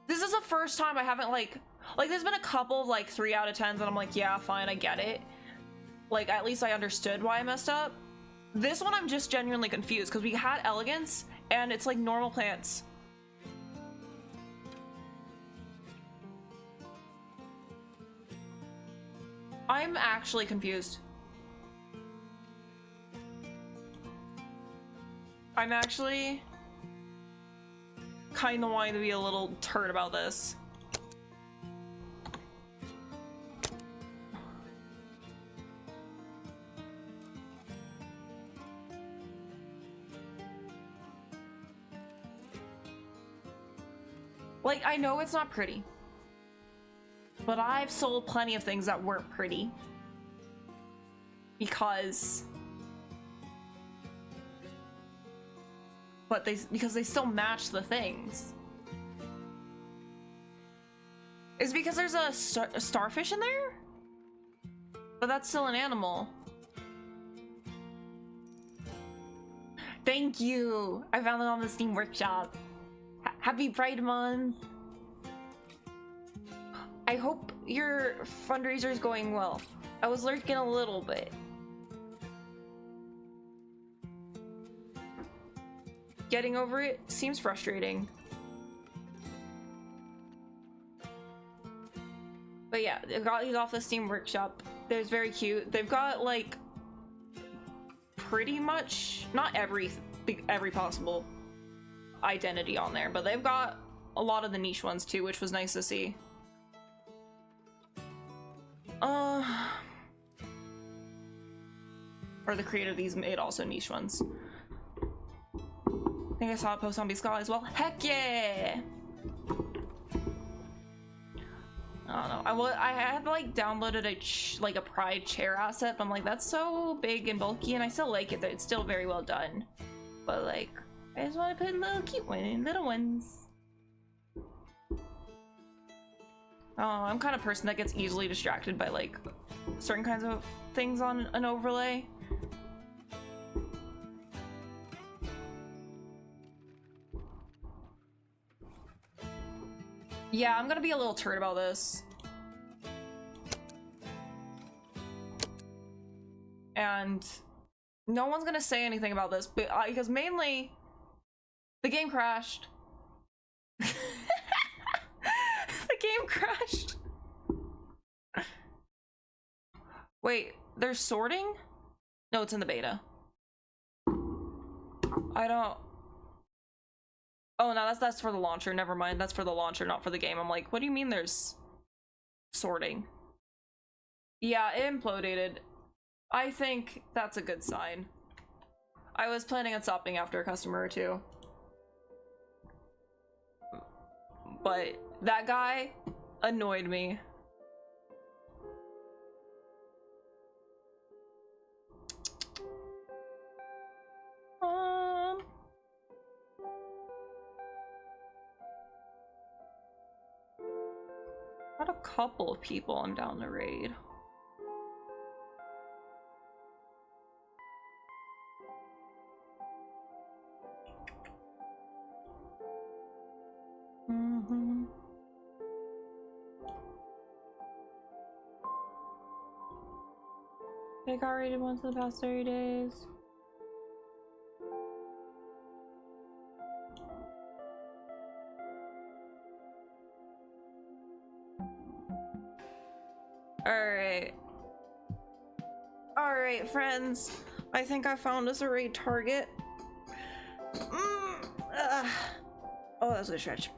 S1: This is the first time I haven't like there's been a couple of like 3 out of 10s and I'm like, yeah, fine, I get it. Like at least I understood why I messed up. This one I'm just genuinely confused because we had elegance and it's like normal plants. I'm actually confused. I'm actually kind of wanting to be a little turd about this. Like, I know it's not pretty, but I've sold plenty of things that weren't pretty because they still match the things. Is it because there's a starfish in there? But that's still an animal. Thank you. I found it on the Steam Workshop. Happy Pride Month. I hope your fundraiser is going well. I was lurking a little bit. Getting over it seems frustrating. But yeah, they got these off the Steam Workshop. They're very cute. They've got like pretty much not every possible identity on there, but they've got a lot of the niche ones too, which was nice to see. Or the creator of these made also niche ones. I think I saw a post on Biscala as well. Heck yeah! I don't know. I had like downloaded a Pride chair asset, but I'm like, that's so big and bulky, and I still like it. It's still very well done, but like, I just want to put little cute ones, little ones. Oh, I'm kind of person that gets easily distracted by like certain kinds of things on an overlay. Yeah, I'm gonna be a little turd about this. And no one's gonna say anything about this, but because mainly the game crashed. The game crashed. Wait, there's sorting? No, it's in the beta. I don't... Oh, no, that's for the launcher. Never mind. That's for the launcher, not for the game. I'm like, what do you mean there's sorting? Yeah, it imploded. I think that's a good sign. I was planning on stopping after a customer or two. But that guy annoyed me. Got a couple of people I'm down to raid. I got raided once in the past 30 days. Alright, friends. I think I found us a raid target. Oh, that was a good stretch.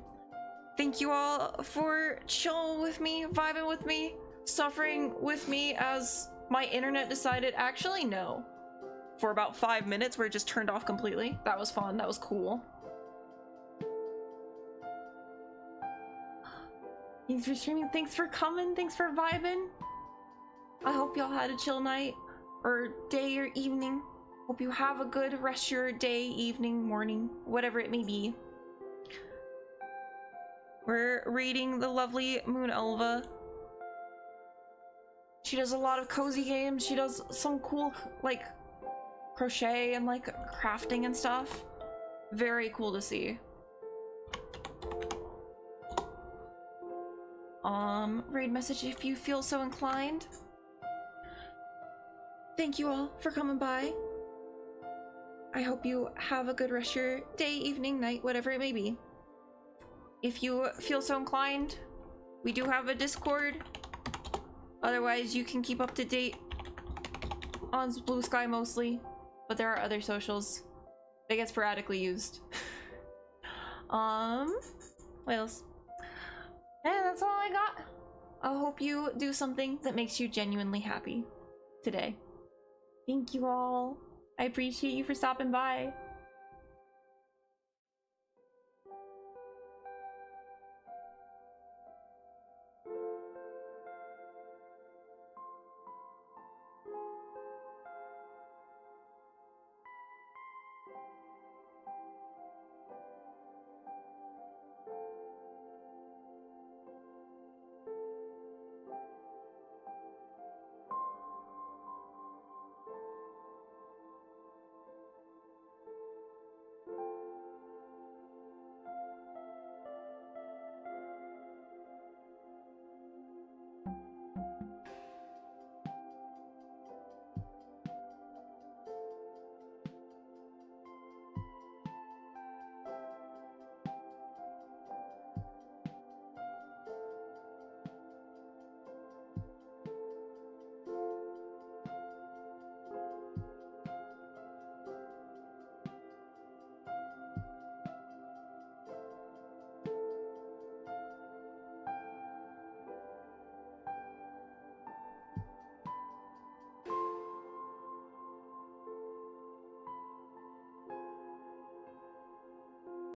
S1: Thank you all for chilling with me, vibing with me, suffering with me as my internet decided, actually no. For about 5 minutes where it just turned off completely. That was fun, that was cool. Thanks for streaming, thanks for coming, thanks for vibing. I hope y'all had a chill night, or day, or evening. Hope you have a good rest of your day, evening, morning, whatever it may be. We're reading the lovely Moon Elva. She does a lot of cozy games. She does some cool, like, crochet and, like, crafting and stuff. Very cool to see. Raid message if you feel so inclined. Thank you all for coming by. I hope you have a good rest of your day, evening, night, whatever it may be. If you feel so inclined, we do have a Discord. Otherwise, you can keep up to date on Blue Sky mostly, but there are other socials. They get sporadically used. What else? And that's all I got. I hope you do something that makes you genuinely happy today. Thank you all. I appreciate you for stopping by.